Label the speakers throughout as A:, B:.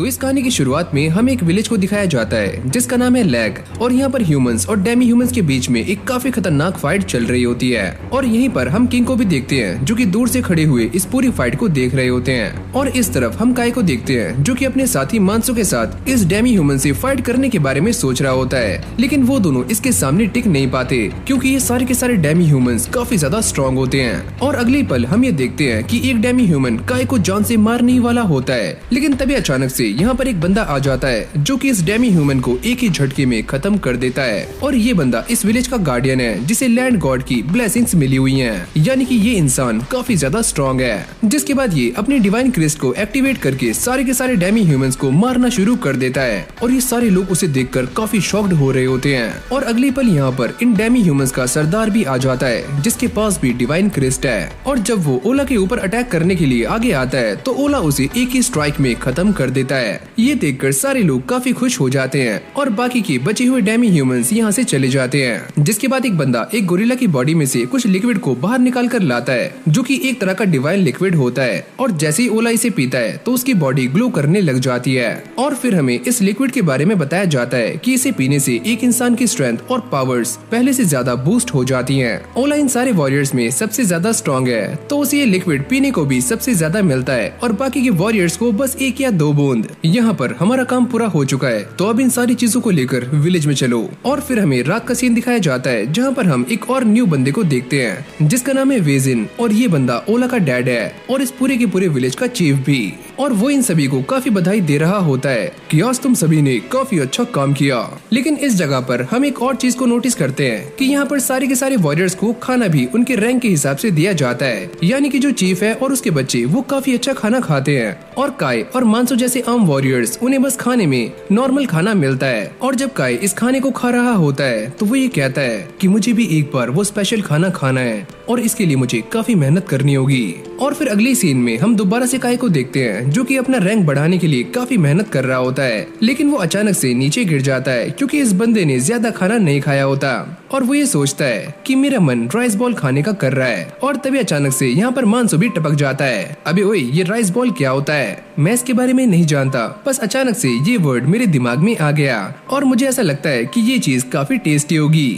A: तो इस कहानी की शुरुआत में हमें एक विलेज को दिखाया जाता है जिसका नाम है लैग, और यहाँ पर ह्यूमंस और डेमी ह्यूमंस के बीच में एक काफी खतरनाक फाइट चल रही होती है। और यहीं पर हम किंग को भी देखते हैं जो कि दूर से खड़े हुए इस पूरी फाइट को देख रहे होते हैं। और इस तरफ हम काई को देखते हैं जो कि अपने साथी मानसो के साथ इस डेमी ह्यूमन से फाइट करने के बारे में सोच रहा होता है, लेकिन वो दोनों इसके सामने टिक नहीं पाते क्योंकि ये सारे के सारे डेमी ह्यूमंस काफी ज्यादा स्ट्रॉन्ग होते हैं। और अगले पल हम ये देखते हैं कि एक डेमी ह्यूमन काई को जान से मारने ही वाला होता है, लेकिन तभी अचानक से यहाँ पर एक बंदा आ जाता है जो कि इस डेमी ह्यूमन को एक ही झटके में खत्म कर देता है। और ये बंदा इस विलेज का गार्डियन है जिसे लैंड गॉड की ब्लेसिंग्स मिली हुई हैं, यानी कि ये इंसान काफी ज्यादा स्ट्रॉन्ग है। जिसके बाद ये अपनी डिवाइन क्रिस्ट को एक्टिवेट करके सारे के सारे डेमी ह्यूमंस को मारना शुरू कर देता है। और ये सारे लोग उसे देखकर काफी शॉक्ड हो रहे होते हैं। और अगले पल यहाँ पर इन डेमी ह्यूमंस का सरदार भी आ जाता है जिसके पास भी डिवाइन क्रिस्ट है। और जब वो ओला के ऊपर अटैक करने के लिए आगे आता है तो ओला उसे एक ही स्ट्राइक में खत्म कर देता है। ये देखकर सारे लोग काफी खुश हो जाते हैं और बाकी के बचे हुए डेमी ह्यूमंस यहाँ से चले जाते हैं। जिसके बाद एक बंदा एक गोरिल्ला की बॉडी में से कुछ लिक्विड को बाहर निकाल कर लाता है जो कि एक तरह का डिवाइन लिक्विड होता है। और जैसे ही ओला इसे पीता है तो उसकी बॉडी ग्लो करने लग जाती है। और फिर हमें इस लिक्विड के बारे में बताया जाता है कि इसे पीने से एक इंसान की स्ट्रेंथ और पावर्स पहले से ज्यादा बूस्ट हो जाती हैं। ओला इन सारे वॉरियर्स में सबसे ज्यादा स्ट्रॉन्ग है तो उसे ये लिक्विड पीने को भी सबसे ज्यादा मिलता है और बाकी के वॉरियर्स को बस 1 या 2 बूंद। यहाँ पर हमारा काम पूरा हो चुका है तो अब इन सारी चीजों को लेकर विलेज में चलो। और फिर हमें रात का सीन दिखाया जाता है जहाँ पर हम एक और न्यू बंदे को देखते हैं जिसका नाम है वेजिन। और ये बंदा ओला का डैड है और इस पूरे के पूरे विलेज का चीफ भी। और वो इन सभी को काफी बधाई दे रहा होता है कि आज तुम सभी ने काफी अच्छा काम किया। लेकिन इस जगह पर हम एक और चीज को नोटिस करते हैं कि यहाँ पर सारे के सारे वॉरियर्स को खाना भी उनके रैंक के हिसाब से दिया जाता है, यानी कि जो चीफ है और उसके बच्चे वो काफी अच्छा खाना खाते हैं। और काई और मानसो जैसे आम वॉरियर्स उन्हें बस खाने में नॉर्मल खाना मिलता है। और जब काई इस खाने को खा रहा होता है तो वो ये कहता है कि मुझे भी एक बार वो स्पेशल खाना खाना है और इसके लिए मुझे काफी मेहनत करनी होगी। और फिर अगली सीन में हम दोबारा से काई को देखते हैं जो कि अपना रैंक बढ़ाने के लिए काफी मेहनत कर रहा होता है, लेकिन वो अचानक से नीचे गिर जाता है क्योंकि इस बंदे ने ज्यादा खाना नहीं खाया होता। और वो ये सोचता है कि मेरा मन राइस बॉल खाने का कर रहा है। और तभी अचानक से यहाँ पर मानसो भी टपक जाता है। अबे ओए, ये राइस बॉल क्या होता है? मैं इसके बारे में नहीं जानता, बस अचानक से ये वर्ड मेरे दिमाग में आ गया और मुझे ऐसा लगता है कि ये चीज काफी टेस्टी होगी।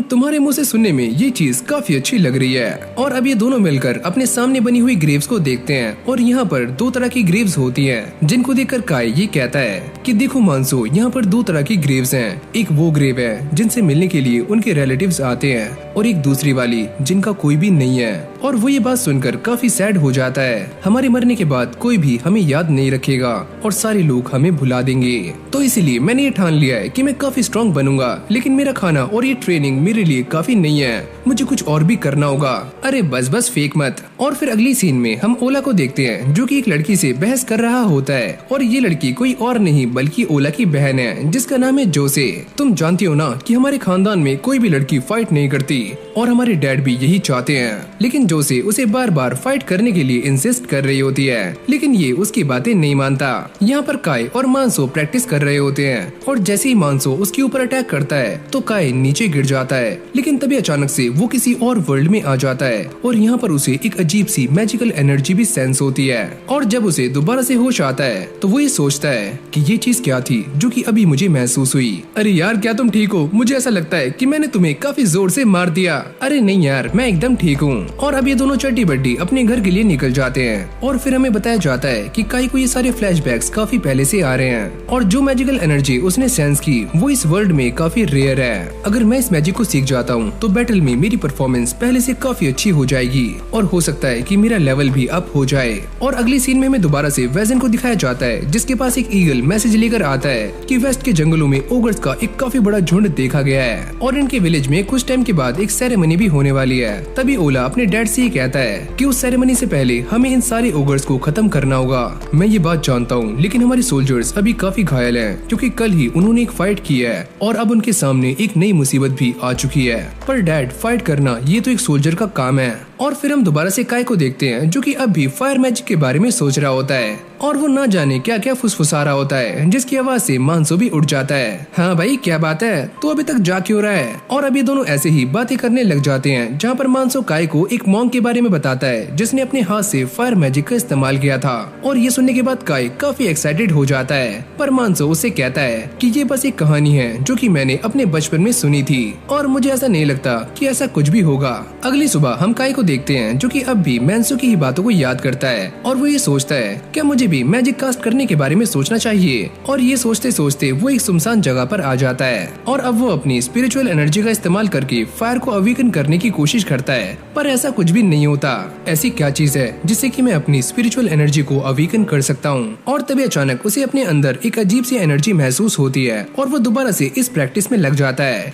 A: तुम्हारे मुंह से सुनने में ये चीज काफी अच्छी लग रही है। और अब ये दोनों मिलकर अपने सामने बनी हुई ग्रेव्स को देखते हैं और यहाँ पर 2 तरह की ग्रेव्स होती हैं जिनको देखकर काई ये कहता है कि देखो मानसो, यहाँ पर 2 तरह की ग्रेव्स हैं। एक वो ग्रेव है जिनसे मिलने के लिए उनके रिलेटिव्स आते हैं और एक दूसरी वाली जिनका कोई भी नहीं है। और वो ये बात सुनकर काफी सैड हो जाता है। हमारे मरने के बाद कोई भी हमें याद नहीं रखेगा और सारे लोग हमें भुला देंगे, तो इसीलिए मैंने ये ठान लिया है कि मैं काफी स्ट्रॉन्ग बनूंगा, लेकिन मेरा खाना और ये ट्रेनिंग मेरे लिए काफी नहीं है, मुझे कुछ और भी करना होगा। अरे बस फेक मत। और फिर अगली सीन में हम ओला को देखते हैं जो कि एक लड़की से बहस कर रहा होता है और ये लड़की कोई और नहीं बल्कि ओला की बहन है जिसका नाम है जोसे। तुम जानती हो ना कि हमारे खानदान में कोई भी लड़की फाइट नहीं करती और हमारे डैड भी यही चाहते हैं, लेकिन जोसे उसे बार बार फाइट करने के लिए इंसिस्ट कर रही होती है, लेकिन ये उसकी बातें नहीं मानता। यहाँ पर काई और मानसो प्रैक्टिस कर रहे होते हैं और जैसे ही मानसो उसके ऊपर अटैक करता है तो काई नीचे गिर जाता है, लेकिन तभी अचानक से वो किसी और वर्ल्ड में आ जाता है और यहाँ पर उसे एक अजीब सी मैजिकल एनर्जी भी सेंस होती है। और जब उसे दोबारा से होश आता है तो वो ये सोचता है कि ये चीज क्या थी जो कि अभी मुझे महसूस हुई। अरे यार, क्या तुम ठीक हो? मुझे ऐसा लगता है कि मैंने तुम्हें काफी जोर से मार दिया। अरे नहीं यार, मैं एकदम ठीक हूँ। और अब ये दोनों चड्डी बड्डी अपने घर के लिए निकल जाते हैं। और फिर हमें बताया जाता है कि काई को ये सारे फ्लैशबैक्स काफी पहले से आ रहे हैं और जो मैजिकल एनर्जी उसने सेंस की वो इस वर्ल्ड में काफी रेयर है। अगर मैं इस मैजिक को सीख जाता हूँ तो बैटल में मेरी परफॉर्मेंस पहले से काफी अच्छी हो जाएगी और हो सकता है कि मेरा लेवल भी अप हो जाए। और अगली सीन में हमें दोबारा से वेजन को दिखाया जाता है जिसके पास एक ईगल मैसेज लेकर आता है कि वेस्ट के जंगलों में ओगर्स का एक काफी बड़ा झुंड देखा गया है और इनके विलेज में कुछ टाइम के बाद एक सेरेमनी भी होने वाली है। तभी ओला अपने डैड से ये कहता है कि उस सेरेमनी से पहले हमें इन सारे ओगर्स को खत्म करना होगा। मैं ये बात जानता हूँ, लेकिन हमारे सोल्जर्स अभी काफी घायल हैं क्योंकि कल ही उन्होंने एक फाइट की है और अब उनके सामने एक नई मुसीबत भी आ चुकी है। पर डैड, फाइट करना ये तो एक सोल्जर का काम है और फिर हम दोबारा से काय को देखते हैं जो कि अब भी फायर मैजिक के बारे में सोच रहा होता है और वो ना जाने क्या क्या फुसफुसा रहा होता है, जिसकी आवाज से मानसो भी उठ जाता है। हाँ भाई क्या बात है, तो अभी तक जा क्यों रहा है? और अभी दोनों ऐसे ही बातें करने लग जाते हैं जहाँ पर मानसो काय को एक मॉन्क के बारे में बताता है जिसने अपने हाथ से फायर मैजिक का इस्तेमाल किया था। और ये सुनने के बाद काय काफी एक्साइटेड हो जाता है, पर मानसो उससे कहता है कि ये बस एक कहानी है जो कि मैंने अपने बचपन में सुनी थी और मुझे ऐसा नहीं लगता कि ऐसा कुछ भी होगा। अगली सुबह हम काय को देखते हैं जो कि अब भी मानसो की ही बातों को याद करता है और वो ये सोचता है क्या मुझे भी मैजिक कास्ट करने के बारे में सोचना चाहिए। और ये सोचते सोचते वो एक सुनसान जगह पर आ जाता है और अब वो अपनी स्पिरिचुअल एनर्जी का इस्तेमाल करके फायर को अवेकन करने की कोशिश करता है, पर ऐसा कुछ भी नहीं होता। ऐसी क्या चीज है जिससे कि मैं अपनी स्पिरिचुअल एनर्जी को अवेकन कर सकता हूँ? और तभी अचानक उसे अपने अंदर एक अजीब सी एनर्जी महसूस होती है और वो दोबारा से इस प्रैक्टिस में लग जाता है।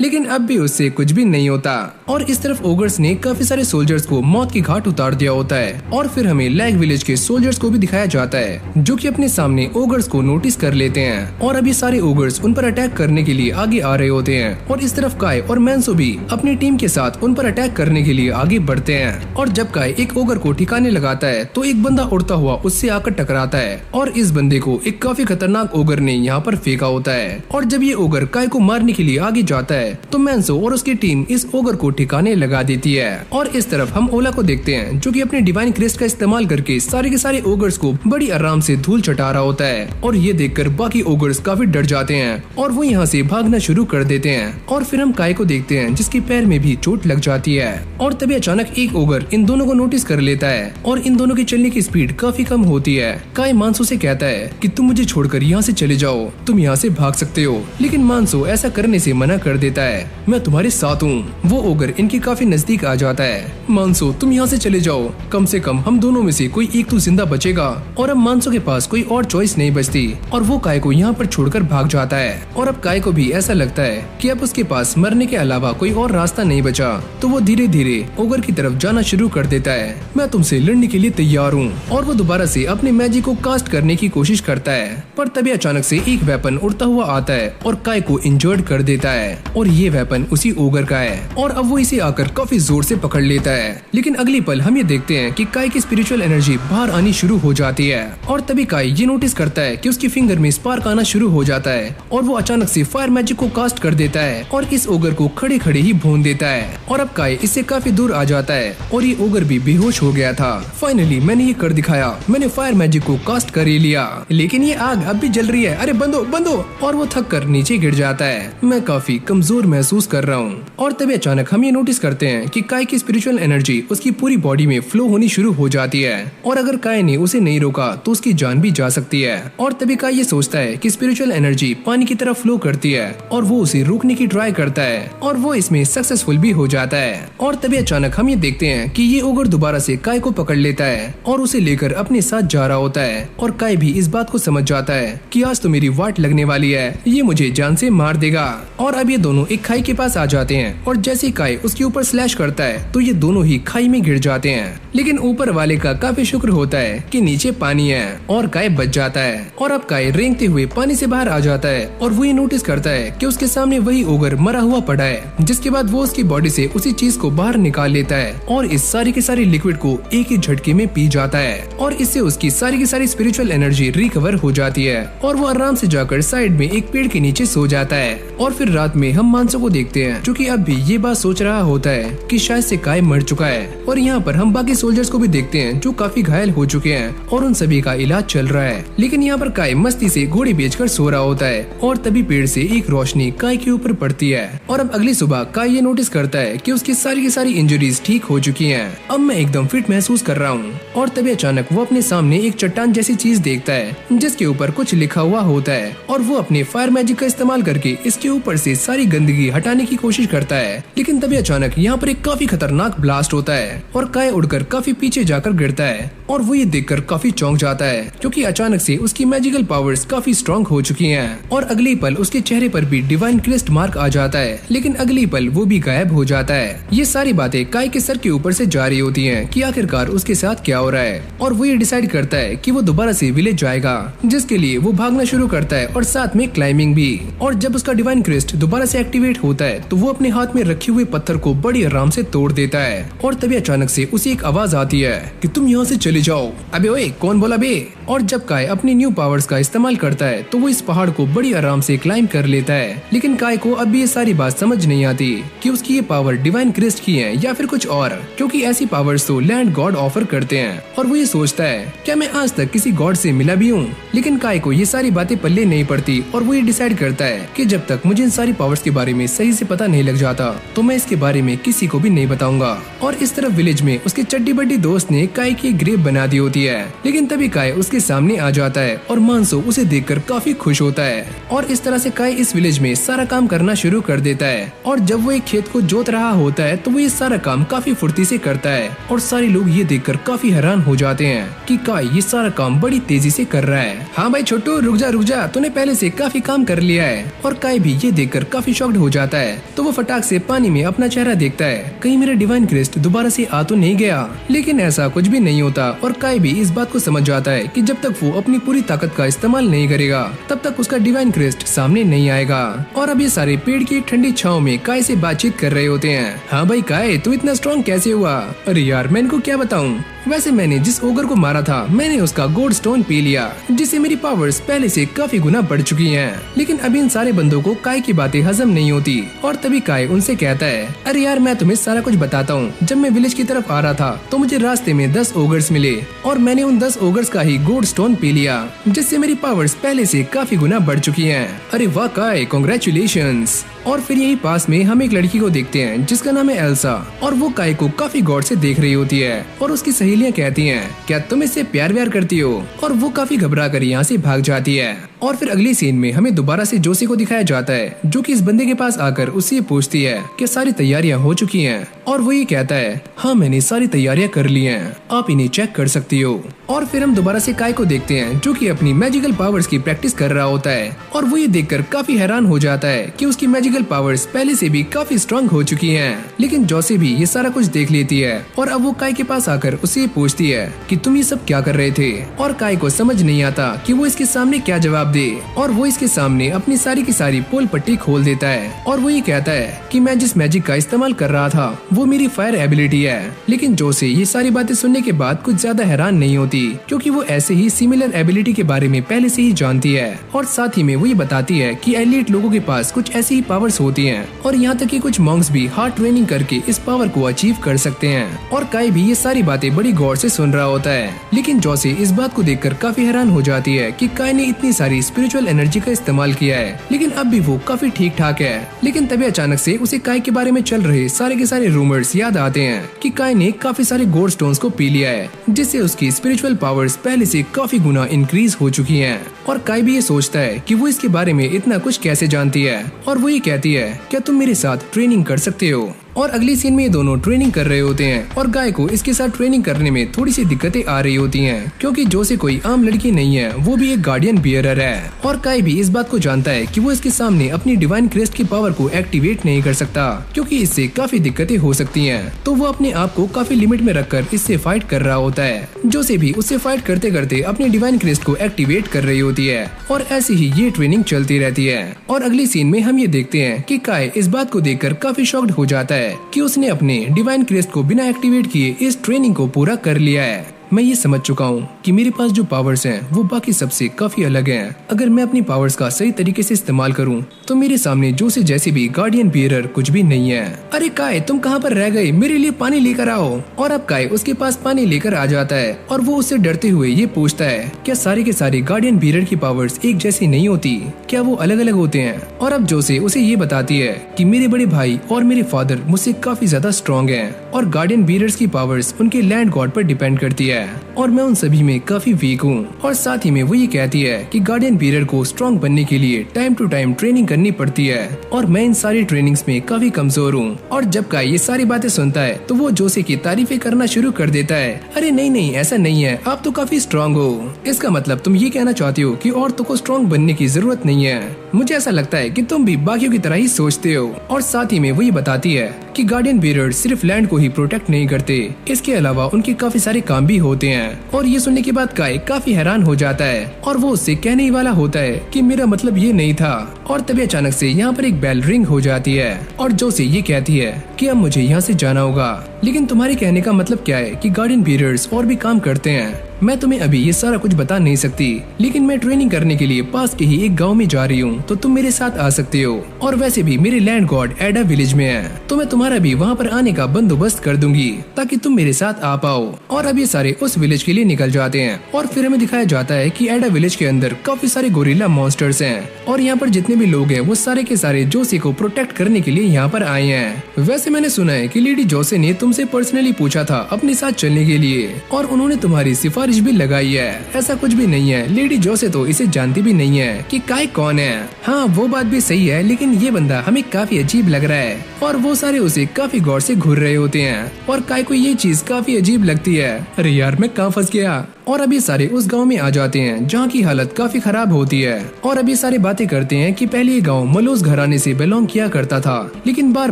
A: लेकिन अब भी उससे कुछ भी नहीं होता और इस तरफ ओगर्स ने काफी सारे सोल्जर्स को मौत की घाट उतार दिया होता है। और फिर हमें लैग विलेज के सोल्जर्स को भी दिखाया जाता है जो कि अपने सामने ओगर्स को नोटिस कर लेते हैं और अभी सारे ओगर्स उन पर अटैक करने के लिए आगे आ रहे होते हैं। और इस तरफ काय और मैंसो भी अपनी टीम के साथ उन पर अटैक करने के लिए आगे बढ़ते हैं। और जब काय एक ओगर को ठिकाने लगाता है तो एक बंदा उड़ता हुआ उससे आकर टकराता है और इस बंदे को एक काफी खतरनाक ओगर ने यहाँ पर फेंका होता है। और जब ये ओगर काय को मारने के लिए आगे जाता है तो मैंसो और उसकी टीम इस ओगर को ठिकाने लगा देती है। और इस तरफ हम ओला को देखते हैं जो कि अपने डिवाइन क्रिस्ट का इस्तेमाल करके सारे के सारे ओगर्स को बड़ी आराम से धूल चटा रहा होता है। और ये देखकर बाकी ओगर्स काफी डर जाते हैं और वो यहाँ से भागना शुरू कर देते हैं। और फिर हम काय को देखते हैं जिसके पैर में भी चोट लग जाती है। और तभी अचानक एक ओगर इन दोनों को नोटिस कर लेता है और इन दोनों की चलने की स्पीड काफी कम होती है। काय मानसो से कहता है कि तुम मुझे छोड़कर यहाँ से चले जाओ, तुम यहाँ से भाग सकते हो। लेकिन मानसो ऐसा करने से मना कर देता है, मैं तुम्हारे साथ हूँ। वो ओगर इनके काफी नजदीक आ जाता है। मानसो तुम यहाँ से चले जाओ, कम से कम हम दोनों में से कोई एक तो जिंदा बचेगा। और अब मानसो के पास कोई और चॉइस नहीं बचती और वो काय को यहाँ पर छोड़कर भाग जाता है। और अब काय को भी ऐसा लगता है कि अब उसके पास मरने के अलावा कोई और रास्ता नहीं बचा, तो वो धीरे धीरे ओगर की तरफ जाना शुरू कर देता है। मैं तुमसे लड़ने के लिए तैयार हूँ। और वो दोबारा से अपने मैजिक को कास्ट करने की कोशिश करता है, पर तभी अचानक से एक वेपन उड़ता हुआ आता है और काय को इंजर्ड कर देता है। और ये वेपन उसी ओगर का है और अब वो इसे आकर काफी जोर से पकड़ लेता है। लेकिन अगली पल हम ये देखते हैं कि काय की स्पिरिचुअल एनर्जी बाहर आनी शुरू हो जाती है। और तभी काय ये नोटिस करता है कि उसकी फिंगर में स्पार्क आना शुरू हो जाता है और वो अचानक से फायर मैजिक को कास्ट कर देता है और इस ओगर को खड़े खड़े ही भून देता है। और अब काय इससे काफी दूर आ जाता है और ये ओगर भी बेहोश हो गया था। फाइनली मैंने ये कर दिखाया, मैंने फायर मैजिक को कास्ट कर ही लिया, लेकिन ये आग अब भी जल रही है, अरे बंदो बंदो। और वो थक कर नीचे गिर जाता है। मैं काफी कमजोर महसूस कर रहा हूँ। और तभी अचानक हम ये नोटिस करते हैं कि काय की स्पिरिचुअल एनर्जी उसकी पूरी बॉडी में फ्लो होनी शुरू हो जाती है और अगर काय ने उसे नहीं रोका तो उसकी जान भी जा सकती है। और तभी काय ये सोचता है कि स्पिरिचुअल एनर्जी पानी की तरह फ्लो करती है और वो उसे रोकने की ट्राई करता है और वो इसमें सक्सेसफुल भी हो जाता है। और तभी अचानक हम ये देखते हैं कि ये ओगर दोबारा से काय को पकड़ लेता है और उसे लेकर अपने साथ जा रहा होता है। और काय भी इस बात को समझ जाता है कि आज तो मेरी वाट लगने वाली है, ये मुझे जान से मार देगा। और अब ये दोनों एक खाई के पास आ जाते हैं और जैसे ही काय उसके ऊपर स्लैश करता है तो ये दोनों ही खाई में गिर जाते हैं। लेकिन ऊपर वाले का काफी शुक्र होता है कि नीचे पानी है और काय बच जाता है। और अब काय रेंगते हुए पानी से बाहर आ जाता है और वो ये नोटिस करता है कि उसके सामने वही ओगर मरा हुआ पड़ा है, जिसके बाद वो उसकी बॉडी से उसी चीज को बाहर निकाल लेता है और इस सारी के सारी लिक्विड को एक ही झटके में पी जाता है। और इससे उसकी सारी की सारी स्पिरिचुअल एनर्जी रिकवर हो जाती है और वो आराम से जाकर साइड में एक पेड़ के नीचे सो जाता है। और फिर रात में हम मानसो को देखते हैं जो कि अब भी ये बात सोच रहा होता है कि शायद से काय मर चुका है। और यहाँ पर हम बाकी सोल्जर्स को भी देखते हैं जो काफी घायल हो चुके हैं और उन सभी का इलाज चल रहा है। लेकिन यहाँ पर काय मस्ती से घोड़े बेचकर सो रहा होता है और तभी पेड़ से एक रोशनी काय के ऊपर पड़ती है। और अब अगली सुबह काय ये नोटिस करता है कि उसकी सारी की सारी इंजरीज ठीक हो चुकी हैं। अब मैं एकदम फिट महसूस कर रहा हूँ। और तभी अचानक वो अपने सामने एक चट्टान जैसी चीज देखता है जिसके ऊपर कुछ लिखा हुआ होता है और वो अपने फायर मैजिक का इस्तेमाल करके इसके ऊपर से सारी गंदगी हटाने की कोशिश करता है। लेकिन तभी अचानक यहाँ पर एक काफी खतरनाक ब्लास्ट होता है और काय उड़कर काफी पीछे जाकर गिरता है और वो ये देखकर काफी चौंक जाता है क्योंकि अचानक से उसकी मैजिकल पावर्स काफी स्ट्रॉन्ग हो चुकी हैं। और अगली पल उसके चेहरे पर भी डिवाइन क्रिस्ट मार्क आ जाता है, लेकिन अगली पल वो भी गायब हो जाता है। ये सारी बातें काय के सर के ऊपर से जा रही होती हैं कि आखिरकार उसके साथ क्या हो रहा है और वो ये डिसाइड करता है कि वो दोबारा से विलेज जाएगा, जिसके लिए वो भागना शुरू करता है और साथ में क्लाइंबिंग भी। और जब उसका डिवाइन क्रिस्ट दोबारा से एक्टिवेट होता है तो वो अपने हाथ में रखे हुए पत्थर को बड़ी आराम से तोड़ देता है और तभी अचानक से उसे एक आवाज आती है कि तुम यहाँ से चले जाओ। अबे ओए कौन बोला बे? और जब काय अपनी न्यू पावर्स का इस्तेमाल करता है तो वो इस पहाड़ को बड़ी आराम से क्लाइंब कर लेता है। लेकिन काय को अब भी ये सारी बात समझ नहीं आती कि उसकी ये पावर डिवाइन क्रिस्ट की है या फिर कुछ और, क्योंकि ऐसी पावर्स तो लैंड गॉड ऑफर करते हैं। और वो ये सोचता है क्या मैं आज तक किसी गॉड से मिला भी हूँ? लेकिन काय को ये सारी बातें पल्ले नहीं पड़ती और वो ये डिसाइड करता है कि जब तक मुझे इन सारी पावर्स के बारे में सही से पता नहीं लग जाता तो मैं इसके बारे में किसी को भी नहीं बताऊंगा। और इस तरफ विलेज में उसके चड्डी बड्डी दोस्त ने काय की ग्रेव बना दी होती है। लेकिन तभी काय उसके सामने आ जाता है और मानसो उसे देखकर काफी खुश होता है। और इस तरह से काय इस विलेज में सारा काम करना शुरू कर देता है। और जब वो एक खेत को जोत रहा होता है तो वो ये सारा काम काफी फुर्ती से करता है और सारे लोग ये देखकर काफी हैरान हो जाते हैं कि काय ये सारा काम बड़ी तेजी से कर रहा है। हाँ भाई छोटू रुक जा, तूने पहले से काफी काम कर लिया है। और काय भी ये देखकर काफी शॉक्ड हो जाता है तो वो फटाक से पानी में अपना चेहरा देखता है, कहीं मेरा डिवाइन क्रिस्ट दोबारा से आ तो नहीं गया। लेकिन ऐसा कुछ भी नहीं होता और काय भी इस बात को समझ जाता है कि जब तक वो अपनी पूरी ताकत का इस्तेमाल नहीं करेगा तब तक उसका डिवाइन क्रिस्ट सामने नहीं आएगा। और अब ये सारे पेड़ की ठंडी छांव में काय से बातचीत कर रहे होते हैं। हाँ भाई काय तू इतना स्ट्रॉन्ग कैसे हुआ? अरे यार मैं इनको क्या बताऊं, वैसे मैंने जिस ओगर को मारा था मैंने उसका गोल्ड स्टोन पी लिया जिससे मेरी पावर्स पहले से काफी गुना बढ़ चुकी हैं। लेकिन अभी इन सारे बंदों को काय की बातें हजम नहीं होती और तभी काय उनसे कहता है अरे यार मैं तुम्हें सारा कुछ बताता हूँ। जब मैं विलेज की तरफ आ रहा था तो मुझे रास्ते में 10 ओगर्स मिले और मैंने उन 10 ओगर्स का ही गोल्ड स्टोन पी लिया जिससे मेरी पावर्स पहले से काफी गुना बढ़ चुकी हैं। अरे वाह काय कांग्रेचुलेशंस। और फिर यही पास में हम एक लड़की को देखते हैं जिसका नाम है एल्सा और वो काय को काफी गौर से देख रही होती है और उसकी सहेलियां कहती हैं क्या तुम इससे प्यार व्यार करती हो? और वो काफी घबरा कर यहाँ से भाग जाती है। और फिर अगली सीन में हमें दोबारा से जोशी को दिखाया जाता है जो कि इस बंदे के पास आकर उससे पूछती है कि सारी तैयारियां हो चुकी हैं और वो ये कहता है हाँ मैंने सारी तैयारियां कर ली हैं, आप इन्हें चेक कर सकती हो। और फिर हम दोबारा से काय को देखते हैं जो कि अपनी मैजिकल पावर्स की प्रैक्टिस कर रहा होता है और वो ये देखकर काफी हैरान हो जाता है कि उसकी मैजिकल पावर्स पहले से भी काफी स्ट्रांग हो चुकी हैं। लेकिन जोशी भी ये सारा कुछ देख लेती है और अब वो काय के पास आकर उससे पूछती है कि तुम ये सब क्या कर रहे थे? और काय को समझ नहीं आता कि वो इसके सामने क्या जवाब दे और वो इसके सामने अपनी सारी की सारी पोल पट्टी खोल देता है और वो ये कहता है कि मैं जिस मैजिक का इस्तेमाल कर रहा था वो मेरी फायर एबिलिटी है। लेकिन जोशी ये सारी बातें सुनने के बाद कुछ ज्यादा हैरान नहीं होती क्योंकि वो ऐसे ही सिमिलर एबिलिटी के बारे में पहले से ही जानती है और साथ ही में वो ये बताती है कि एलीट लोगों के पास कुछ ऐसी ही पावर्स होती हैं और यहाँ तक कि कुछ मॉन्क्स भी हार्ड ट्रेनिंग करके इस पावर को अचीव कर सकते हैं। और काय भी ये सारी बातें बड़ी गौर से सुन रहा होता है। लेकिन जोशी इस बात को देखकर काफी हैरान हो जाती है कि काय ने इतनी सारी स्पिरिचुअल एनर्जी का इस्तेमाल किया है लेकिन अब भी वो काफी ठीक ठाक है। लेकिन तभी अचानक से उसे काय के बारे में चल रहे सारे के सारे रूमर्स याद आते हैं कि काय ने काफी सारे गोल्ड स्टोन्स को पी लिया है जिससे उसकी स्पिरिचुअल पावर्स पहले से काफी गुना इंक्रीज हो चुकी हैं। और काय भी ये सोचता है कि वो इसके बारे में इतना कुछ कैसे जानती है और वो ये कहती है क्या तुम मेरे साथ ट्रेनिंग कर सकते हो? और अगली सीन में ये दोनों ट्रेनिंग कर रहे होते हैं और गाय को इसके साथ ट्रेनिंग करने में थोड़ी सी दिक्कतें आ रही होती हैं क्योंकि जोशी कोई आम लड़की नहीं है, वो भी एक गार्डियन बियरर है। और काय भी इस बात को जानता है कि वो इसके सामने अपनी डिवाइन क्रेस्ट की पावर को एक्टिवेट नहीं कर सकता क्योंकि इससे काफी दिक्कतें हो सकती हैं। तो वो अपने आप को काफी लिमिट में रखकर इससे फाइट कर रहा होता है। जोशी भी उससे फाइट करते करते अपनी डिवाइन क्रेस्ट को एक्टिवेट कर रही होती है और ऐसे ही ये ट्रेनिंग चलती रहती है। और अगली सीन में हम ये देखते हैं कि काय इस बात को देखकर काफी शॉक्ड हो जाता है कि उसने अपने डिवाइन क्रेस्ट को बिना एक्टिवेट किए इस ट्रेनिंग को पूरा कर लिया है। मैं ये समझ चुका हूँ कि मेरे पास जो पावर्स हैं वो बाकी सबसे काफी अलग हैं। अगर मैं अपनी पावर्स का सही तरीके से इस्तेमाल करूँ तो मेरे सामने जोशी जैसे भी गार्डियन बियरर कुछ भी नहीं है। अरे काय तुम कहाँ पर रह गए, मेरे लिए पानी लेकर आओ। और अब काय उसके पास पानी लेकर आ जाता है और वो उससे डरते हुए ये पूछता है क्या सारे के सारे गार्डियन बियरर की पावर्स एक जैसी नहीं होती, क्या वो अलग अलग होते हैं? और अब जोशी उसे ये बताती है कि मेरे बड़े भाई और मेरे फादर मुझसे काफी ज्यादा स्ट्रॉन्ग हैं और गार्डियन बियरर्स की पावर्स उनके लैंड गॉड पर डिपेंड करती है और मैं उन सभी में काफी वीक हूँ। और साथ ही में वो ये कहती है कि गार्डियन बियरर को स्ट्रॉन्ग बनने के लिए टाइम टू टाइम ट्रेनिंग करनी पड़ती है और मैं इन सारी ट्रेनिंग्स में काफी कमजोर हूँ। और जब काय ये सारी बातें सुनता है तो वो जोशी की तारीफें करना शुरू कर देता है। अरे नहीं नहीं ऐसा नहीं है, आप तो काफी स्ट्रॉन्ग हो। इसका मतलब तुम ये कहना चाहती हो कि औरतों को स्ट्रॉन्ग बनने की जरूरत नहीं है। मुझे ऐसा लगता है कि तुम भी बाकियों की तरह ही सोचते हो। और साथ ही में वो ये बताती है कि गार्डियन बियरर सिर्फ लैंड को ही प्रोटेक्ट नहीं करते, इसके अलावा उनके काफी सारे काम भी होते हैं। और ये सुनने के बाद काय काफी हैरान हो जाता है और वो उससे कहने ही वाला होता है कि मेरा मतलब ये नहीं था। और तभी अचानक से यहाँ पर एक बेल रिंग हो जाती है और जोसी ये कहती है कि अब मुझे यहाँ से जाना होगा। लेकिन तुम्हारे कहने का मतलब क्या है कि गार्डियन बीयर्स और भी काम करते हैं? मैं तुम्हें अभी ये सारा कुछ बता नहीं सकती, लेकिन मैं ट्रेनिंग करने के लिए पास के ही एक गांव में जा रही हूँ, तो तुम मेरे साथ आ सकते हो। और वैसे भी मेरे लैंड गॉड एडा विलेज में है, तो मैं तुम्हारा भी वहाँ पर आने का बंदोबस्त कर दूंगी ताकि तुम मेरे साथ आ पाओ। और अब ये सारे उस विलेज के लिए निकल जाते हैं और फिर हमें दिखाया जाता है कि एडा विलेज के अंदर काफी सारे गोरिल्ला मॉन्स्टर्स हैं और यहाँ पर जितने भी लोग हैं वो सारे के सारे जोसी को प्रोटेक्ट करने के लिए यहाँ पर आए हैं। वैसे मैंने सुना है कि लेडी जोसे ने तुमसे पर्सनली पूछा था अपने साथ चलने के लिए और उन्होंने तुम्हारी सिफारिश भी लगाई है। ऐसा कुछ भी नहीं है, लेडी जोसे तो इसे जानती भी नहीं है कि काय कौन है। हाँ वो बात भी सही है, लेकिन ये बंदा हमें काफी अजीब लग रहा है और वो सारे उसे काफी गौर से घूर रहे होते हैं और काय को ये चीज काफी अजीब लगती है। अरे यार मैं कहाँ फंस गया। और अभी सारे उस गांव में आ जाते हैं जहाँ की हालत काफी खराब होती है और अभी सारे बातें करते हैं कि पहले ये गांव मलोस घराने से बिलोंग किया करता था, लेकिन बार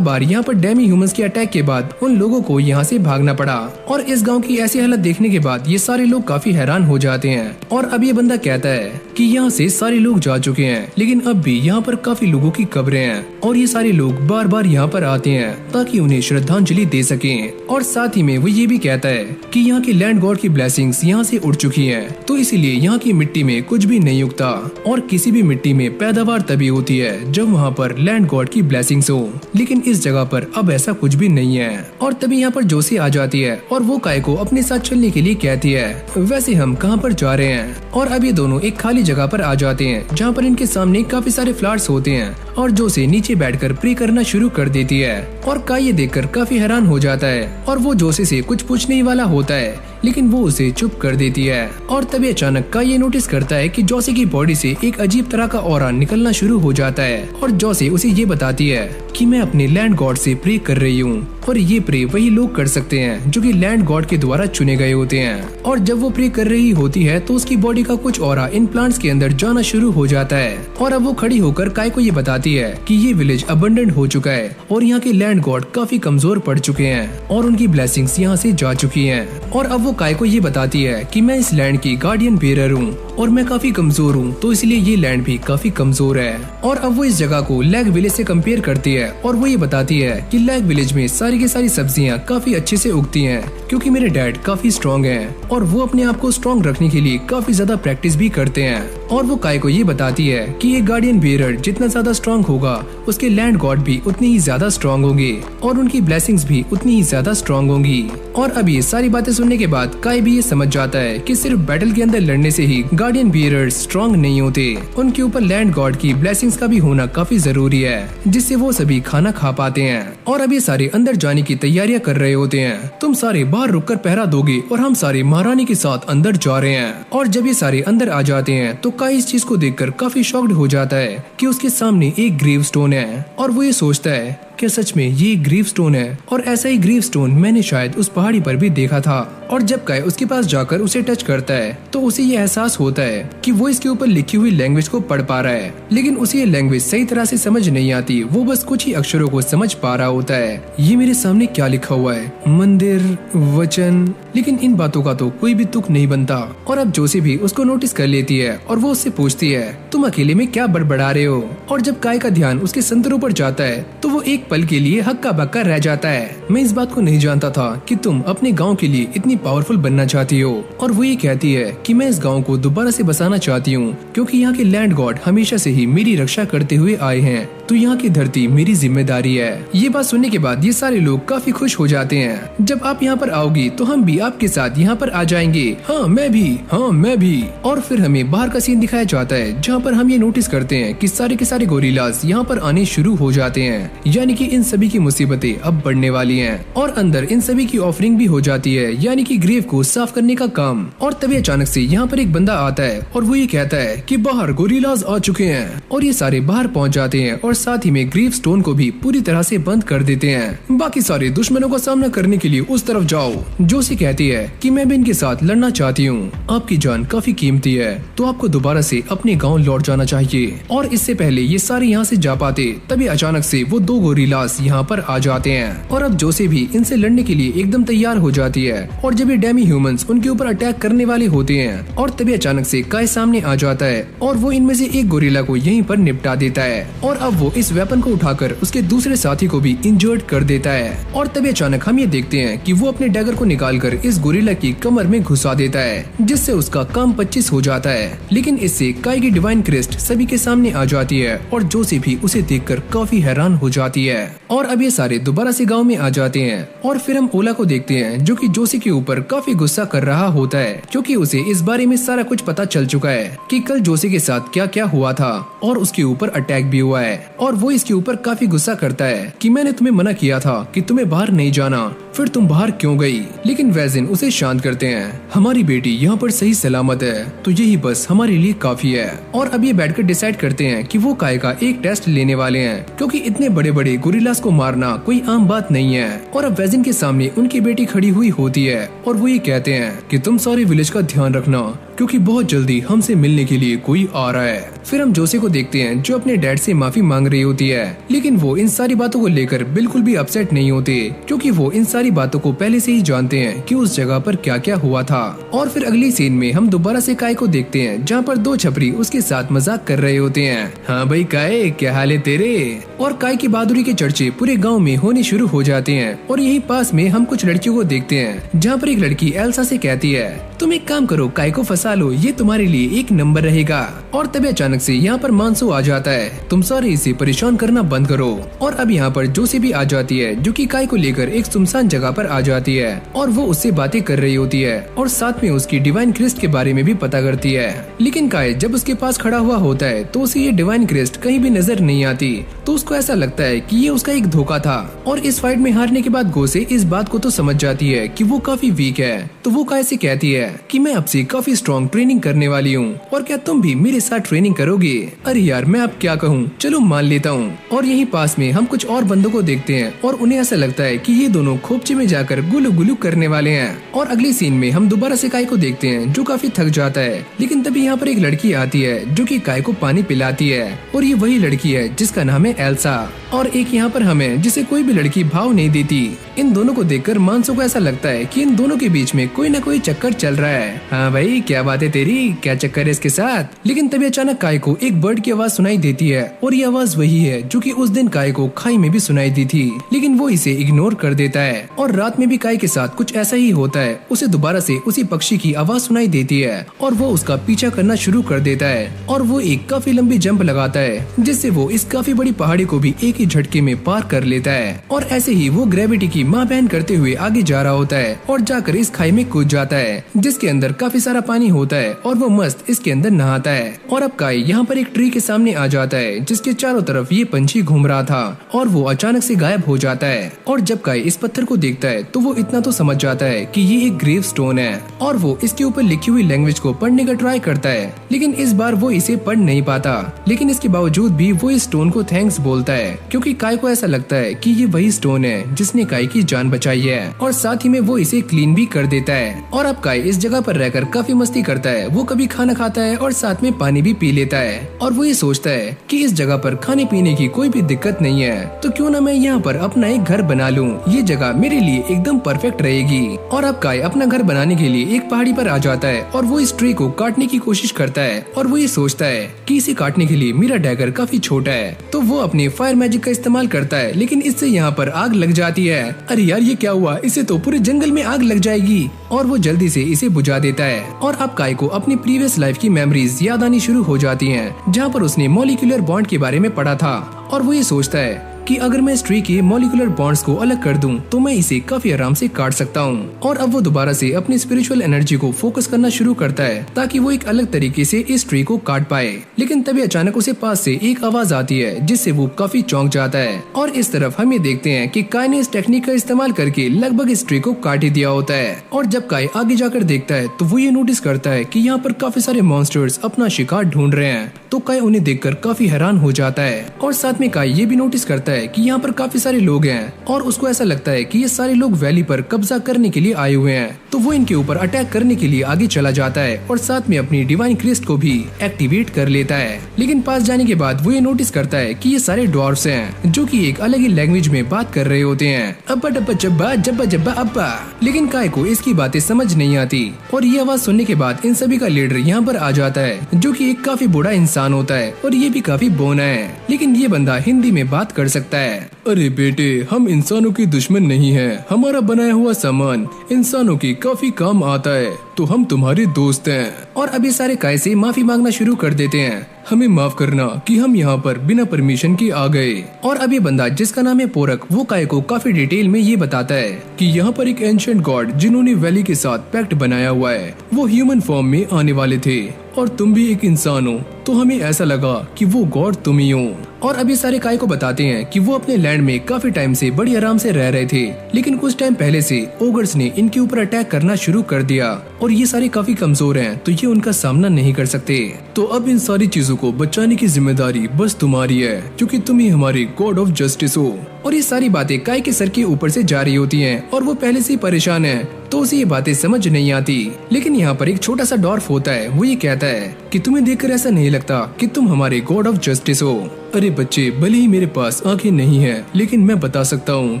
A: बार यहाँ पर डेमी ह्यूमंस के अटैक के बाद उन लोगों को यहाँ से भागना पड़ा। और इस गांव की ऐसी हालत देखने के बाद ये सारे लोग काफी हैरान हो जाते हैं। और अब ये बंदा कहता है कि यहाँ से सारे लोग जा चुके हैं, लेकिन अब भी यहाँ पर काफी लोगों की कब्रें हैं और ये सारे लोग बार बार यहाँ पर आते हैं ताकि उन्हें श्रद्धांजलि दे सकें। और साथ ही में वो ये भी कहता है कि यहाँ के लैंड गॉड की ब्लेसिंग्स यहाँ से उड़ चुकी है, तो इसीलिए यहाँ की मिट्टी में कुछ भी नहीं उगता और किसी भी मिट्टी में पैदावार तभी होती है जब वहाँ पर लैंड गॉड की ब्लेसिंग्स हो। लेकिन इस जगह पर अब ऐसा कुछ भी नहीं है। और तभी यहाँ पर जोसी आ जाती है और वो काय को अपने साथ चलने के लिए कहती है वैसे हम कहाँ पर जा रहे हैं। और अब ये दोनों एक खाली जगह पर आ जाते हैं जहाँ पर इनके सामने काफी सारे फ्लावर्स होते हैं और जोसी नीचे बैठकर प्रे करना शुरू कर देती है। और काय ये देखकर काफी हैरान हो जाता है और वो जोसी से कुछ पूछने वाला होता है, लेकिन वो उसे चुप कर देती है। और तभी अचानक काय ये नोटिस करता है कि जोसी की बॉडी से एक अजीब तरह का ऑरा निकलना शुरू हो जाता है और जोसी उसे ये बताती है कि मैं अपने लैंड गॉड से प्रे कर रही हूँ और ये प्रे वही लोग कर सकते हैं जो कि लैंड गॉड के द्वारा चुने गए होते हैं। और जब वो प्रे कर रही होती है तो उसकी बॉडी का कुछ ऑरा इन प्लांट्स के अंदर जाना शुरू हो जाता है। और अब वो खड़ी होकर काय को ये बताती है कि ये विलेज अबंडेंट हो चुका है और यहाँ के लैंड गॉड काफी कमजोर पड़ चुके हैं और उनकी ब्लेसिंग्स यहाँ से जा चुकी हैं। और अब वो काय को ये बताती है कि मैं इस लैंड की गार्डियन बेरर हूँ और मैं काफी कमजोर हूँ, तो इसलिए ये लैंड भी काफी कमजोर है। और अब वो इस जगह को लैग विलेज से कंपेयर करती है और वो ये बताती है कि लैग विलेज में सारी की सारी सब्जियाँ काफी अच्छे से उगती हैं क्योंकि मेरे डैड काफी स्ट्रॉन्ग हैं और वो अपने आप को स्ट्रॉन्ग रखने के लिए काफी ज्यादा प्रैक्टिस भी करते हैं। और वो काय को ये बताती है कि ये गार्डियन बेरर जितना ज्यादा स्ट्रॉन्ग होगा उसके लैंड गॉड भी उतनी ही ज्यादा स्ट्रॉन्ग होंगे और उनकी ब्लेसिंग्स भी उतनी ही ज्यादा स्ट्रॉन्ग होंगी। और अब ये सारी बातें सुनने के बाद काय भी ये समझ जाता है कि सिर्फ बैटल के अंदर लड़ने से ही गार्डियन बेरर्स स्ट्रॉन्ग नहीं होते, उनके ऊपर लैंड गॉड की ब्लेसिंग्स का भी होना काफी जरूरी है जिससे वो सभी खाना खा पाते हैं। और अब ये सारे अंदर जाने की तैयारियां कर रहे होते हैं। तुम सारे बाहर रुककर पहरा दोगे और हम सारे महारानी के साथ अंदर जा रहे हैं। और जब ये सारे अंदर आ जाते हैं तो काय इस चीज को देखकर काफी शॉक्ड हो जाता है कि उसके सामने एक ग्रेव स्टोन है और वो ये सोचता है क्या सच में ये ग्रीव स्टोन है। और ऐसा ही ग्रीव स्टोन मैंने शायद उस पहाड़ी पर भी देखा था। और जब काय उसके पास जाकर उसे टच करता है तो उसे ये एहसास होता है कि वो इसके ऊपर लिखी हुई लैंग्वेज को पढ़ पा रहा है, लेकिन उसे ये लैंग्वेज सही तरह से समझ नहीं आती, वो बस कुछ ही अक्षरों को समझ पा रहा होता है। ये मेरे सामने क्या लिखा हुआ है, मंदिर, वचन, लेकिन इन बातों का तो कोई भी तुक नहीं बनता। और अब जोसी भी उसको नोटिस कर लेती है और वो उससे पूछती है तुम अकेले में क्या बड़बड़ा रहे हो। और जब काय का ध्यान उसके संतरों पर जाता है तो वो एक पल के लिए हक्का बक्का रह जाता है। मैं इस बात को नहीं जानता था कि तुम अपने गांव के लिए इतनी पावरफुल बनना चाहती हो। और वो ये कहती है कि मैं इस गांव को दोबारा से बसाना चाहती हूँ क्योंकि यहाँ के लैंड गॉड हमेशा से ही मेरी रक्षा करते हुए आए हैं, तो यहाँ की धरती मेरी जिम्मेदारी है। ये बात सुनने के बाद ये सारे लोग काफी खुश हो जाते हैं। जब आप यहाँ पर आओगी तो हम भी आपके साथ यहाँ पर आ जाएंगे। हाँ मैं भी। और फिर हमें बाहर का सीन दिखाया जाता है जहाँ पर हम ये नोटिस करते हैं कि सारे के सारे गोरिल्लास यहाँ पर आने शुरू हो जाते हैं, यानी कि इन सभी की मुसीबतें अब बढ़ने वाली हैं। और अंदर इन सभी की ऑफरिंग भी हो जाती है, यानी कि ग्रेव को साफ करने का काम। और तभी अचानक से यहाँ पर एक बंदा आता है और वो ये कहता है कि बाहर गोरिल्लास आ चुके हैं। और ये सारे बाहर पहुँच जाते हैं और साथ ही में ग्रेव स्टोन को भी पूरी तरह से बंद कर देते हैं। बाकी सारे दुश्मनों का सामना करने के लिए उस तरफ जाओ। जोसी कहती है कि मैं भी इनके साथ लड़ना चाहती हूँ, आपकी जान काफी कीमती है तो आपको दोबारा से अपने गाँव लौट जाना चाहिए। और इससे पहले ये सारे यहाँ से जा पाते तभी अचानक से वो दो गोरिल्ला गोरिल्लास यहाँ पर आ जाते हैं और अब जोसे भी इनसे लड़ने के लिए एकदम तैयार हो जाती है। और जब ये डेमी ह्यूमंस उनके ऊपर अटैक करने वाले होते हैं और तभी अचानक से काय सामने आ जाता है और वो इनमें से एक गोरिल्ला को यहीं पर निपटा देता है और अब वो इस वेपन को उठाकर उसके दूसरे साथी को भी इंजर्ड कर देता है। और तभी अचानक हम ये देखते हैं कि वो अपने डैगर को निकालकर इस गोरिल्ला की कमर में घुसा देता है, जिससे उसका काम 25 हो जाता है। लेकिन इससे काय की डिवाइन क्रिस्ट सभी के सामने आ जाती है और जोसे भी उसे देखकर काफी हैरान हो जाती है। और अब ये सारे दोबारा से गांव में आ जाते हैं और फिर हम ओला को देखते हैं जो कि जोसे के ऊपर काफी गुस्सा कर रहा होता है, क्योंकि उसे इस बारे में सारा कुछ पता चल चुका है कि कल जोसे के साथ क्या क्या हुआ था और उसके ऊपर अटैक भी हुआ है। और वो इसके ऊपर काफी गुस्सा करता है कि मैंने तुम्हें मना किया था कि तुम्हें बाहर नहीं जाना, फिर तुम बाहर क्यों गई। लेकिन वैजिन उसे शांत करते हैं, हमारी बेटी यहाँ पर सही सलामत है तो यही बस हमारे लिए काफी है। और अब ये बैठकर डिसाइड करते हैं कि वो काय का एक टेस्ट लेने वाले हैं, क्योंकि इतने बड़े बड़े गोरिल्लास को मारना कोई आम बात नहीं है। और अब वैजिन के सामने उनकी बेटी खड़ी हुई होती है और वो ये कहते हैं कि तुम सारे विलेज का ध्यान रखना, क्योंकि बहुत जल्दी हमसे मिलने के लिए कोई आ रहा है। फिर हम जोसे को देखते हैं जो अपने डैड से माफी मांग रही होती है, लेकिन वो इन सारी बातों को लेकर बिल्कुल भी अपसेट नहीं होते, क्योंकि वो इन सारी बातों को पहले से ही जानते हैं कि उस जगह पर क्या क्या हुआ था। और फिर अगली सीन में हम दोबारा से काय को देखते हैं जहाँ पर दो छपरी उसके साथ मजाक कर रहे होते हैं। हाँ भाई काय, क्या हाल है तेरे। और काय की बहादुरी के चर्चे पूरे गाँव में होने शुरू हो जाते हैं। और यही पास में हम कुछ लड़कियों को देखते हैं जहाँ पर एक लड़की एल्सा से कहती है, तुम एक काम करो, काय को फंसा लो, ये तुम्हारे लिए एक नंबर रहेगा। और तभी अचानक से यहाँ पर मानसू आ जाता है, तुम सारे इसे परेशान करना बंद करो। और अब यहाँ पर जोसे भी आ जाती है जो कि काय को लेकर एक सुनसान जगह पर आ जाती है और वो उससे बातें कर रही होती है और साथ में उसकी डिवाइन क्रिस्ट के बारे में भी पता करती है। लेकिन काय जब उसके पास खड़ा हुआ होता है तो उसे ये डिवाइन क्रिस्ट कहीं भी नजर नहीं आती, तो उसको ऐसा लगता है कि ये उसका एक धोखा था। और इस फाइट में हारने के बाद गोसे इस बात को तो समझ जाती है कि वो काफी वीक है, तो वो काय से कहती है कि मैं आपसे काफी स्ट्रॉन्ग ट्रेनिंग करने वाली हूँ और क्या तुम भी मेरे साथ ट्रेनिंग करोगे। अरे यार मैं अब क्या कहूँ, चलो मान लेता हूँ। और यहीं पास में हम कुछ और बंदों को देखते हैं और उन्हें ऐसा लगता है कि ये दोनों खोपचे में जाकर गुलू गुलू करने वाले हैं। और अगली सीन में हम दोबारा से काय को देखते हैं जो काफी थक जाता है, लेकिन तभी यहाँ पर एक लड़की आती है जो कि काय को पानी पिलाती है और ये वही लड़की है जिसका नाम है एल्सा। और एक यहाँ पर हमें जिसे कोई भी लड़की भाव नहीं देती। इन दोनों को देखकर मानसू को ऐसा लगता है कि इन दोनों के बीच में कोई न कोई चक्कर चल रहा है। हाँ भाई क्या बात है तेरी, क्या चक्कर है इसके साथ। लेकिन तभी अचानक काय को एक बर्ड की आवाज सुनाई देती है और ये आवाज वही है जो कि उस दिन काय को खाई में भी सुनाई दी थी, लेकिन वो इसे इग्नोर कर देता है। और रात में भी काय के साथ कुछ ऐसा ही होता है, उसे दोबारा से उसी पक्षी की आवाज सुनाई देती है और वो उसका पीछा करना शुरू कर देता है और वो एक काफी लंबी जंप लगाता है जिससे वो इस काफी बड़ी पहाड़ी को भी एक ही झटके में पार कर लेता है। और ऐसे ही वो ग्रेविटी की माँ बहन करते हुए आगे जा रहा होता है और जाकर इस खाई में कूद जाता है जिसके अंदर काफी सारा पानी होता है और वो मस्त इसके अंदर नहाता है। और अब काय यहाँ पर एक ट्री के सामने आ जाता है जिसके चारों तरफ ये पंछी घूम रहा था और वो अचानक से गायब हो जाता है। और जब काय इस पत्थर को देखता है तो वो इतना तो समझ जाता है कि ये एक ग्रेव स्टोन है और वो इसके ऊपर लिखी हुई लैंग्वेज को पढ़ने का ट्राई करता है, लेकिन इस बार वो इसे पढ़ नहीं पाता। लेकिन इसके बावजूद भी वो इस स्टोन को थैंक्स बोलता है, क्योंकि काय को ऐसा लगता है कि ये वही स्टोन है जिसने काय की जान बचाई है और साथ ही में वो इसे क्लीन भी कर देता है। और अब काय इस जगह पर रहकर काफी मस्ती करता है, वो कभी खाना खाता है और साथ में पानी भी पी लेता है और वो ये सोचता है कि इस जगह पर खाने पीने की कोई भी दिक्कत नहीं है, तो क्यों ना मैं यहाँ पर अपना एक घर बना लूँ, ये जगह मेरे लिए एकदम परफेक्ट रहेगी। और अब काय अपना घर बनाने के लिए एक पहाड़ी पर आ जाता है और वो इस ट्री को काटने की कोशिश करता है और वो ये सोचता है कि इसे काटने के लिए मेरा डैगर काफी छोटा है, तो वो अपने फायर मैजिक का इस्तेमाल करता है, लेकिन इससे यहाँ पर आग लग जाती है। अरे यार ये क्या हुआ, इसे तो पूरे जंगल में आग लग जाएगी। और वो जल्दी से इसे बुझा देता है और अब काय को अपनी प्रीवियस लाइफ की मेमोरीज याद आनी शुरू हो जाती हैं, जहाँ पर उसने मॉलिक्यूलर बॉन्ड के बारे में पढ़ा था। और वो ये सोचता है कि अगर मैं इस ट्री के मॉलिक्यूलर बॉन्ड्स को अलग कर दूं तो मैं इसे काफी आराम से काट सकता हूं। और अब वो दोबारा से अपनी स्पिरिचुअल एनर्जी को फोकस करना शुरू करता है ताकि वो एक अलग तरीके से इस ट्री को काट पाए। लेकिन तभी अचानक उसे पास से एक आवाज आती है जिससे वो काफी चौंक जाता है और इस तरफ हम ये देखते हैं कि काय ने इस टेक्निक का इस्तेमाल करके लगभग इस ट्री को काट ही दिया होता है। और जब काय आगे जाकर देखता है तो वो ये नोटिस करता है कि यहाँ पर काफी सारे मॉन्स्टर्स अपना शिकार ढूंढ रहे हैं, तो तो काय उन्हें देखकर काफी हैरान हो जाता है और साथ में काय ये भी नोटिस करता है कि यहाँ पर काफी सारे लोग हैं और उसको ऐसा लगता है कि ये सारे लोग वैली पर कब्जा करने के लिए आए हुए हैं। तो वो इनके ऊपर अटैक करने के लिए आगे चला जाता है और साथ में अपनी डिवाइन क्रिस्ट को भी एक्टिवेट कर लेता है। लेकिन पास जाने के बाद वो ये नोटिस करता है कि ये सारे ड्वार्फ्स हैं जो कि एक अलग ही लैंग्वेज में बात कर रहे होते हैं, अब्बा डब्बा जब्बा जब्बा जब्बा अब्बा। लेकिन काय को इसकी बातें समझ नहीं आती और ये आवाज सुनने के बाद इन सभी का लीडर यहाँ पर आ जाता है जो कि एक काफी बूढ़ा इंसान होता है और ये भी काफी बौना है, लेकिन ये बंदा हिंदी में बात कर सकता है। अरे बेटे, हम इंसानों के दुश्मन नहीं हैं। हमारा बनाया हुआ सामान इंसानों के काफी काम आता है, तो हम तुम्हारे दोस्त हैं। और अभी सारे काय से माफी मांगना शुरू कर देते हैं, हमें माफ करना कि हम यहाँ पर बिना परमिशन के आ गए। और अभी बंदा जिसका नाम है पोरक, वो काय को काफी डिटेल में ये बताता है कि यहाँ पर एक एंशिएंट गॉड जिन्होंने वैली के साथ पैक्ट बनाया हुआ है, वो ह्यूमन फॉर्म में आने वाले थे और तुम भी एक इंसान हो, तो हमें ऐसा लगा कि वो गॉड तुम ही हो। और अभी सारे काय को बताते हैं कि वो अपने लैंड में काफी टाइम से बड़ी आराम से रह रहे थे, लेकिन कुछ टाइम पहले से ओगर्स ने इनके ऊपर अटैक करना शुरू कर दिया और ये सारे काफी कमजोर हैं, तो ये उनका सामना नहीं कर सकते। तो अब इन सारी चीजों को बचाने की जिम्मेदारी बस तुम्हारी है, क्योंकि तुम ही हमारे गॉड ऑफ जस्टिस हो। और ये सारी बातें काय के सर के ऊपर से जा रही होती हैं और वो पहले से ही परेशान है, तो उसे ये बातें समझ नहीं आती। लेकिन यहाँ पर एक छोटा सा डॉर्फ होता है, वो ये कहता है कि तुम्हें देखकर ऐसा नहीं लगता कि तुम हमारे गॉड ऑफ जस्टिस हो। अरे बच्चे, भले ही मेरे पास आंखें नहीं है, लेकिन मैं बता सकता हूँ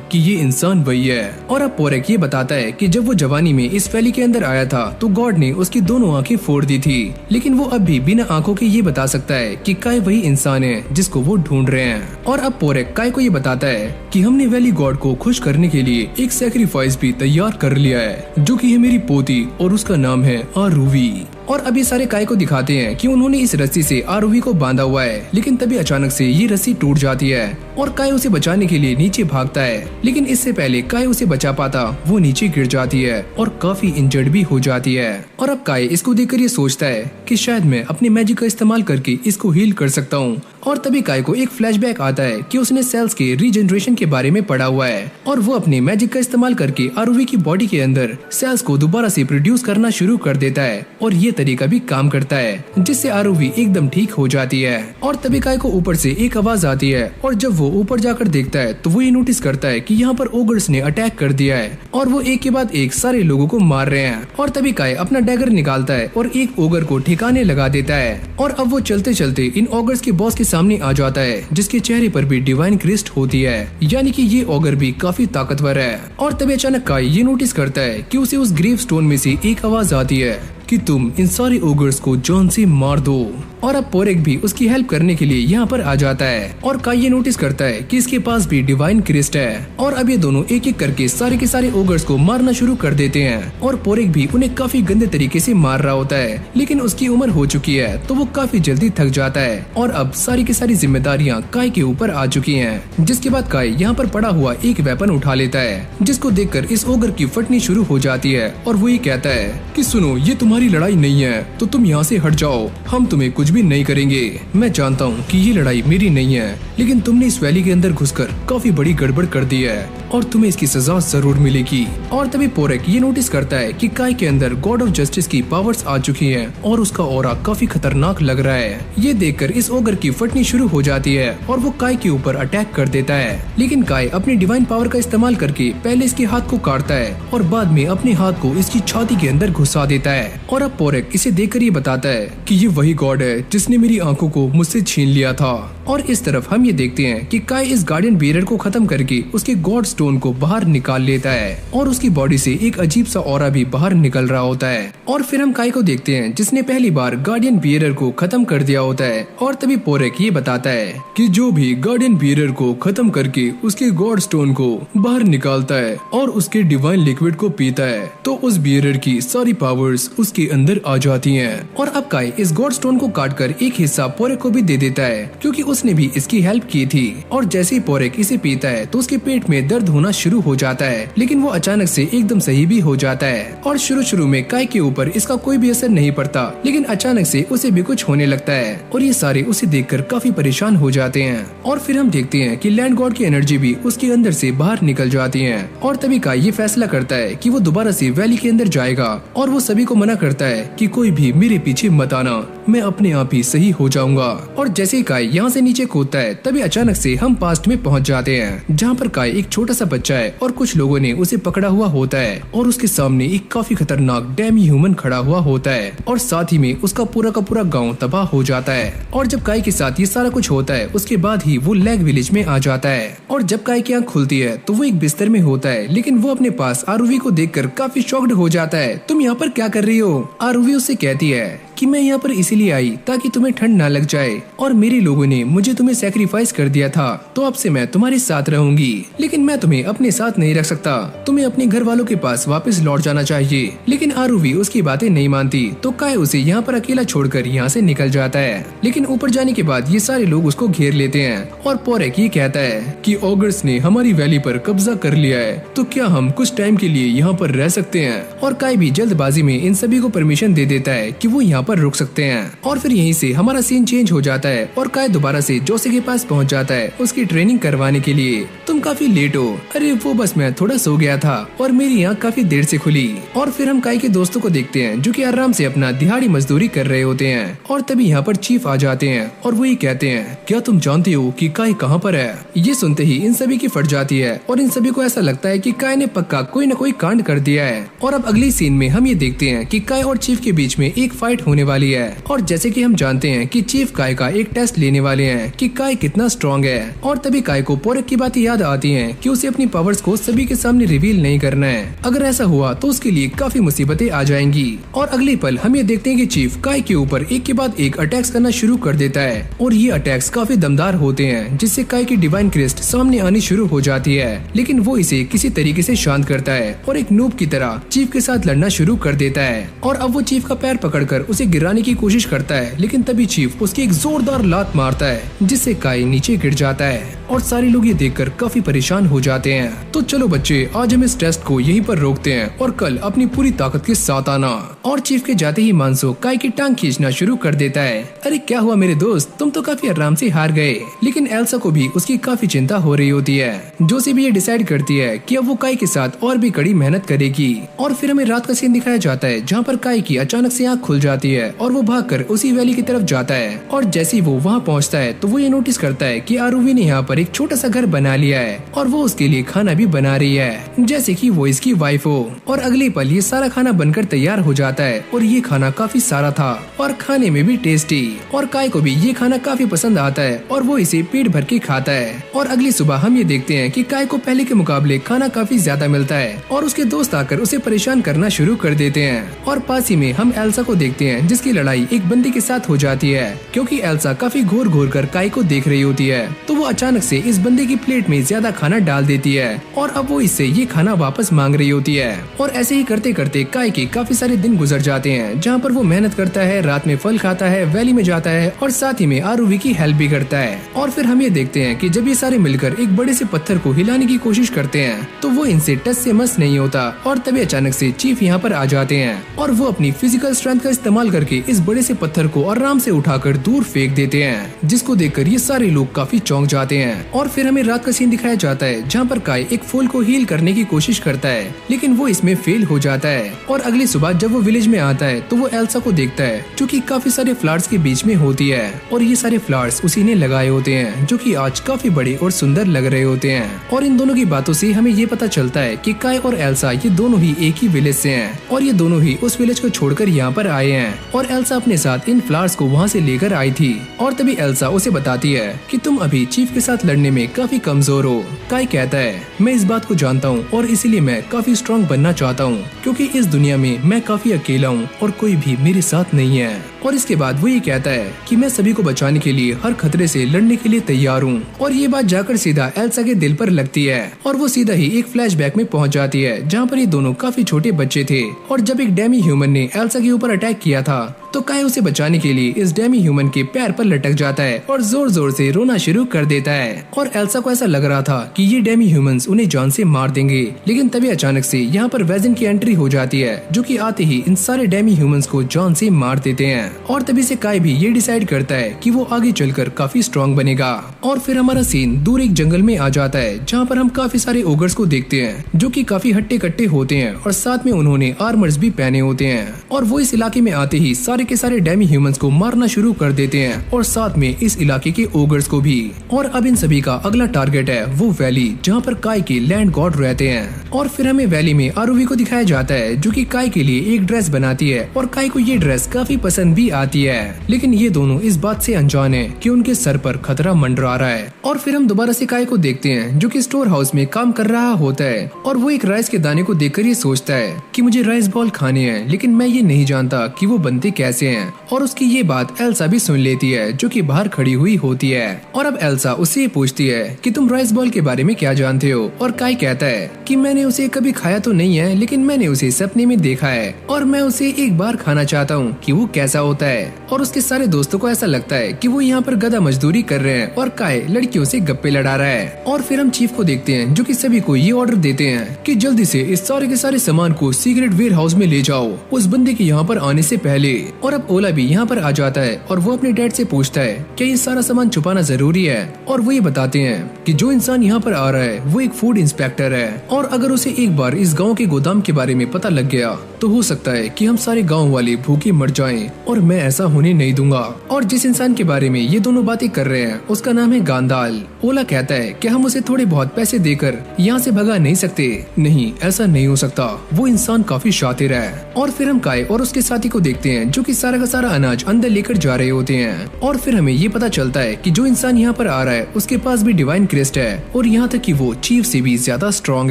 A: कि ये इंसान वही है। और अब पोरक ये बताता है कि जब वो जवानी में इस वैली के अंदर आया था तो गॉड ने उसकी दोनों आंखें फोड़ दी थी, लेकिन वो अब भी बिना आंखों के ये बता सकता है कि काय वही इंसान है जिसको वो ढूंढ रहे हैं। और अब पोरक काय को ये बताता है कि हमने वैली गॉड को खुश करने के लिए एक सैक्रिफाइस भी तैयार कर लिया है, जो कि है मेरी पोती और उसका नाम है आरुवी। और अभी सारे काय को दिखाते हैं कि उन्होंने इस रस्सी से आरुवी को बांधा हुआ है, लेकिन तभी अचानक से ये रस्सी टूट जाती है और काय उसे बचाने के लिए नीचे भागता है, लेकिन इससे पहले काय उसे बचा पाता वो नीचे गिर जाती है और काफी इंजर्ड भी हो जाती है। और अब काय इसको देखकर ये सोचता है कि शायद मैं अपने मैजिक का इस्तेमाल करके इसको हील कर सकता हूँ। और तभी काय को एक फ्लैशबैक आता है कि उसने सेल्स के रीजनरेशन के बारे में पढ़ा हुआ है और वो अपने मैजिक का इस्तेमाल करके आरुवी की बॉडी के अंदर सेल्स को दोबारा से प्रोड्यूस करना शुरू कर देता है और ये तरीका भी काम करता है, जिससे आरुवी एकदम ठीक हो जाती है। और तभी काय को ऊपर से एक आवाज आती है और जब वो ऊपर जाकर देखता है तो वो ये नोटिस करता है कि यहाँ पर ओगर्स ने अटैक कर दिया है और वो एक के बाद एक सारे लोगों को मार रहे हैं। और तभी काय अपना डैगर निकालता है और एक ओगर को ठिकाने लगा देता है और अब वो चलते चलते इन ओगर्स के बॉस के सामने आ जाता है, जिसके चेहरे पर भी डिवाइन क्रिस्ट होती है, यानी कि ये ओगर भी काफी ताकतवर है। और तभी अचानक काय ये नोटिस करता है कि उसे उस ग्रेव स्टोन में से एक आवाज आती है कि तुम इन सारे ओगर्स को जान से मार दो। और अब पोरक भी उसकी हेल्प करने के लिए यहाँ पर आ जाता है और काय ये नोटिस करता है कि इसके पास भी डिवाइन क्रिस्ट है। और अब ये दोनों एक एक करके सारे के सारे ओगर्स को मारना शुरू कर देते हैं और पोरक भी उन्हें काफी गंदे तरीके से मार रहा होता है, लेकिन उसकी उम्र हो चुकी है तो वो काफी जल्दी थक जाता है और अब सारी की सारी जिम्मेदारियाँ काय के ऊपर आ चुकी हैं। जिसके बाद काय यहाँ पर पड़ा हुआ एक वेपन उठा लेता है, जिसको देखकर इस ओगर की फटनी शुरू हो जाती है और वो ये कहता है कि सुनो, ये तुम्हारी लड़ाई नहीं है तो तुम यहाँ से हट जाओ, हम तुम्हें कुछ भी नहीं करेंगे। मैं जानता हूँ कि ये लड़ाई मेरी नहीं है, लेकिन तुमने इस वैली के अंदर घुसकर काफी बड़ी गड़बड़ कर दी है और तुम्हें इसकी सजा जरूर मिलेगी। और तभी पोरक ये नोटिस करता है कि काय के अंदर गॉड ऑफ जस्टिस की पावर्स आ चुकी हैं और उसका ऑरा काफी खतरनाक लग रहा है। ये देखकर इस ओगर की फटनी शुरू हो जाती है और वो काय के ऊपर अटैक कर देता है, लेकिन काय अपनी डिवाइन पावर का इस्तेमाल करके पहले इसके हाथ को काटता है और बाद में अपने हाथ को इसकी छाती के अंदर घुसा देता है। और अब पोरक इसे देखकर ये बताता है कि ये वही गॉड है जिसने मेरी आंखों को मुझसे छीन लिया था। और इस तरफ हम ये देखते हैं कि काय इस गार्डियन बियरर को खत्म करके उसके गॉड स्टोन को बाहर निकाल लेता है और उसकी बॉडी से एक अजीब सा ऑरा भी बाहर निकल रहा होता है। और फिर हम काय को देखते हैं जिसने पहली बार गार्डियन बियरर को खत्म कर दिया होता है। और तभी पोरक ये बताता है कि जो भी गार्डियन बियरर को खत्म करके उसके गॉड स्टोन को बाहर निकालता है और उसके डिवाइन लिक्विड को पीता है तो उस बियरर की सारी पावर्स उसके अंदर आ जाती हैं। और अब काय इस गॉड स्टोन को काटकर एक हिस्सा पोरक को भी दे देता है, क्योंकि उसने भी इसकी हेल्प की थी। और जैसे ही पोरक इसे पीता है तो उसके पेट में दर्द होना शुरू हो जाता है, लेकिन वो अचानक से एकदम सही भी हो जाता है। और शुरू में काय के ऊपर इसका कोई भी असर नहीं पड़ता, लेकिन अचानक से उसे भी कुछ होने लगता है और ये सारे उसे देखकर काफी परेशान हो जाते हैं। और फिर हम देखते हैं कि लैंड गॉड की एनर्जी भी उसके अंदर से बाहर निकल जाती है। और तभी काय ये फैसला करता है कि वो दोबारा से वैली के अंदर जाएगा और वो सभी को मना करता है कि कोई भी मेरे पीछे मत आना, मैं अपने आप ही सही हो जाऊंगा। और जैसे ही काय यहाँ से नीचे कूदता है तभी अचानक से हम पास्ट में पहुँच जाते हैं, जहाँ पर काय एक छोटा सा बच्चा है और कुछ लोगों ने उसे पकड़ा हुआ होता है और उसके सामने एक काफी खतरनाक डेमी ह्यूमन खड़ा हुआ होता है और साथ ही में उसका पूरा का पूरा गाँव तबाह हो जाता है। और जब काय के साथ ये सारा कुछ होता है उसके बाद ही वो लैग विलेज में आ जाता है। और जब काय की आँख खुलती है तो वो एक बिस्तर में होता है, लेकिन वो अपने पास आरुवी को देखकर काफी शॉक्ड हो जाता है। तुम यहाँ पर क्या कर रही हो? आरुवी उससे कहती है कि मैं यहाँ पर इसीलिए आई ताकि तुम्हें ठंड ना लग जाए और मेरे लोगों ने मुझे तुम्हें सैक्रिफाइस कर दिया था, तो अब से मैं तुम्हारे साथ रहूंगी, लेकिन मैं तुम्हें अपने साथ नहीं रख सकता। तुम्हें अपने घर वालों के पास वापस लौट जाना चाहिए। लेकिन आरुवी उसकी बातें नहीं मानती, तो काय उसे यहाँ पर अकेला छोड़कर यहाँ से निकल जाता है। लेकिन ऊपर जाने के बाद ये सारे लोग उसको घेर लेते हैं और पोरेक ये कहता है कि ऑगर्स ने हमारी वैली पर कब्जा कर लिया है, तो क्या हम कुछ टाइम के लिए यहाँ पर रह सकते हैं? और काय भी जल्दबाजी में इन सभी को परमिशन दे देता है कि वो यहाँ पर रुक सकते हैं। और फिर यहीं से हमारा सीन चेंज हो जाता है और काय दोबारा से जोसे के पास पहुँच जाता है उसकी ट्रेनिंग करवाने के लिए। तुम काफी लेट हो। अरे वो बस मैं थोड़ा सो गया था और मेरी आँख काफी देर से खुली। और फिर हम काय के दोस्तों को देखते हैं जो कि आराम से अपना दिहाड़ी मजदूरी कर रहे होते हैं। और तभी यहाँ पर चीफ आ जाते हैं और वो ये कहते हैं, क्या तुम जानते हो कि काय कहाँ पर है? ये सुनते ही इन सभी की फट जाती है और इन सभी को ऐसा लगता है कि काय ने पक्का कोई न कोई कांड कर दिया है। और अब अगली सीन में हम ये देखते हैं कि काय और चीफ के बीच में एक फाइट होने वाली है। और जैसे कि हम जानते हैं कि चीफ काय का एक टेस्ट लेने वाले हैं कि काय कितना स्ट्रॉन्ग है। और तभी काय को पोरेक की बातें याद आती हैं कि उसे अपनी पावर्स को सभी के सामने रिवील नहीं करना है। अगर ऐसा हुआ तो उसके लिए काफी मुसीबतें आ जाएंगी। और अगले पल हम ये देखते हैं कि चीफ काय के ऊपर एक के बाद एक अटैक्स करना शुरू कर देता है और ये अटैक्स काफी दमदार होते हैं, जिससे काय की डिवाइन क्रिस्ट सामने आनी शुरू हो जाती है। लेकिन वो इसे किसी तरीके से शांत करता है और एक नूब की तरह चीफ के साथ लड़ना शुरू कर देता है। और अब वो चीफ का पैर पकड़कर उसे गिराने की कोशिश करता है, लेकिन तभी चीफ उसकी एक जोरदार लात मारता है जिससे काय नीचे गिर जाता है। और सारे लोग ये देखकर काफी परेशान हो जाते हैं। तो चलो बच्चे, आज हम इस टेस्ट को यहीं पर रोकते हैं और कल अपनी पूरी ताकत के साथ आना। और चीफ के जाते ही मानसो काय की टांग खींचना शुरू कर देता है। अरे क्या हुआ मेरे दोस्त, तुम तो काफी आराम से हार गए। लेकिन एल्सा को भी उसकी काफी चिंता हो रही होती है। जोसी भी ये डिसाइड करती है कि अब वो काय के साथ और भी कड़ी मेहनत करेगी। और फिर हमें रात का सीन दिखाया जाता है जहाँ पर काय की अचानक से आँख खुल जाती है और वो भागकर उसी वैली की तरफ जाता है। और जैसे ही वो वहाँ पहुँचता है तो वो ये नोटिस करता है कि आरुवी ने यहाँ पर एक छोटा सा घर बना लिया है और वो उसके लिए खाना भी बना रही है जैसे कि वो इसकी वाइफ हो। और अगले पल ये सारा खाना बनकर तैयार हो जाता है और ये खाना काफी सारा था और खाने में भी टेस्टी। और काय को भी ये खाना काफी पसंद आता है और वो इसे पेट भर के खाता है। और अगली सुबह हम ये देखते हैं कि काय को पहले के मुकाबले खाना काफी ज्यादा मिलता है और उसके दोस्त आकर उसे परेशान करना शुरू कर देते हैं। और पास ही में हम एल्सा को देखते हैं जिसकी लड़ाई एक बंदी के साथ हो जाती है, क्योंकि एल्सा काफी घूर घूर कर काय को देख रही होती है। तो वो अचानक से इस बंदे की प्लेट में ज्यादा खाना डाल देती है और अब वो इससे ये खाना वापस मांग रही होती है। और ऐसे ही करते करते काय के काफी सारे दिन गुजर जाते हैं, जहाँ पर वो मेहनत करता है, रात में फल खाता है, वैली में जाता है और साथ ही में आरुवी की हेल्प भी करता है। और फिर हम ये देखते हैं कि जब ये सारे मिलकर एक बड़े से पत्थर को हिलाने की कोशिश करते हैं तो वो इनसे टस से मस नहीं होता। और तभी अचानक से चीफ यहाँ पर आ जाते हैं और वो अपनी फिजिकल स्ट्रेंथ का इस्तेमाल करके इस बड़े से पत्थर को आराम से उठाकर दूर फेंक देते हैं, जिसको देखकर ये सारे लोग काफी चौंक जाते हैं। और फिर हमें रात का सीन दिखाया जाता है जहाँ पर काय एक फूल को हील करने की कोशिश करता है, लेकिन वो इसमें फेल हो जाता है। और अगली सुबह जब वो विलेज में आता है तो वो एल्सा को देखता है जो कि काफी सारे फ्लावर्स के बीच में होती है और ये सारे फ्लावर्स उसी ने लगाए होते हैं जो कि आज काफी बड़े और सुंदर लग रहे होते हैं। और इन दोनों की बातों से हमें ये पता चलता है कि काय और एल्सा ये दोनों ही एक ही विलेज से हैं और ये दोनों ही उस विलेज को छोड़कर यहाँ पर आए हैं। और एल्सा अपने साथ इन फ्लावर्स को वहाँ से लेकर आई थी। और तभी एल्सा उसे बताती है कि तुम अभी चीफ के साथ लड़ने में काफी कमजोर हो। काय कहता है, मैं इस बात को जानता हूँ और इसीलिए मैं काफी स्ट्रॉन्ग बनना चाहता हूँ, क्योंकि इस दुनिया में मैं काफी अकेला हूँ और कोई भी मेरे साथ नहीं है। और इसके बाद वो ये कहता है कि मैं सभी को बचाने के लिए हर खतरे से लड़ने के लिए तैयार हूँ। और ये बात जाकर सीधा एल्सा के दिल पर लगती है और वो सीधा ही एक फ्लैशबैक में पहुँच जाती है जहाँ पर ये दोनों काफी छोटे बच्चे थे और जब एक डेमी ह्यूमन ने एल्सा के ऊपर अटैक किया था तो काय उसे बचाने के लिए इस डेमी ह्यूमन के पैर पर लटक जाता है और जोर जोर से रोना शुरू कर देता है। और एल्सा को ऐसा लग रहा था कि ये डेमी ह्यूमंस उन्हें जान से मार देंगे, लेकिन तभी अचानक से यहाँ पर वेजन की एंट्री हो जाती है जो कि आते ही इन सारे डेमी ह्यूमंस को जान से मार देते हैं। और तभी से काय भी ये डिसाइड करता है कि वो आगे चलकर काफी स्ट्रॉन्ग बनेगा। और फिर हमारा सीन दूर एक जंगल में आ जाता है जहाँ पर हम काफी सारे ओगर्स को देखते हैं जो कि काफी हट्टे कट्टे होते हैं और साथ में उन्होंने आर्मर्स भी पहने होते हैं। और वो इस इलाके में आते ही सारे के सारे डेमी ह्यूमंस को मारना शुरू कर देते हैं और साथ में इस इलाके के ओगर्स को भी। और अब इन सभी का अगला टारगेट है वो वैली जहाँ पर काय के लैंड गॉड रहते हैं। और फिर हमें वैली में आरुवी को दिखाया जाता है जो कि काय के लिए एक ड्रेस बनाती है और काय को ये ड्रेस काफी पसंद भी आती है। लेकिन ये दोनों इस बात से अनजान है कि उनके सर पर खतरा मंडरा रहा है। और फिर हम दोबारा से काय को देखते हैं जो कि स्टोर हाउस में काम कर रहा होता है और वो एक राइस के दाने को देखकर ये सोचता है कि मुझे राइस बॉल खाने हैं, लेकिन मैं ये नहीं जानता कि वो बनते कैसे हैं। और उसकी ये बात एल्सा भी सुन लेती है जो कि बाहर खड़ी हुई होती है। और अब एल्सा उससे पूछती है कि तुम राइस बॉल के बारे में क्या जानते हो। और काय कहता है कि मैंने उसे कभी खाया तो नहीं है, लेकिन मैंने उसे सपने में देखा है और मैं उसे एक बार खाना चाहता हूँ कि वो कैसा होता है। और उसके सारे दोस्तों को ऐसा लगता है कि वो यहाँ पर गधा मजदूरी कर रहे हैं और काय लड़कियों से गप्पे लड़ा रहा है। और फिर हम चीफ को देखते हैं जो कि सभी को ये ऑर्डर देते हैं कि जल्दी से इस सारे के सारे सामान को सीक्रेट वेयर हाउस में ले जाओ उस बंदे के यहाँ पर आने से पहले। और अब ओला भी यहाँ पर आ जाता है और वो अपने डैड से पूछता है क्या ये सारा सामान छुपाना जरूरी है। और वो ये बताते हैं कि जो इंसान यहाँ पर आ रहा है वो एक फूड इंस्पेक्टर है और अगर उसे एक बार इस गाँव के गोदाम के बारे में पता लग गया तो हो सकता है कि हम सारे गाँव वाले भूखे मर जाएं और मैं ऐसा होने नहीं दूंगा। और जिस इंसान के बारे में ये दोनों बातें कर रहे हैं उसका नाम है गांडाल। ओला कहता है कि हम उसे थोड़े बहुत पैसे देकर यहाँ से भगा नहीं सकते। नहीं, ऐसा नहीं हो सकता, वो इंसान काफी शातिर है। और फिर हम काय और उसके साथी को देखते हैं जो कि सारा का सारा अनाज अंदर लेकर जा रहे होते हैं। और फिर हमें ये पता चलता है कि जो इंसान यहाँ पर आ रहा है उसके पास भी डिवाइन क्रेस्ट है और यहाँ तक कि वो चीफ से भी ज्यादा स्ट्रॉन्ग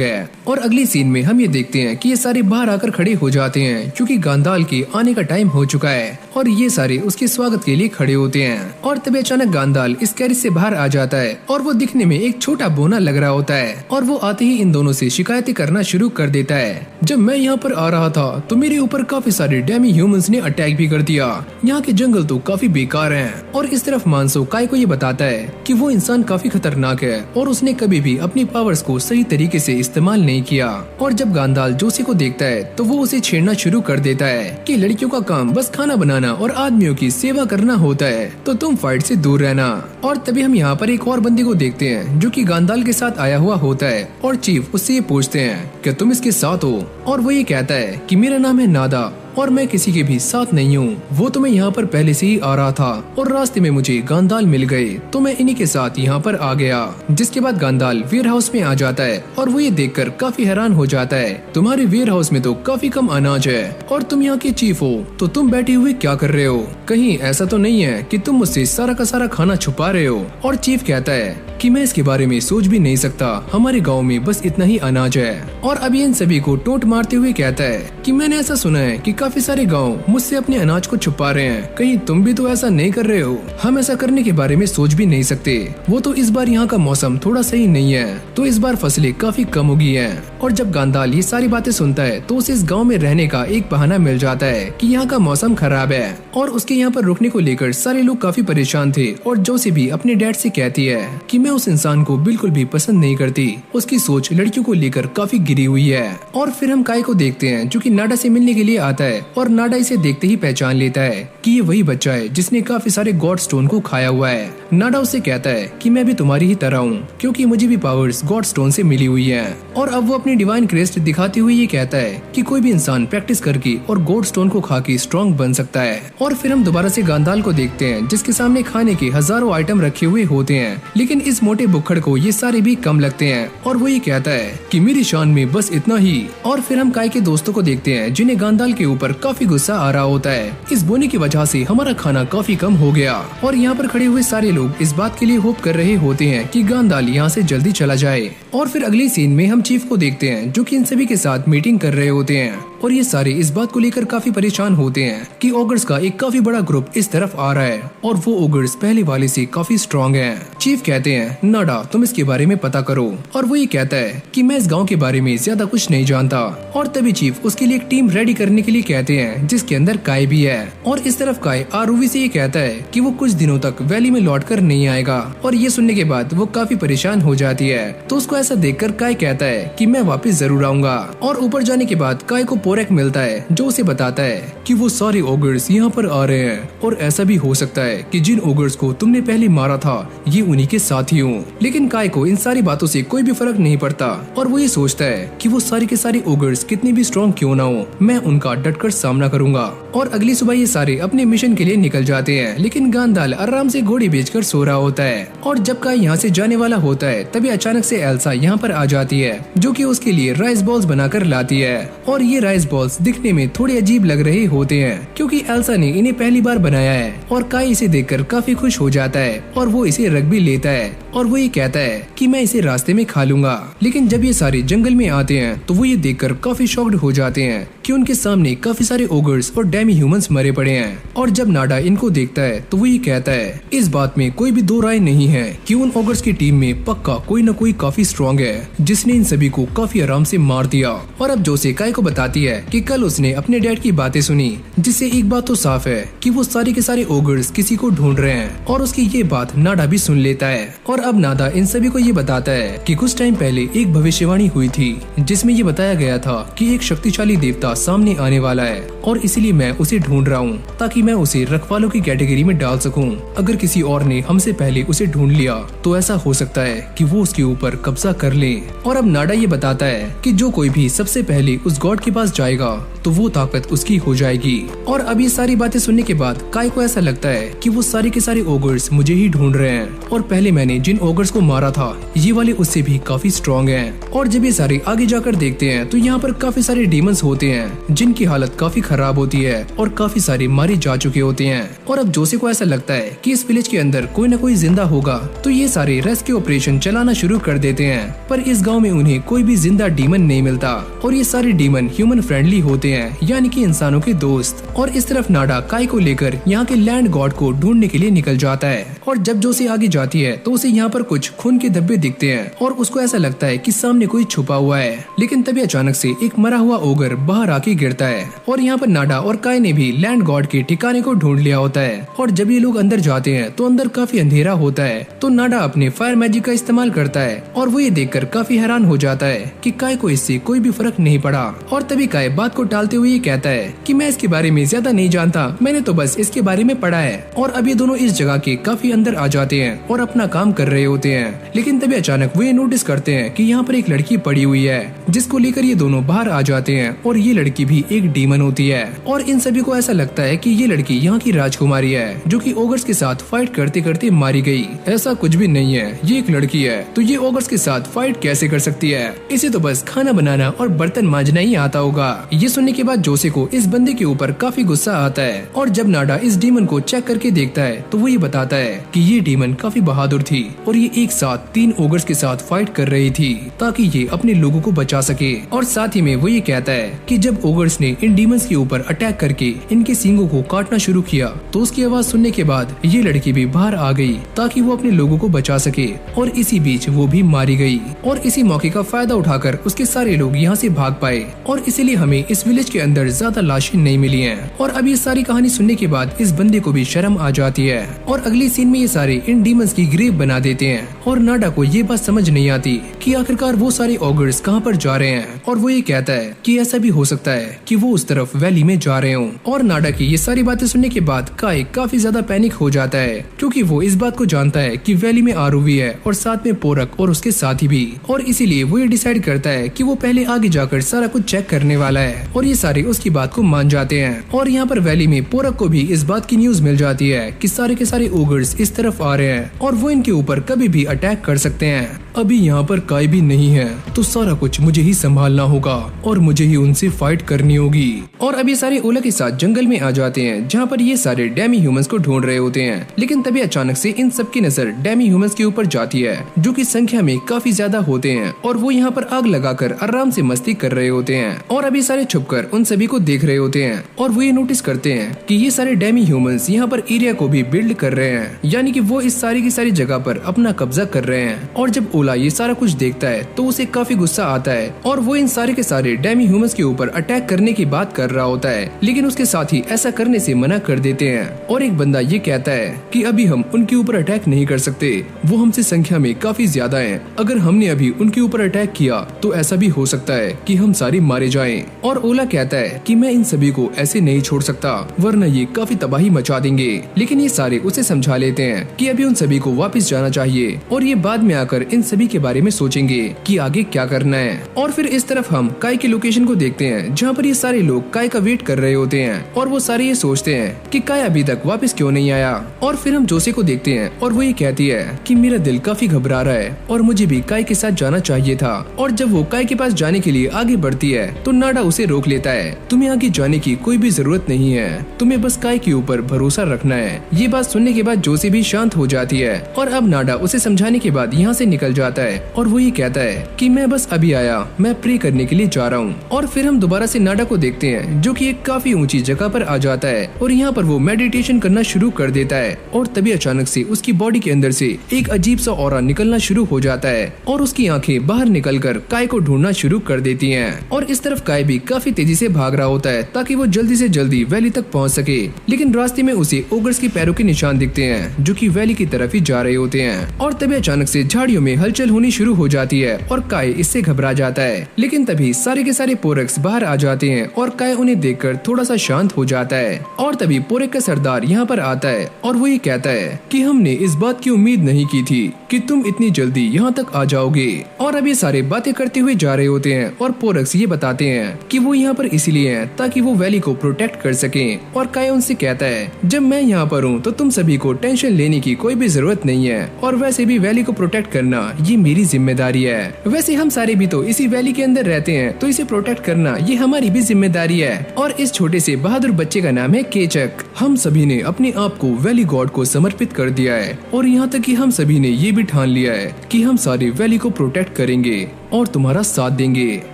A: है। और अगली सीन में हम ये देखते हैं कि ये सारे बाहर आकर खड़े हो जाते हैं क्योंकि गांडाल के आने का टाइम हो चुका है और ये सारे उसके स्वागत के लिए खड़े होते हैं। और तभी अचानक गांडाल इस कैरिज से बाहर आ जाता है और वो दिखने में एक छोटा बोना लग रहा होता है और वो आते ही इन दोनों से शिकायतें करना शुरू कर देता है। जब मैं यहाँ पर आ रहा था तो मेरे ऊपर काफी सारे डेमी ह्यूमंस ने अटैक भी कर दिया, यहाँ के जंगल तो काफी बेकार हैं। और इस तरफ मानसो काय को ये बताता है कि वो इंसान काफी खतरनाक है और उसने कभी भी अपनी पावर्स को सही तरीके से इस्तेमाल नहीं किया। और जब गांडाल जोशी को देखता है तो वो उसे छेड़ना शुरू कर देता है कि लड़कियों का काम बस खाना बनाना और आदमियों की सेवा करना होता है, तो तुम फाइट से दूर रहना। और तभी हम यहाँ पर एक और बंदे को देखते हैं जो कि गांडाल के साथ आया हुआ होता है और चीफ उससे ये पूछते हैं कि तुम इसके साथ हो। और वो ये कहता है कि मेरा नाम है नादा और मैं किसी के भी साथ नहीं हूँ। वो तो मैं यहाँ पर पहले से ही आ रहा था और रास्ते में मुझे गांडाल मिल गए तो मैं इन्हीं के साथ यहाँ पर आ गया। जिसके बाद गांडाल वेयर हाउस में आ जाता है और वो ये देखकर काफी हैरान हो जाता है, तुम्हारे वेयर हाउस में तो काफी कम अनाज है और तुम यहाँ के चीफ हो तो तुम बैठे हुए क्या कर रहे हो? कहीं ऐसा तो नहीं है कि तुम मुझसे सारा का सारा खाना छुपा रहे हो? और चीफ कहता है कि मैं इसके बारे में सोच भी नहीं सकता, हमारे गांव में बस इतना ही अनाज है। और अभी इन सभी को टोंट मारते हुए कहता है कि मैंने ऐसा सुना है कि काफी सारे गांव मुझसे अपने अनाज को छुपा रहे हैं, कहीं तुम भी तो ऐसा नहीं कर रहे हो? हम ऐसा करने के बारे में सोच भी नहीं सकते। वो तो इस बार यहाँ का मौसम थोड़ा सही नहीं है तो इस बार फसलें काफी कम होगी है। और जब गांडाल ये सारी बातें सुनता है तो उसे इस गाँव में रहने का एक बहाना मिल जाता है कि यहाँ का मौसम खराब है और उसके यहाँ पर रुकने को लेकर सारे लोग काफी परेशान थे। और जोशी भी अपने डैड से कहती है कि मैं उस इंसान को बिल्कुल भी पसंद नहीं करती, उसकी सोच लड़कियों को लेकर काफी गिरी हुई है। और फिर हम काय को देखते हैं जो कि नाडा से मिलने के लिए आता है और नाडा इसे देखते ही पहचान लेता है कि ये वही बच्चा है जिसने काफी सारे गॉड स्टोन को खाया हुआ है। नाडा उससे कहता है कि मैं भी तुम्हारी ही तरह हूँ क्योंकि मुझे भी पावर्स गॉड स्टोन से मिली हुई है। और अब वो अपनी डिवाइन क्रेस्ट दिखाते हुए ये कहता है कि कोई भी इंसान प्रैक्टिस करके और गॉड स्टोन को खा के स्ट्रॉन्ग बन सकता है। और फिर हम दोबारा से गांडाल को देखते हैं जिसके सामने खाने के हजारों आइटम रखे हुए होते हैं, लेकिन इस मोटे बुक्खड़ को ये सारे भी कम लगते हैं और वो ये कहता है कि मेरी शान में बस इतना ही। और फिर हम काय के दोस्तों को देखते हैं जिन्हें गांडाल के ऊपर काफी गुस्सा आ रहा होता है, इस बोने की वजह से हमारा खाना काफी कम हो गया। और यहाँ पर खड़े हुए सारे लोग इस बात के लिए होप कर रहे होते हैं कि गांडाल यहाँ से जल्दी चला जाए। और फिर अगली सीन में हम चीफ को देखते हैं जो कि इन सभी के साथ मीटिंग कर रहे होते हैं और ये सारे इस बात को लेकर काफी परेशान होते हैं कि ओगर्स का एक काफी बड़ा ग्रुप इस तरफ आ रहा है और वो ओगर्स पहले वाले से काफी स्ट्रॉन्ग हैं। चीफ कहते हैं नाडा तुम इसके बारे में पता करो और वो ये कहता है कि मैं इस गांव के बारे में ज्यादा कुछ नहीं जानता। और तभी चीफ उसके लिए एक टीम रेडी करने के लिए कहते हैं जिसके अंदर काय भी है। और इस तरफ काय आरुवी से ये कहता है कि वो कुछ दिनों तक वैली में लौट कर नहीं आएगा और ये सुनने के बाद वो काफी परेशान हो जाती है। तो उसको ऐसा देखकर काय कहता है कि मैं वापस जरूर आऊंगा। और ऊपर जाने के बाद काय को पोरक मिलता है जो उसे बताता है कि वो सारे ओगर्स यहाँ पर आ रहे हैं और ऐसा भी हो सकता है कि जिन ओगर्स को तुमने पहले मारा था ये उन्हीं के साथी हों। लेकिन काय को इन सारी बातों से कोई भी फर्क नहीं पड़ता और वो ये सोचता है कि वो सारे के सारे ओगर्स कितने भी स्ट्रॉन्ग क्यों ना हो, मैं उनका डटकर सामना करूंगा। और अगली सुबह ये सारे अपने मिशन के लिए निकल जाते हैं, लेकिन गांडाल आराम से घोड़ी बेचकर सो रहा होता है। और जब काय यहाँ से जाने वाला होता है तभी अचानक से एल्सा यहाँ पर आ जाती है जो कि उसके लिए राइस बॉल्स बनाकर लाती है। और ये राइस बॉल्स दिखने में थोड़े अजीब लग रहे होते हैं क्योंकि एल्सा ने इन्हें पहली बार बनाया है। और काय इसे देखकर काफी खुश हो जाता है और वो इसे रख भी लेता है और वो ये कहता है कि मैं इसे रास्ते में खा लूंगा। लेकिन जब ये सारे जंगल में आते हैं तो वो ये देखकर काफी शॉक्ड हो जाते हैं कि उनके सामने काफी सारे ओगर्स और डेमी ह्यूमंस मरे पड़े हैं। और जब नाडा इनको देखता है तो वो ये कहता है इस बात में कोई भी दो राय नहीं है कि उन ओगर्स की टीम में पक्का कोई न कोई काफी स्ट्रॉन्ग है जिसने इन सभी को काफी आराम से मार दिया। और अब जोसे काय को बताती है कि कल उसने अपने डैड की बातें सुनी, जिससे एक बात तो साफ है कि वो सारे के सारे ओगर्स किसी को ढूंढ रहे हैं। और उसकी ये बात नाडा भी सुन लेता है। और अब नाडा इन सभी को ये बताता है कि कुछ टाइम पहले एक भविष्यवाणी हुई थी जिसमें ये बताया गया था कि एक शक्तिशाली देवता सामने आने वाला है और इसीलिए मैं उसे ढूंढ रहा हूँ ताकि मैं उसे रखवालों की कैटेगरी में डाल सकूं। अगर किसी और ने हमसे पहले उसे ढूंढ लिया तो ऐसा हो सकता है कि वो उसके ऊपर कब्जा कर ले। और अब नाडा ये बताता है कि जो कोई भी सबसे पहले उस गॉड के पास जाएगा तो वो ताकत उसकी हो जाएगी। और अब ये सारी बातें सुनने के बाद काय को ऐसा लगता है कि वो सारे के सारे ओगर्स मुझे ही ढूंढ रहे हैं और पहले मैंने जिन ओगर्स को मारा था ये वाले उससे भी काफी स्ट्रॉन्ग हैं। और जब ये सारे आगे जाकर देखते हैं तो यहाँ पर काफी सारे डीमंस होते हैं जिनकी हालत काफी खराब होती है और काफी सारे मारे जा चुके होते हैं। और अब जोसे को ऐसा लगता है कि इस विलेज के अंदर कोई न कोई जिंदा होगा तो ये सारे रेस्क्यू ऑपरेशन चलाना शुरू कर देते हैं। पर इस गाँव में उन्हें कोई भी जिंदा डीमन नहीं मिलता और ये सारे डीमन ह्यूमन फ्रेंडली होते हैं, यानी कि इंसानों के दोस्त। और इस तरफ नाडा काय को लेकर यहाँ के लैंड गॉड को ढूंढने के लिए निकल जाता है। और जब जोसे आगे जाती है तो उसे यहाँ पर कुछ खून के धब्बे दिखते हैं और उसको ऐसा लगता है कि सामने कोई छुपा हुआ है। लेकिन तभी अचानक से एक मरा हुआ ओगर बाहर आके गिरता है और यहाँ पर नाडा और काय ने भी लैंड गॉड के ठिकाने को ढूंढ लिया होता है। और जब ये लोग अंदर जाते हैं तो अंदर काफी अंधेरा होता है तो नाडा अपने फायर मैजिक का इस्तेमाल करता है और वो ये देखकर काफी हैरान हो जाता है कि काय को इससे कोई भी फर्क नहीं पड़ा। और तभी काय बात को टालते हुए ये कहता है कि मैं इसके बारे में ज्यादा नहीं जानता, मैंने तो बस इसके बारे में पढ़ा है। और अब ये दोनों इस जगह के काफी अंदर आ जाते हैं और अपना काम कर रहे होते हैं। लेकिन तभी अचानक वो ये नोटिस करते हैं कि यहाँ पर एक लड़की पड़ी हुई है जिसको लेकर ये दोनों बाहर आ जाते हैं और ये लड़की भी एक डीमन होती है। और इन सभी को ऐसा लगता है कि ये लड़की यहाँ की राजकुमारी है जो कि ओगर्स के साथ फाइट करते करते मारी गई। ऐसा कुछ भी नहीं है, ये एक लड़की है तो ये ओगर्स के साथ फाइट कैसे कर सकती है, इसे तो बस खाना बनाना और बर्तन मांजना ही आता होगा। ये सुनने के बाद जोसे को इस बंदे के ऊपर काफी गुस्सा आता है। और जब नाडा इस डीमन को चेक करके देखता है तो वो ये बताता है कि ये डीमन काफी बहादुर थी और ये एक साथ 3 ओगर्स के साथ फाइट कर रही थी ताकि ये अपने लोगों को बचा सके। और साथ ही में वो ये कहता है कि जब ओगर्स ने इन डीमंस के ऊपर अटैक करके इनके सींगों को काटना शुरू किया तो उसकी आवाज सुनने के बाद ये लड़की भी बाहर आ गई ताकि वो अपने लोगों को बचा सके। और इसी बीच वो भी मारी गई और इसी मौके का फायदा उठाकर उसके सारे लोग यहाँ से भाग पाए और इसीलिए हमें इस विलेज के अंदर ज्यादा लाशें नहीं मिली हैं। और अब ये सारी कहानी सुनने के बाद इस बंदे को भी शर्म आ जाती है और अगली सीन में ये सारे इन डीमंस की ग्रेव बना देते हैं। और नाडा को ये बात समझ नहीं आती कि आखिरकार वो सारे ऑगर्स कहाँ पर जा रहे हैं और वो ये कहता है कि ऐसा भी हो सकता है कि वो उस तरफ वैली में जा रहे हों। और नाडा की ये सारी बातें सुनने के बाद काय काफी ज्यादा पैनिक हो जाता है क्योंकि वो इस बात को जानता है कि वैली में आरुवी है और साथ में पोरक और उसके साथी भी। और इसीलिए वो ये डिसाइड करता है कि वो पहले आगे जाकर सारा कुछ चेक करने वाला है और ये सारे उसकी बात को मान जाते हैं। और यहाँ पर वैली में पोरक को भी इस बात की न्यूज मिल जाती है कि सारे के सारे ओगर्स इस तरफ आ रहे हैं और वो इनके ऊपर कभी भी अटैक कर सकते हैं। अभी यहाँ पर काय भी नहीं है तो सारा कुछ मुझे ही संभालना होगा और मुझे ही उनसे फाइट करनी होगी। और अभी सारे ओला के साथ जंगल में आ जाते हैं जहाँ पर ये सारे डेमी ह्यूमंस को ढूंढ रहे होते हैं। लेकिन तभी अचानक से इन सब की नजर डेमी ह्यूमंस के ऊपर जाती है जो कि संख्या में काफी ज्यादा होते हैं और वो यहाँ पर आग लगाकर आराम से मस्ती कर रहे होते हैं। और अभी सारे छुपकर उन सभी को देख रहे होते हैं और वो ये नोटिस करते हैं कि ये सारे डेमी ह्यूमंस यहाँ पर एरिया को भी बिल्ड कर रहे हैं, यानी कि वो इस सारी की सारी जगह पर अपना कब्जा कर रहे हैं। और जब ओला ये सारा कुछ देखता है तो उसे काफी गुस्सा आता है और वो इन सारे के सारे डेमी ह्यूमंस के ऊपर अटैक करने की बात कर रहा होता है, लेकिन उसके साथ ही ऐसा करने से मना कर देते हैं। और एक बंदा ये कहता है कि अभी हम उनके ऊपर अटैक नहीं कर सकते, वो हमसे संख्या में काफी ज्यादा हैं। अगर हमने अभी उनके ऊपर अटैक किया तो ऐसा भी हो सकता है कि हम सारे मारे जाएं। और ओला कहता है कि मैं इन सभी को ऐसे नहीं छोड़ सकता, वरना ये काफी तबाही मचा देंगे। लेकिन ये सारे उसे समझा लेते हैं कि अभी उन सभी को वापस जाना चाहिए और ये बाद में आकर इन सभी के बारे में सोचेंगे कि आगे क्या करना है। और फिर इस तरफ हम काय की लोकेशन को देखते हैं जहाँ पर ये सारे लोग काय का वेट कर रहे होते हैं और वो सारे ये सोचते हैं कि काय अभी तक वापस क्यों नहीं आया। और फिर हम जोसे को देखते हैं और वो ये कहती है कि मेरा दिल काफी घबरा रहा है और मुझे भी काय के साथ जाना चाहिए था। और जब वो काय के पास जाने के लिए आगे बढ़ती है तो नाडा उसे रोक लेता है। तुम्हें आगे जाने की कोई भी जरूरत नहीं है, तुम्हें बस काय के ऊपर भरोसा रखना है। ये बात सुनने के बाद जोसे भी शांत हो जाती है और अब नाडा उसे समझाने के बाद यहाँ से निकल जाता है और वो ये कहता है कि मैं बस अभी आया, मैं प्रे करने के लिए जा रहा हूँ। और फिर हम दोबारा से नाडा को देखते हैं जो कि एक काफी ऊंची जगह पर आ जाता है और यहाँ पर वो मेडिटेशन करना शुरू कर देता है। और तभी अचानक से उसकी बॉडी के अंदर से एक अजीब सा ऑरा निकलना शुरू हो जाता है और उसकी आंखें बाहर निकलकर काय को ढूंढना शुरू कर देती हैं। और इस तरफ काय भी काफी तेजी से भाग रहा होता है ताकि वो जल्दी से जल्दी वैली तक पहुंच सके। लेकिन रास्ते में उसे ओगर्स के पैरों के निशान दिखते हैं जो कि वैली की तरफ ही जा रहे होते हैं। और तभी अचानक से झाड़ियों में हलचल होनी शुरू हो जाती है और काय इससे घबरा जाता है। लेकिन तभी सारे के सारे पोरक्स बाहर आ जाते हैं और काय उन्हें देखकर थोड़ा सा शांत हो जाता है। और तभी पोरक का सरदार यहाँ पर आता है और वो ये कहता है कि हमने इस बात की उम्मीद नहीं की थी कि तुम इतनी जल्दी यहाँ तक आ जाओगे। और अब ये सारे बातें करते हुए जा रहे होते हैं और पोरक्स ये बताते हैं कि वो यहाँ पर इसीलिए हैं ताकि वो वैली को प्रोटेक्ट कर सकें। और काय उनसे कहता है जब मैं यहाँ पर हूँ तो तुम सभी को टेंशन लेने की कोई भी जरूरत नहीं है और वैसे भी वैली को प्रोटेक्ट करना ये मेरी जिम्मेदारी है। वैसे हम सारे भी तो इसी वैली के अंदर रहते हैं तो इसे प्रोटेक्ट करना ये हमारी भी जिम्मेदारी है। और इस छोटे से बहादुर बच्चे का नाम है केचक। हम सभी ने अपने आप को वैली गॉड को समर्पित कर दिया है और यहाँ तक कि हम सभी ने ये भी ठान लिया है कि हम सारे वैली को प्रोटेक्ट करेंगे और तुम्हारा साथ देंगे।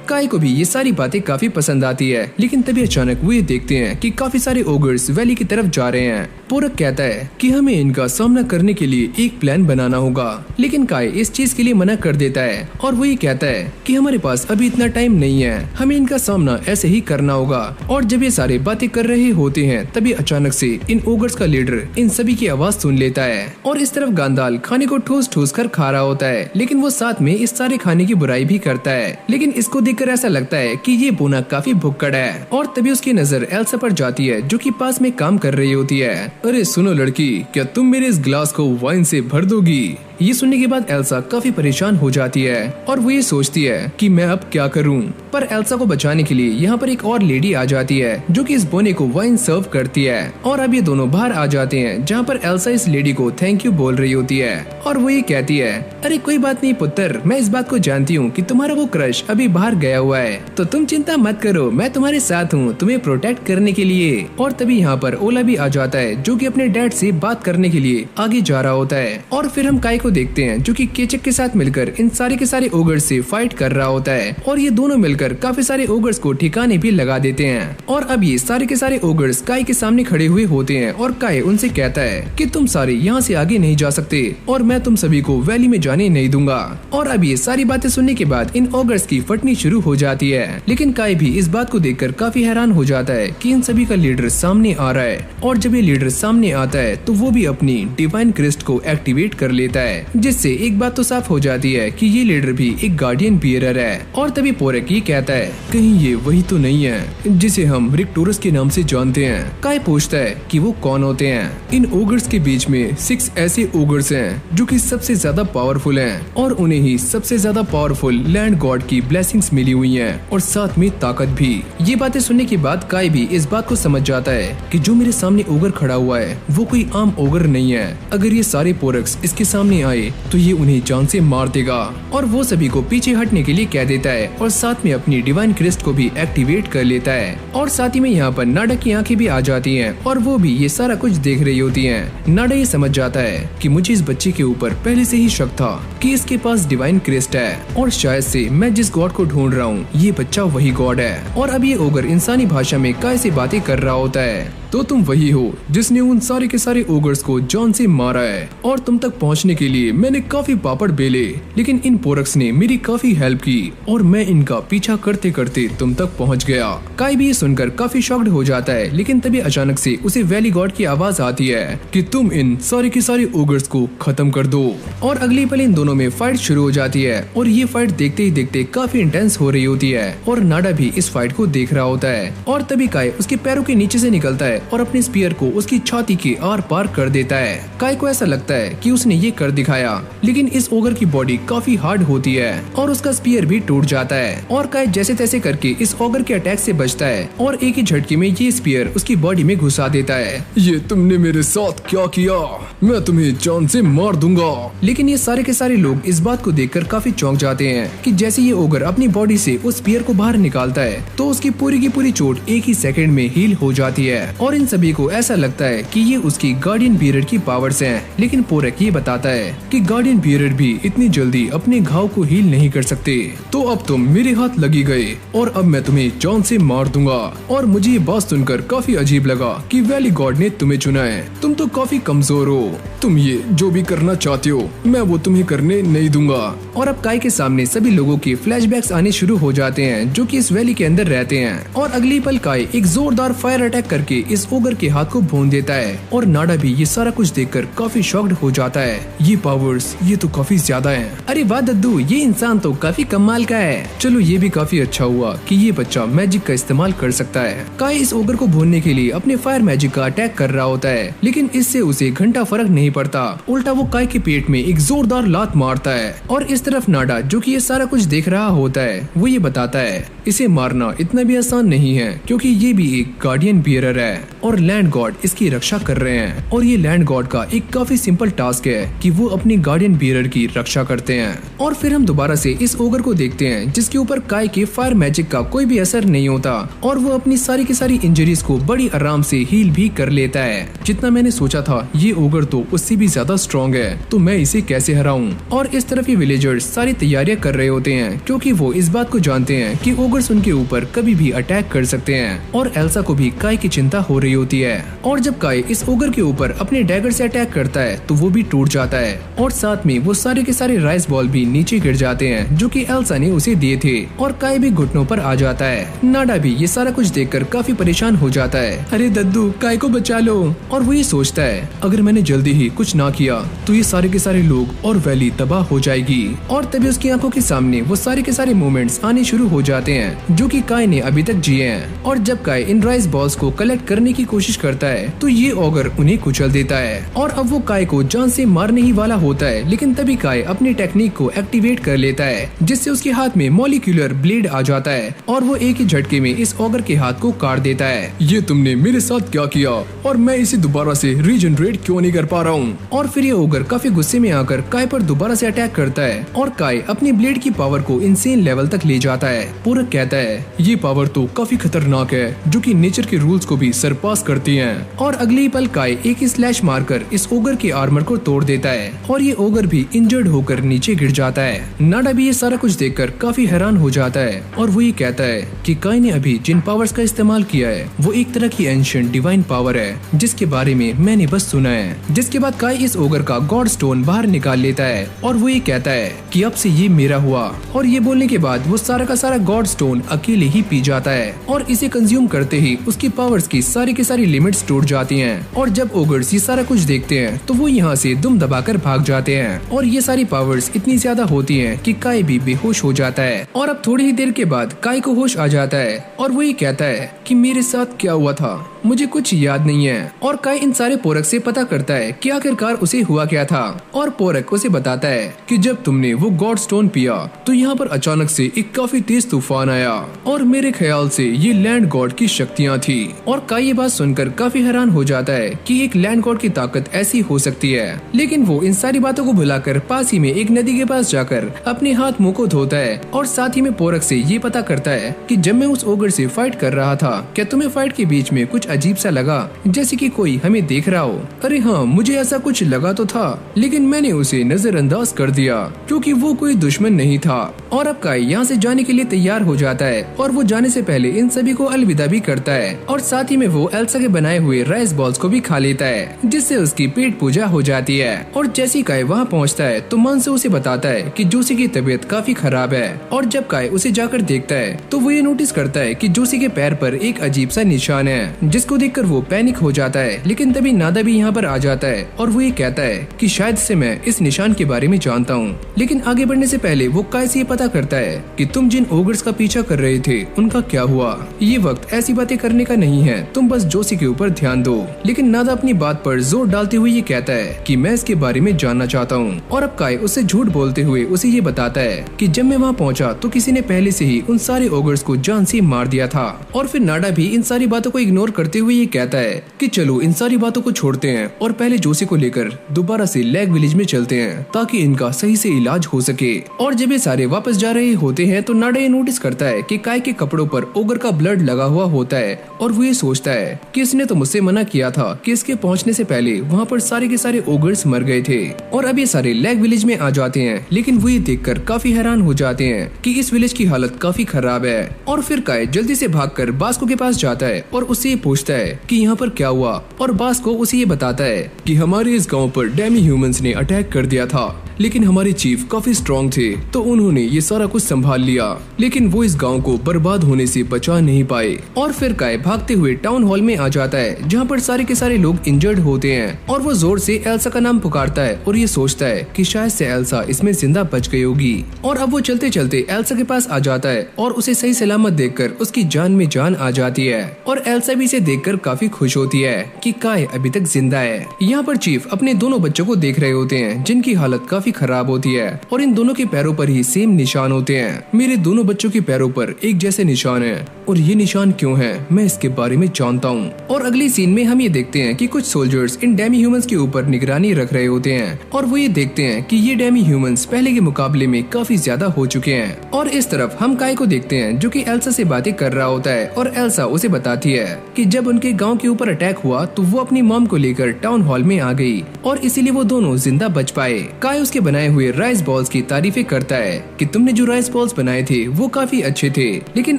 A: काय को भी ये सारी बातें काफी पसंद आती है। लेकिन तभी अचानक वो ये देखते हैं कि काफी सारे ओगर्स वैली की तरफ जा रहे हैं। पोरक कहता है कि हमें इनका सामना करने के लिए एक प्लान बनाना होगा, लेकिन काय इस चीज के लिए मना कर देता है और वो ये कहता है कि हमारे पास अभी इतना टाइम नहीं है, हमें इनका सामना ऐसे ही करना होगा। और जब ये सारे बातें कर रहे होते हैं तभी अचानक से इन ओगर्स का लीडर इन सभी की आवाज सुन लेता है। और इस तरफ गांडाल खाने को ठूस ठूस कर खा रहा होता है, लेकिन वो साथ में इस सारे खाने की बुराई भी करता है। लेकिन इसको देखकर ऐसा लगता है कि ये बोना काफी भुक्कड़ है। और तभी उसकी नजर एल्सा पर जाती है जो कि पास में काम कर रही होती है। अरे सुनो लड़की, क्या तुम मेरे इस गिलास को वाइन से भर दोगी? ये सुनने के बाद एल्सा काफी परेशान हो जाती है और वो ये सोचती है कि मैं अब क्या करूं। पर एल्सा को बचाने के लिए यहाँ पर एक और लेडी आ जाती है जो कि इस बोने को वाइन सर्व करती है। और अब ये दोनों बाहर आ जाते हैं जहाँ पर एल्सा इस लेडी को थैंक यू बोल रही होती है और वो ये कहती है अरे कोई बात नहीं पुत्र, मैं इस बात को जानती हूँ कि तुम्हारा वो क्रश अभी बाहर गया हुआ है, तो तुम चिंता मत करो, मैं तुम्हारे साथ हूँ तुम्हें प्रोटेक्ट करने के लिए। और तभी यहाँ पर ओला भी आ जाता है जो कि अपने डैड से बात करने के लिए आगे जा रहा होता है। और फिर हम काय को देखते हैं जो कि केचक के साथ मिलकर इन सारे के सारे ओगर्स से फाइट कर रहा होता है और ये दोनों मिलकर काफी सारे ओगर्स को ठिकाने भी लगा देते हैं। और अब ये सारे के सारे ओगर्स काय के सामने खड़े हुए होते हैं और काय उनसे कहता है कि तुम सारे यहाँ से आगे नहीं जा सकते और मैं तुम सभी को वैली में जाने नहीं दूंगा। और अब ये सारी बातें सुनने के बाद इन ओगर्स की फटनी शुरू हो जाती है। लेकिन काय भी इस बात को देखकर काफी हैरान हो जाता है कि इन सभी का लीडर सामने आ रहा है। और जब ये लीडर सामने आता है तो वो भी अपनी डिवाइन क्रिस्ट को एक्टिवेट कर लेता है, जिससे एक बात तो साफ हो जाती है कि ये लीडर भी एक गार्डियन बियरर है। और तभी पोरक ये कहता है कहीं ये वही तो नहीं है जिसे हम रिक्टोरस के नाम से जानते हैं। काय पूछता है कि वो कौन होते हैं। इन ओगर्स के बीच में 6 ऐसे ओगर्स हैं जो कि सबसे ज्यादा पावरफुल हैं और उन्हें ही सबसे ज्यादा पावरफुल लैंड गॉड की ब्लेसिंग्स मिली हुई हैं और साथ में ताकत भी। ये बातें सुनने के बाद काय भी इस बात को समझ जाता है कि जो मेरे सामने ओगर खड़ा हुआ है वो कोई आम ओगर नहीं है। अगर ये सारे पोरक्स इसके सामने आए तो ये उन्हें जान से मार देगा। और वो सभी को पीछे हटने के लिए कह देता है और साथ में अपनी डिवाइन क्रिस्ट को भी एक्टिवेट कर लेता है। और साथ ही में यहाँ पर नाडा की आंखें भी आ जाती हैं और वो भी ये सारा कुछ देख रही होती है। नाडा ये समझ जाता है कि मुझे इस बच्चे के ऊपर पहले से ही शक था कि इसके पास डिवाइन क्रिस्ट है और शायद से मैं जिस गॉड को ढूंढ रहा हूँ ये बच्चा वही गॉड है। और अब ये ओगर इंसानी भाषा में काय से बातें कर रहा होता है। तो तुम वही हो जिसने उन सारे के सारे ओगर्स को जान से मारा है और तुम तक पहुंचने के लिए मैंने काफी पापड़ बेले, लेकिन इन पोरक्स ने मेरी काफी हेल्प की और मैं इनका पीछा करते करते तुम तक पहुंच गया। काय भी ये सुनकर काफी शॉक्ड हो जाता है, लेकिन तभी अचानक से उसे वैली गॉड की आवाज आती है कि तुम इन सारे के सारे ओगर्स को खत्म कर दो। और अगली पल इन दोनों में फाइट शुरू हो जाती है और ये फाइट देखते ही देखते काफी इंटेंस हो रही होती है और नाडा भी इस फाइट को देख रहा होता है। और तभी काय उसके पैरों के नीचे से निकलता है और अपने स्पीयर को उसकी छाती के आर पार कर देता है। काय को ऐसा लगता है कि उसने ये कर दिखाया, लेकिन इस ओगर की बॉडी काफी हार्ड होती है और उसका स्पीयर भी टूट जाता है और काय जैसे तैसे करके इस ओगर के अटैक से बचता है और एक ही झटके में ये स्पीयर उसकी बॉडी में घुसा देता है।
B: ये तुमने मेरे साथ क्या किया? मैं तुम्हें जान से मार दूंगा।
A: लेकिन ये सारे के सारे लोग इस बात को देखकर काफी चौंक जाते हैं कि जैसे ये ओगर अपनी बॉडी से उस स्पीयर को बाहर निकालता है तो उसकी पूरी की पूरी चोट एक ही सेकंड में हील हो जाती है और इन सभी को ऐसा लगता है कि ये उसकी गार्डियन बीरर की पावर्स हैं। लेकिन पोरक ये बताता है कि गार्डियन बीरर भी इतनी जल्दी अपने घाव को हील नहीं कर सकते।
B: तो अब तुम मेरे हाथ लगी गए और अब मैं तुम्हें जान से मार दूंगा। और मुझे ये बात सुनकर काफी अजीब लगा कि वैली गॉड ने तुम्हें चुना है। तुम तो काफी कमजोर हो। तुम ये जो भी करना चाहते हो मैं वो तुम्हें करने नहीं दूंगा।
A: और अब काय के सामने सभी लोगों के फ्लैशबैक्स आने शुरू हो जाते हैं जो कि इस वैली के अंदर रहते हैं। और अगली पल काय एक जोरदार फायर अटैक करके इस ओगर के हाथ को भून देता है और नाडा भी ये सारा कुछ देखकर काफी शॉक्ड हो जाता है।
B: ये पावर्स ये तो काफी ज्यादा हैं।
A: अरे वाह दद्दू, ये इंसान तो काफी कमाल का है।
B: चलो ये भी काफी अच्छा हुआ कि ये बच्चा मैजिक का इस्तेमाल कर सकता है।
A: काय इस ओगर को भूनने के लिए अपने फायर मैजिक का अटैक कर रहा होता है, लेकिन इससे उसे घंटा फर्क नहीं पड़ता। उल्टा वो काय के पेट में एक जोरदार लात मारता है। और इस तरफ नाडा जो कि ये सारा कुछ देख रहा होता है वो ये बताता है इसे मारना इतना भी आसान नहीं है क्योंकि ये भी एक गार्डियन बियरर है और लैंड गॉड इसकी रक्षा कर रहे हैं। और ये लैंड गॉड का एक काफी सिंपल टास्क है कि वो अपनी गार्डियन बियरर की रक्षा करते हैं। और फिर हम दोबारा से इस ओगर को देखते हैं जिसके ऊपर काय के फायर मैजिक का कोई भी असर नहीं होता और वो अपनी सारी की सारी इंजरीज को बड़ी आराम से हील भी कर लेता है। जितना मैंने सोचा था ये ओगर तो उससे भी ज्यादा स्ट्रॉन्ग है, तो मैं इसे कैसे हराऊं। और इस तरफ ये विलेजर्स सारी तैयारियां कर रहे होते हैं क्योंकि वो इस बात को जानते हैं कि ओगर्स उनके ऊपर कभी भी अटैक कर सकते हैं। और एल्सा को भी काय की चिंता हो रही होती है। और जब काय इस ओगर के ऊपर अपने डैगर से अटैक करता है तो वो भी टूट जाता है और साथ में वो सारे के सारे राइस बॉल भी नीचे गिर जाते हैं जो कि एल्सा ने उसे दिए थे और काय भी घुटनों पर आ जाता है। नाडा भी ये सारा कुछ देखकर काफी परेशान हो जाता है। अरे दद्दू, काय को बचा लो। और वो ये सोचता है अगर मैंने जल्दी ही कुछ ना किया तो ये सारे के सारे लोग और वैली तबाह हो जाएगी। और तभी उसकी आंखों के सामने वो सारे के सारे मोमेंट्स आने शुरू हो जाते हैं जो कि काय ने अभी तक जिए हैं। और जब काय इन राइस बॉल्स को कलेक्ट करने की कोशिश करता है तो ये ओगर उन्हें कुचल देता है और अब वो काय को जान से मारने ही वाला होता है, लेकिन तभी काय अपनी टेक्निक को एक्टिवेट कर लेता है जिससे उसके हाथ में मॉलिक्यूलर ब्लेड आ जाता है और वो एक ही झटके में इस ओगर के हाथ को काट देता है।
B: ये तुमने मेरे साथ क्या किया और मैं इसे दोबारा से रीजनरेट क्यों नहीं कर पा रहा हूँ।
A: और फिर ये ओगर काफी गुस्से में आकर काय पर दोबारा से अटैक करता है और काय अपनी ब्लेड की पावर को इनसेन लेवल तक ले जाता है। पोरक कहता है
B: ये पावर तो काफी खतरनाक है जो कि नेचर के रूल्स को भी सरपास करती हैं।
A: और अगली पल काय एक ही स्लैश मारकर इस ओगर के आर्मर को तोड़ देता है और ये ओगर भी इंजर्ड होकर नीचे गिर जाता है। नाडा भी ये सारा कुछ देखकर काफी हैरान हो जाता है और वो ये कहता है कि काय ने अभी जिन पावर्स का इस्तेमाल किया है वो एक तरह की एंशिएंट डिवाइन पावर है जिसके बारे में मैंने बस सुना है। जिसके बाद काय इस ओगर का गॉड स्टोन बाहर निकाल लेता है और वो ये कहता है कि अब से ये मेरा हुआ। और ये बोलने के बाद वो सारा का सारा गॉड स्टोन अकेले ही पी जाता है और इसे कंज्यूम करते ही उसकी पावर्स की सारी की सारी लिमिट्स टूट जाती हैं। और जब ओगर्स ये सारा कुछ देखते हैं तो वो यहाँ से दुम दबाकर भाग जाते हैं और ये सारी पावर्स इतनी ज्यादा होती हैं कि काय भी बेहोश हो जाता है। और अब थोड़ी ही देर के बाद काय को होश आ जाता है और वो ये कहता है कि मेरे साथ क्या हुआ था, मुझे कुछ याद नहीं है। और काय इन सारे पोरक से पता करता है कि आखिरकार उसे हुआ क्या था और पोरक उसे बताता है
B: कि जब तुमने वो गॉड स्टोन पिया तो यहाँ पर अचानक से एक काफी तेज तूफान आया और मेरे ख्याल से ये लैंड गॉड की शक्तियाँ थी।
A: और काय ये बात सुनकर काफी हैरान हो जाता है कि एक लैंड गॉड की ताकत ऐसी हो सकती है, लेकिन वो इन सारी बातों को भुलाकर पास ही में एक नदी के पास जाकर अपने हाथ मुंह को धोता है और साथ ही में पोरक से ये पता करता है कि जब मैं उस ओगर से फाइट कर रहा था क्या तुम्हें फाइट के बीच में कुछ अजीब सा लगा, जैसे कि कोई हमें देख रहा हो। अरे हाँ, मुझे ऐसा कुछ लगा तो था, लेकिन मैंने उसे नजरअंदाज कर दिया क्योंकि वो कोई दुश्मन नहीं था। और अब काई यहाँ से जाने के लिए तैयार हो जाता है और वो जाने से पहले इन सभी को अलविदा भी करता है और साथ ही में वो एल्सा के बनाए हुए राइस बॉल्स को भी खा लेता है, जिससे उसकी पेट पूजा हो जाती है। और जैसी काई वहाँ पहुँचता है तो मानसो उसे बताता है कि जोशी की तबीयत काफी खराब है। और जब काई उसे जाकर देखता है तो वो ये नोटिस करता है कि जोशी के पैर पर एक अजीब सा निशान है, जिसको देखकर वो पैनिक हो जाता है। लेकिन तभी नादा भी यहाँ पर आ जाता है और वो ये कहता है कि शायद से मैं इस निशान के बारे में जानता हूँ। लेकिन आगे बढ़ने से पहले वो काई से ये पता करता है कि तुम जिन ओगर्स का पीछा कर रहे थे उनका क्या हुआ। ये वक्त ऐसी बातें करने का नहीं है, तुम बस जोशी के ऊपर ध्यान दो। लेकिन नादा अपनी बात पर जोर डालते हुए ये कहता है कि मैं इसके बारे में जानना चाहता हूँ। और अब काई उससे झूठ बोलते हुए उसे ये बताता है कि जब मैं वहाँ पहुँचा तो किसी ने पहले से ही उन सारे ओगर्स को जान से मार दिया था। और फिर नाडा भी इन सारी बातों को इग्नोर करते हुए ये कहता है कि चलो इन सारी बातों को छोड़ते हैं और पहले जोशी को लेकर दोबारा से लैग विलेज में चलते हैं ताकि इनका सही से इलाज हो सके। और जब ये सारे वापस जा रहे होते हैं तो नाडा ये नोटिस करता है कि काई के कपड़ों पर ओगर का ब्लड लगा हुआ होता है और वो ये सोचता है कि इसने तो मुझसे मना किया था कि इसके पहुंचने से पहले वहाँ पर सारे के सारे ओगर्स मर गए थे। और अब ये सारे लैग विलेज में आ जाते हैं, लेकिन वो ये देखकर काफी हैरान हो जाते हैं कि इस विलेज की हालत काफी खराब है। और फिर काई जल्दी से भागकर बास्को के पास जाता है और उससे ये पूछता है कि यहाँ पर क्या हुआ। और बास्को उसे ये बताता है कि हमारे इस गांव पर डेमी ह्यूमंस ने अटैक कर दिया था, लेकिन हमारे चीफ काफी स्ट्रॉन्ग थे तो उन्होंने ये सारा कुछ संभाल लिया, लेकिन वो इस गांव को बर्बाद होने से बचा नहीं पाए। और फिर काई भागते हुए टाउन हॉल में आ जाता है जहाँ पर सारे के सारे लोग इंजर्ड होते हैं और वो जोर से एल्सा का नाम पुकारता है और ये सोचता है कि शायद से एल्सा इसमें जिंदा बच गई होगी। और अब वो चलते चलते एल्सा के पास आ जाता है और उसे सही सलामत देखकर उसकी जान में जान आ जाती है। और एल्सा भी इसे देखकर काफी खुश होती है कि काई अभी तक जिंदा है। यहाँ पर चीफ अपने दोनों बच्चों को देख रहे होते हैं जिनकी हालत काफी खराब होती है और इन दोनों के पैरों पर ही सेम निशान होते हैं। मेरे दोनों बच्चों के पैरों पर एक जैसे निशान है और ये निशान क्यों है मैं इसके बारे में जानता हूँ। और अगली सीन में हम ये देखते हैं कि कुछ सोल्जर्स इन डेमी ह्यूमंस के ऊपर निगरानी रख रहे होते हैं और वो ये देखते हैं कि ये डेमी ह्यूमंस पहले के मुकाबले में काफी ज्यादा हो चुके हैं। और इस तरफ हम काई को देखते हैं जो कि एल्सा से बातें कर रहा होता है और एल्सा उसे बताती है कि जब उनके गांव के ऊपर अटैक हुआ तो वो अपनी मॉम को लेकर टाउन हॉल में आ गई और इसीलिए वो दोनों जिंदा बच पाए। काई उसके बनाए हुए राइस बॉल्स की तारीफें करता है कि तुमने जो राइस बॉल्स बनाए थे वो काफी अच्छे थे। लेकिन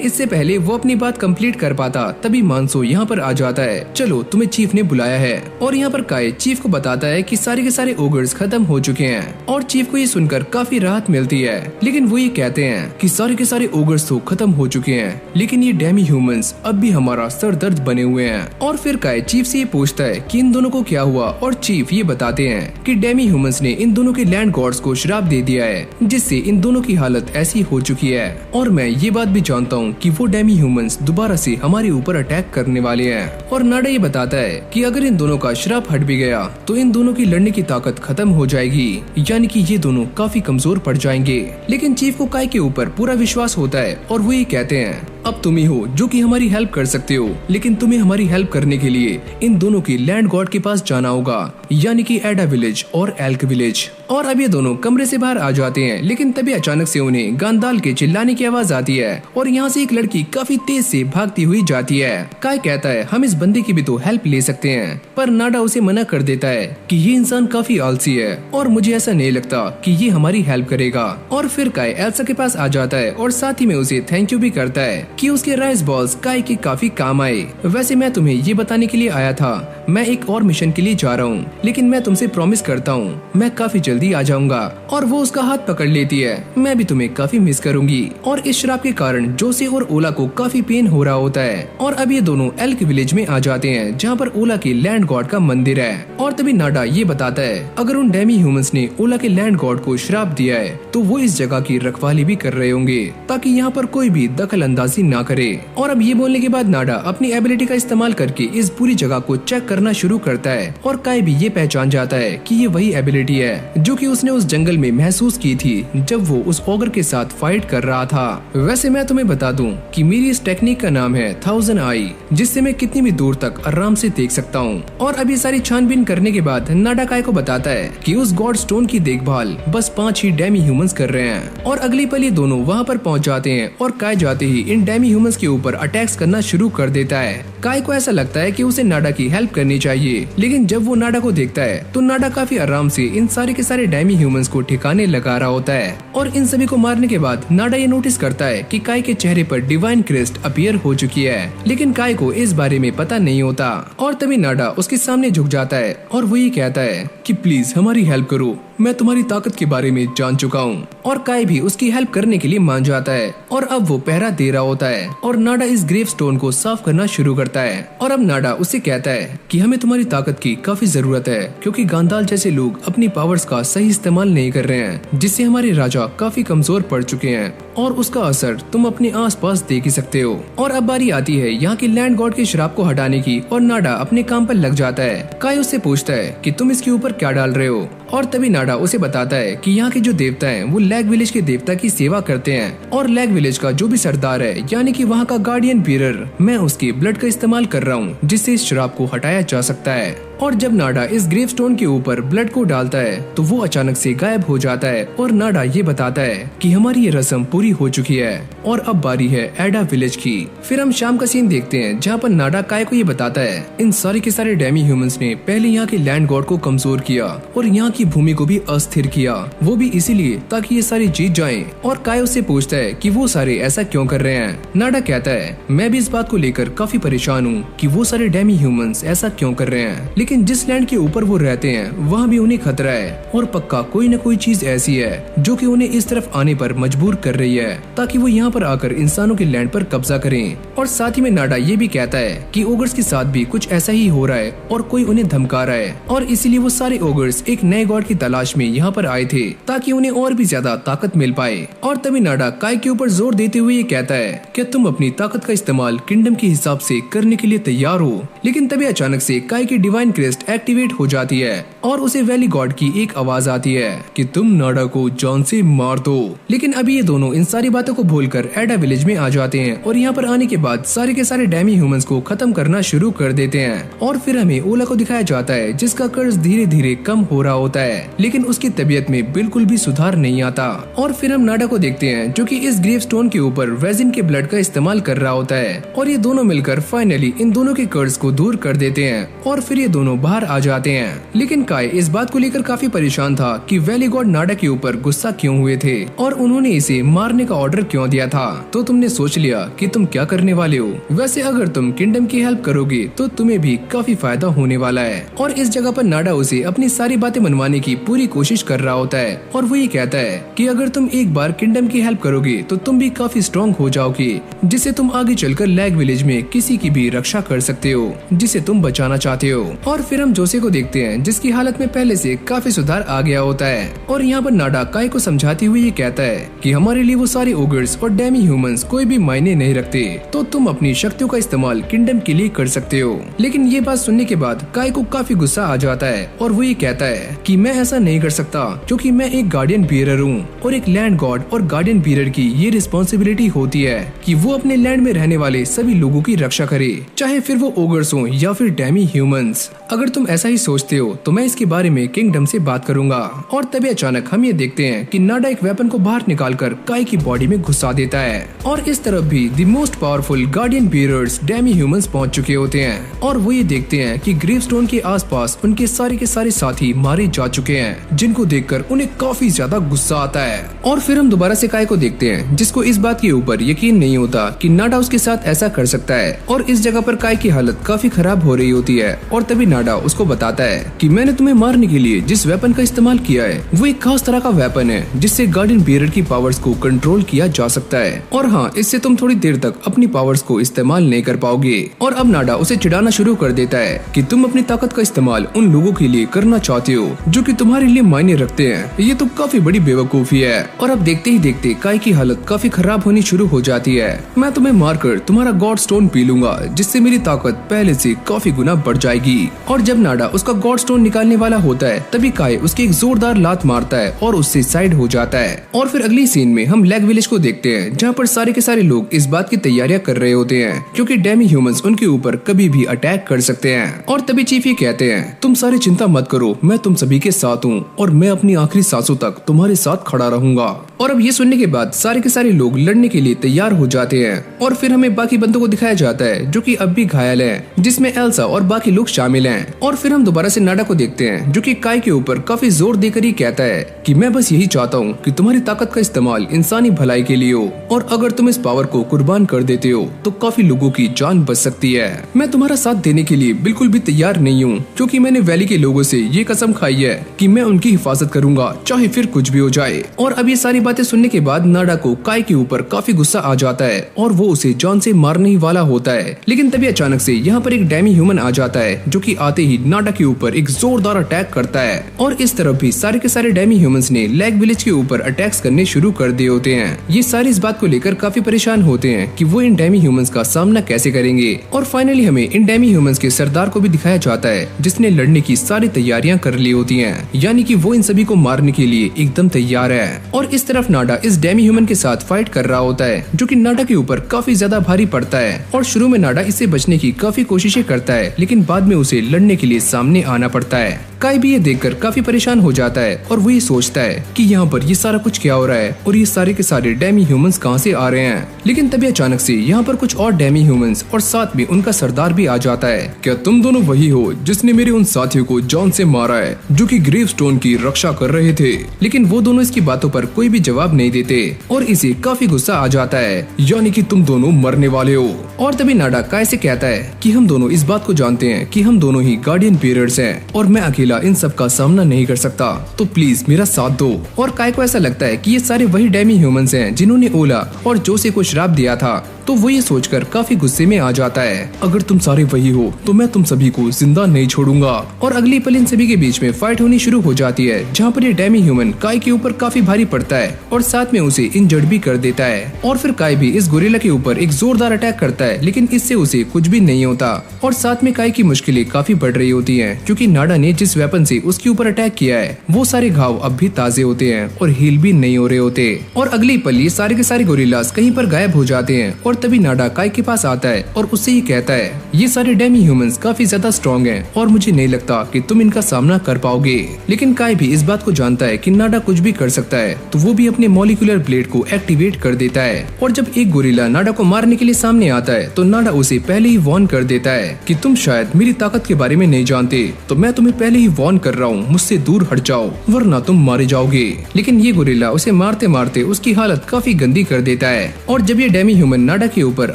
A: इससे पहले वो अपनी बात कंप्लीट कर पाता तभी मानसो यहाँ पर आ जाता है, चलो तुम्हें चीफ ने बुलाया है। और यहाँ पर काई चीफ को बताता है कि सारे के सारे ओगर्स खत्म हो चुके हैं और चीफ को ये सुनकर काफी राहत मिलती है। लेकिन वो ये कहते हैं कि सारे के सारे ओगर्स तो खत्म हो चुके हैं, लेकिन ये डेमी ह्यूमंस अब भी हमारा सर दर्द बने हुए हैं। और फिर काई चीफ से ये पूछता है कि इन दोनों को क्या हुआ और चीफ ये बताते हैं कि डेमी ह्यूमंस ने इन दोनों के लैंड गॉड्स को श्राप दे दिया है, जिससे इन दोनों की हालत ऐसी हो चुकी है। और मैं ये बात भी जानता हूँ कि वो डेमी ह्यूमंस दोबारा से हमारे ऊपर अटैक करने वाले हैं। और नाडा ये बताता है कि अगर इन दोनों का श्राप हट भी गया तो इन दोनों की लड़ने की ताकत खत्म हो जाएगी, यानी कि ये दोनों काफी कमजोर पड़ जाएंगे। लेकिन चीफ को काई के ऊपर पूरा विश्वास होता है और वो ये कहते हैं अब तुम ही हो जो कि हमारी हेल्प कर सकते हो, लेकिन तुम्हें हमारी हेल्प करने के लिए इन दोनों की लैंड गॉड के पास जाना होगा, यानी कि एडा विलेज और एल्क विलेज। और अब ये दोनों कमरे से बाहर आ जाते हैं, लेकिन तभी अचानक से उन्हें गांदाल के चिल्लाने की आवाज आती है और यहाँ से एक लड़की काफी तेज से भागती हुई जाती है। काय कहता है हम इस बंदे की भी तो हेल्प ले सकते हैं, पर नाडा उसे मना कर देता है कि ये इंसान काफी आलसी है और मुझे ऐसा नहीं लगता कि ये हमारी हेल्प करेगा। और फिर काय एल्सा के पास आ जाता है और साथ ही में उसे थैंक यू भी करता है कि उसके राइस बॉल्स काय के काफी काम आए। वैसे मैं तुम्हें ये बताने के लिए आया था, मैं एक और मिशन के लिए जा रहा हूँ, लेकिन मैं तुमसे प्रॉमिस करता हूँ मैं काफी जल्दी आ जाऊंगा। और वो उसका हाथ पकड़ लेती है, मैं भी तुम्हें काफी मिस करूंगी। और इस श्राप के कारण जोसे और ओला को काफी पेन हो रहा होता है। और अब ये दोनों एल्क विलेज में आ जाते हैं जहाँ पर ओला के लैंड गॉड का मंदिर है। और तभी नाडा ये बताता है अगर उन डेमी ह्यूमंस ने ओला के लैंड गॉड को श्राप दिया है तो वो इस जगह की रखवाली भी कर रहे होंगे ताकि यहाँ पर कोई भी दखल अंदाजी ना करे। और अब ये बोलने के बाद नाडा अपनी एबिलिटी का इस्तेमाल करके इस पूरी जगह को चेक करना शुरू करता है और काय भी ये पहचान जाता है कि ये वही एबिलिटी है जो कि उसने उस जंगल में महसूस की थी जब वो उस ऑगर के साथ फाइट कर रहा था। वैसे मैं तुम्हें बता दूं कि मेरी इस टेक्निक का नाम है 1000 आई, जिससे मैं कितनी भी दूर तक आराम से देख सकता हूँ। और अभी सारी छानबीन करने के बाद नाडा काय को बताता है कि उस गॉड स्टोन की देखभाल बस 5 ही डेमी ह्यूमंस कर रहे हैं। और अगली पल ये दोनों वहाँ पर पहुँच जाते हैं और काय जाते ही इन डेमी ह्यूमंस के ऊपर अटैक्स करना शुरू कर देता है। काय को ऐसा लगता है कि उसे नाडा की हेल्प करनी चाहिए, लेकिन जब वो नाडा को देखता है तो नाडा काफी आराम से इन सारे के सारे डेमी ह्यूमंस को ठिकाने लगा रहा होता है। और इन सभी को मारने के बाद नाडा ये नोटिस करता है कि काय के चेहरे पर डिवाइन क्रिस्ट अपीयर हो चुकी है, लेकिन काय को इस बारे में पता नहीं होता। और तभी नाडा उसके सामने झुक जाता है और वो ये कहता है कि प्लीज हमारी हेल्प करो, मैं तुम्हारी ताकत के बारे में जान चुका हूँ। और काय भी उसकी हेल्प करने के लिए मान जाता है और अब वो पहरा दे रहा होता है और नाडा इस ग्रेव स्टोन को साफ करना शुरू करता है। और अब नाडा उससे कहता है कि हमें तुम्हारी ताकत की काफी जरूरत है, क्योंकि गांधाल जैसे लोग अपनी पावर्स का सही इस्तेमाल नहीं कर रहे हैं, जिससे हमारे राजा काफी कमजोर पड़ चुके हैं और उसका असर तुम अपने आसपास देख ही सकते हो। और अब बारी आती है यहाँ के लैंड गॉड के श्राप को हटाने की और नाडा अपने काम पर लग जाता है। काय उससे पूछता है कि तुम इसके ऊपर क्या डाल रहे हो, और तभी नाडा उसे बताता है कि यहाँ के जो देवता हैं वो लैग विलेज के देवता की सेवा करते हैं और लैग विलेज का जो भी सरदार है यानी कि वहाँ का गार्डियन बीरर, मैं उसके ब्लड का इस्तेमाल कर रहा हूँ जिससे इस श्राप को हटाया जा सकता है। और जब नाडा इस ग्रेव स्टोन के ऊपर ब्लड को डालता है तो वो अचानक से गायब हो जाता है और नाडा ये बताता है कि हमारी ये रस्म पूरी हो चुकी है और अब बारी है एडा विलेज की। फिर हम शाम का सीन देखते हैं जहाँ पर नाडा काय को ये बताता है इन सारे के सारे डेमी ह्यूमंस ने पहले यहाँ के लैंड गॉड को कमजोर किया और यहाँ की भूमि को भी अस्थिर किया, वो भी इसीलिए ताकि ये सारे जीत जाएं। और काय उससे पूछता है कि वो सारे ऐसा क्यों कर रहे हैं। नाडा कहता है मैं भी इस बात को लेकर काफी परेशान हूँ कि वो सारे डेमी ह्यूमंस ऐसा क्यों कर रहे हैं, लेकिन जिस लैंड के ऊपर वो रहते हैं वहाँ भी उन्हें खतरा है और पक्का कोई न कोई चीज ऐसी है जो कि उन्हें इस तरफ आने पर मजबूर कर रही है ताकि वो यहाँ पर आकर इंसानों के लैंड पर कब्जा करें। और साथ ही में नाडा ये भी कहता है कि ओगर्स के साथ भी कुछ ऐसा ही हो रहा है और कोई उन्हें धमका रहा है और इसीलिए वो सारे ओगर्स एक नए गॉड की तलाश में यहाँ पर आए थे ताकि उन्हें और भी ज्यादा ताकत मिल पाए। और तभी नाडा काय के ऊपर जोर देते हुए ये कहता है कि तुम अपनी ताकत का इस्तेमाल किंगडम के हिसाब से करने के लिए तैयार हो, लेकिन तभी अचानक से काय की डिवाइन क्रिस्ट एक्टिवेट हो जाती है और उसे वैली गॉड की एक आवाज आती है कि तुम नाडा को जान से मार दो। लेकिन अभी ये दोनों इन सारी बातों को भूलकर एडा विलेज में आ जाते हैं और यहाँ पर आने के बाद सारे के सारे डेमी ह्यूमंस को खत्म करना शुरू कर देते हैं। और फिर हमें ओला को दिखाया जाता है जिसका कर्ज धीरे धीरे कम हो रहा होता है, लेकिन उसकी तबीयत में बिल्कुल भी सुधार नहीं आता। और फिर हम नाडा को देखते हैं जो कि इस ग्रेव स्टोन के ऊपर वेजिन के ब्लड का इस्तेमाल कर रहा होता है और ये दोनों मिलकर फाइनली इन दोनों के कर्ज को दूर कर देते हैं और फिर ये दोनों बाहर आ जाते हैं। लेकिन काय इस बात को लेकर काफी परेशान था कि वैली गॉड नाडा के ऊपर गुस्सा क्यों हुए थे और उन्होंने इसे मारने का ऑर्डर क्यों दिया था। तो तुमने सोच लिया कि तुम क्या करने वाले हो। वैसे अगर तुम किंगडम की हेल्प करोगे तो तुम्हें भी काफी फायदा होने वाला है। और इस जगह पर नाडा उसे अपनी सारी बातें मनवाने की पूरी कोशिश कर रहा होता है और वो ये कहता है कि अगर तुम एक बार किंगडम की हेल्प करोगे तो तुम भी काफी स्ट्रॉन्ग हो जाओगे, जिससे तुम आगे चलकर लैग विलेज में किसी की भी रक्षा कर सकते हो जिसे तुम बचाना चाहते हो। और फिर हम जोसे को देखते हैं जिसकी हालत में पहले से काफी सुधार आ गया होता है और यहाँ पर नाडा काय को समझाते हुए ये कहता है कि हमारे लिए वो सारे ओगर्स और डेमी ह्यूमंस कोई भी मायने नहीं रखते, तो तुम अपनी शक्तियों का इस्तेमाल किंगडम के लिए कर सकते हो। लेकिन ये बात सुनने के बाद काय को काफी गुस्सा आ जाता है और वो ये कहता है कि मैं ऐसा नहीं कर सकता क्योंकि मैं एक गार्डियन बीरर हूँ और एक लैंड गॉड और गार्डियन बीरर की ये रिस्पॉन्सिबिलिटी होती है कि वो अपने लैंड में रहने वाले सभी लोगों की रक्षा करे, चाहे फिर वो ओगर्स हो या फिर डेमी ह्यूमंस। अगर तुम ऐसा ही सोचते हो तो मैं इसके बारे में किंगडम से बात करूंगा। और तभी अचानक हम ये देखते हैं कि नाडा एक वेपन को बाहर निकालकर काय की बॉडी में घुसा देता है और इस तरफ भी the most powerful guardian bearers demi humans पहुंच चुके होते हैं और वो ये देखते हैं कि ग्रेवस्टोन के आसपास उनके सारे साथी मारे जा चुके हैं, जिनको देखकर उन्हें काफी ज्यादा गुस्सा आता है। और फिर हम दोबारा से काय को देखते हैं जिसको इस बात के ऊपर यकीन नहीं होता कि नाडा उसके साथ ऐसा कर सकता है और इस जगह पर काय की हालत काफी खराब हो रही होती है। और तभी नाडा उसको बताता है कि मैंने तुम्हें मारने के लिए जिस वेपन का इस्तेमाल किया है वो एक खास तरह का वेपन है जिससे गार्डियन बीरर की पावर्स को कंट्रोल किया जा सकता है और हाँ, इससे तुम थोड़ी देर तक अपनी पावर्स को इस्तेमाल नहीं कर पाओगे। और अब नाडा उसे चिढ़ाना शुरू कर देता है कि तुम अपनी ताकत का इस्तेमाल उन लोगों के लिए करना चाहते हो जो कि तुम्हारे लिए मायने रखते हैं। ये तो काफी बड़ी बेवकूफी है। और अब देखते ही देखते काय की हालत काफी खराब होनी शुरू हो जाती है। मैं तुम्हें मारकर तुम्हारा गॉड स्टोन पी लूंगा जिससे मेरी ताकत पहले से काफी गुना बढ़ जाएगी। और जब नाडा उसका गॉड स्टोन निकालने वाला होता है तभी काय उसकी एक जोरदार लात मारता है और उससे साइड हो जाता है। और फिर अगली सीन में हम लैग विलेज को देखते हैं जहाँ पर सारे के सारे लोग इस बात की तैयारियां कर रहे होते हैं क्योंकि डेमी ह्यूमंस उनके ऊपर कभी भी अटैक कर सकते हैं। और तभी चीफ ये कहते हैं, तुम सारी चिंता मत करो, मैं तुम सभी के साथ हूँ और मैं अपनी आखिरी सांसों तक तुम्हारे साथ खड़ा रहूंगा। और अब ये सुनने के बाद सारे के सारे लोग लड़ने के लिए तैयार हो जाते हैं। और फिर हमें बाकी बंदों को दिखाया जाता है जो कि अब भी घायल हैं, जिसमें एल्सा और बाकी लोग शामिल हैं। और फिर हम दोबारा से नाडा को देखते हैं जो कि काय के ऊपर काफी जोर देकर ही कहता है कि मैं बस यही चाहता हूँ कि तुम्हारी ताकत का इस्तेमाल इंसानी भलाई के लिए हो और अगर तुम इस पावर को कुर्बान कर देते हो तो काफी लोगों की जान बच सकती है। मैं तुम्हारा साथ देने के लिए बिल्कुल भी तैयार नहीं हूँ क्योंकि मैंने वैली के लोगों से ये कसम खाई है कि मैं उनकी हिफाजत करूंगा चाहे फिर कुछ भी हो जाए। और अब ये सारी बातें सुनने के बाद नाडा को काय के ऊपर काफी गुस्सा आ जाता है और वो उसे जान से मारने ही वाला होता है। लेकिन तभी अचानक से यहाँ पर एक डेमी ह्यूमन आ जाता है जो कि आते ही नाडा के ऊपर एक जोरदार अटैक करता है। और इस तरफ भी सारे के सारे डेमी ह्यूमंस ने लैग विलेज के ऊपर अटैक्स करने शुरू कर दिए होते हैं। ये सारे इस बात को लेकर काफी परेशान होते हैं कि वो इन डेमी ह्यूमंस का सामना कैसे करेंगे। और फाइनली हमें इन डेमी ह्यूमंस के सरदार को भी दिखाया जाता है जिसने लड़ने की सारी तैयारियां कर ली होती हैं, यानी कि वो इन सभी को मारने के लिए एकदम तैयार है। और इस तरफ नाडा इस डेमी ह्यूमन के साथ फाइट कर रहा होता है जो कि नाडा के ऊपर काफी ज्यादा भारी पड़ता है। और शुरू में नाडा इससे बचने की काफी कोशिशें करता है लेकिन बाद में उसे लड़ने के लिए सामने आना पड़ता है। काय भी ये देखकर काफी परेशान हो जाता है और वो ये सोचता है कि यहाँ पर ये सारा कुछ क्या हो रहा है और ये सारे के सारे डेमी ह्यूमंस कहाँ से आ रहे हैं। लेकिन तभी अचानक से यहाँ पर कुछ और डेमी ह्यूमंस और साथ में उनका सरदार भी आ जाता है।
B: क्या तुम दोनों वही हो जिसने मेरे उन साथियों को जान से मारा है जो कि ग्रेव स्टोन की रक्षा कर रहे थे?
A: लेकिन वो दोनों इसकी बातों पर कोई भी जवाब नहीं देते और इसे काफी गुस्सा आ जाता है,
B: यानी कि तुम दोनों मरने वाले हो।
A: और तभी नाडा काय से कहता है कि हम दोनों इस बात को जानते हैं कि हम दोनों ही गार्डियन पीरियड्स हैं और मैं अकेला इन सब का सामना नहीं कर सकता, तो प्लीज मेरा साथ दो। और काय को ऐसा लगता है कि ये सारे वही डेमी ह्यूमंस हैं जिन्होंने ओला और जोसे को श्राप दिया था, तो वो ये सोचकर काफी गुस्से में आ जाता है।
B: अगर तुम सारे वही हो तो मैं तुम सभी को जिंदा नहीं छोड़ूंगा।
A: और अगली पल इन सभी के बीच में फाइट होनी शुरू हो जाती है जहाँ पर ये डेमी ह्यूमन काय के ऊपर काफी भारी पड़ता है और साथ में उसे इंजर्ड भी कर देता है। और फिर काय भी इस गोरिल्ला के ऊपर एक जोरदार अटैक करता है लेकिन इससे उसे कुछ भी नहीं होता। और साथ में काय की मुश्किलें काफी बढ़ रही होती है क्योंकि नाडा ने जिस वेपन से उसके ऊपर अटैक किया है वो सारे घाव अब भी ताजे होते हैं और हील भी नहीं हो रहे होते। और अगली पल ये सारे के सारे गोरिल्लास कहीं पर गायब हो जाते हैं और तभी नाडा काय के पास आता है और उससे ये कहता है, ये सारे डेमी ह्यूमंस काफी ज्यादा स्ट्रॉन्ग हैं और मुझे नहीं लगता कि तुम इनका सामना कर पाओगे। लेकिन काय भी इस बात को जानता है कि नाडा कुछ भी कर सकता है, तो वो भी अपने मॉलिक्यूलर ब्लेड को एक्टिवेट कर देता है। और जब एक गोरिल्ला नाडा को मारने के लिए सामने आता है तो नाडा उसे पहले ही वार्न कर देता है कि तुम शायद मेरी ताकत के बारे में नहीं जानते, तो मैं तुम्हें पहले ही वार्न कर रहा हूँ, मुझसे दूर हट जाओ वरना तुम मारे जाओगे। लेकिन ये गोरिल्ला उसे मारते मारते उसकी हालत काफी गंदी कर देता है। और जब ये डेमी ह्यूमन नाडा के ऊपर